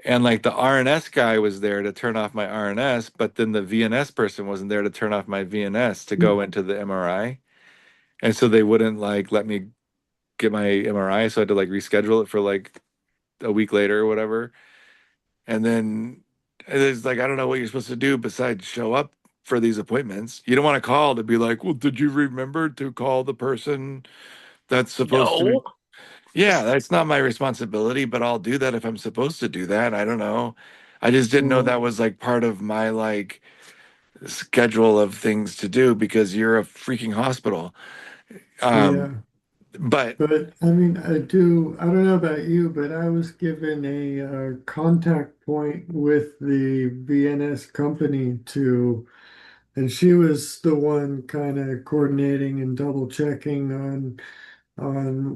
and like the RNS guy was there to turn off my RNS, but then the VNS person wasn't there to turn off my VNS to go into the MRI. And so they wouldn't like let me get my MRI, so I had to like reschedule it for like a week later or whatever. And then it's like I don't know what you're supposed to do besides show up for these appointments. You don't want to call to be like, well, did you remember to call the person that's supposed to? No. Yeah, that's not my responsibility, but I'll do that if I'm supposed to do that. I don't know. I just didn't know well, that was like part of my like schedule of things to do because you're a freaking hospital. Um, yeah. but But I mean, I don't know about you, but I was given a contact point with the VNS company and she was the one kind of coordinating and double checking on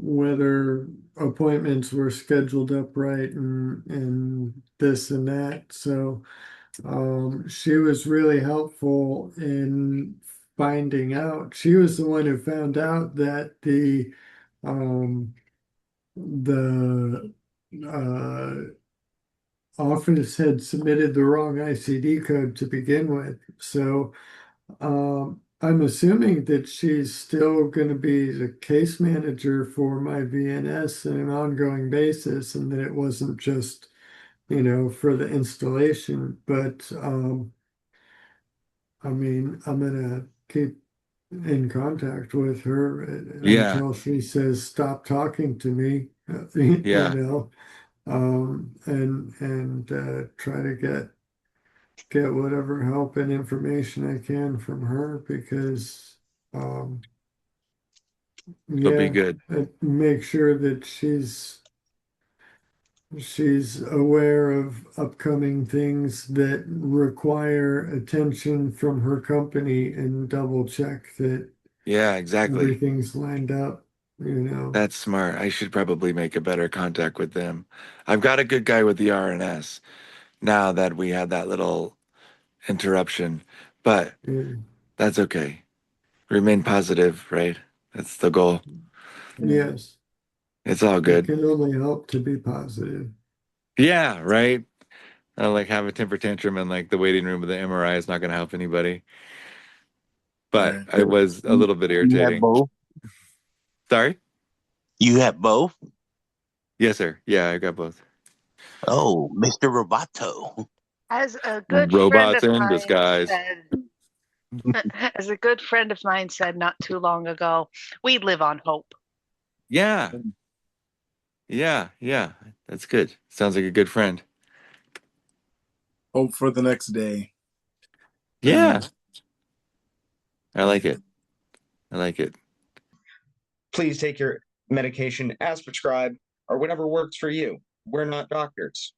whether appointments were scheduled up right and this and that. So she was really helpful in finding out. She was the one who found out that um, the office had submitted the wrong ICD code to begin with. So I'm assuming that she's still going to be the case manager for my VNS on an ongoing basis, and that it wasn't just, for the installation. But I mean, I'm gonna keep in contact with her yeah, until she says stop talking to me, you yeah, know, and try to get whatever help and information I can from her because um, it'll be yeah, good. make sure that she's aware of upcoming things that require attention from her company and double check that Yeah, exactly. everything's lined up. That's smart. I should probably make a better contact with them. I've got a good guy with the RNS now that we had that little interruption, but Yeah. that's okay. Remain positive, right? That's the goal. Yes, It's all it good. can only help to be positive. Yeah, right. I like have a temper tantrum in like the waiting room of the MRI is not going to help anybody. But Right. I was a little bit You have irritating. both? Sorry? You have both? Yes, sir. Yeah, I got both. Oh, Mr. Roboto. As a good friend Robots of in mine disguise. said, as a good friend of mine said not too long ago, we live on hope. Yeah. Yeah. Yeah. That's good. Sounds like a good friend. Hope for the next day. Yeah. I like it. I like it. Please take your medication as prescribed or whatever works for you. We're not doctors.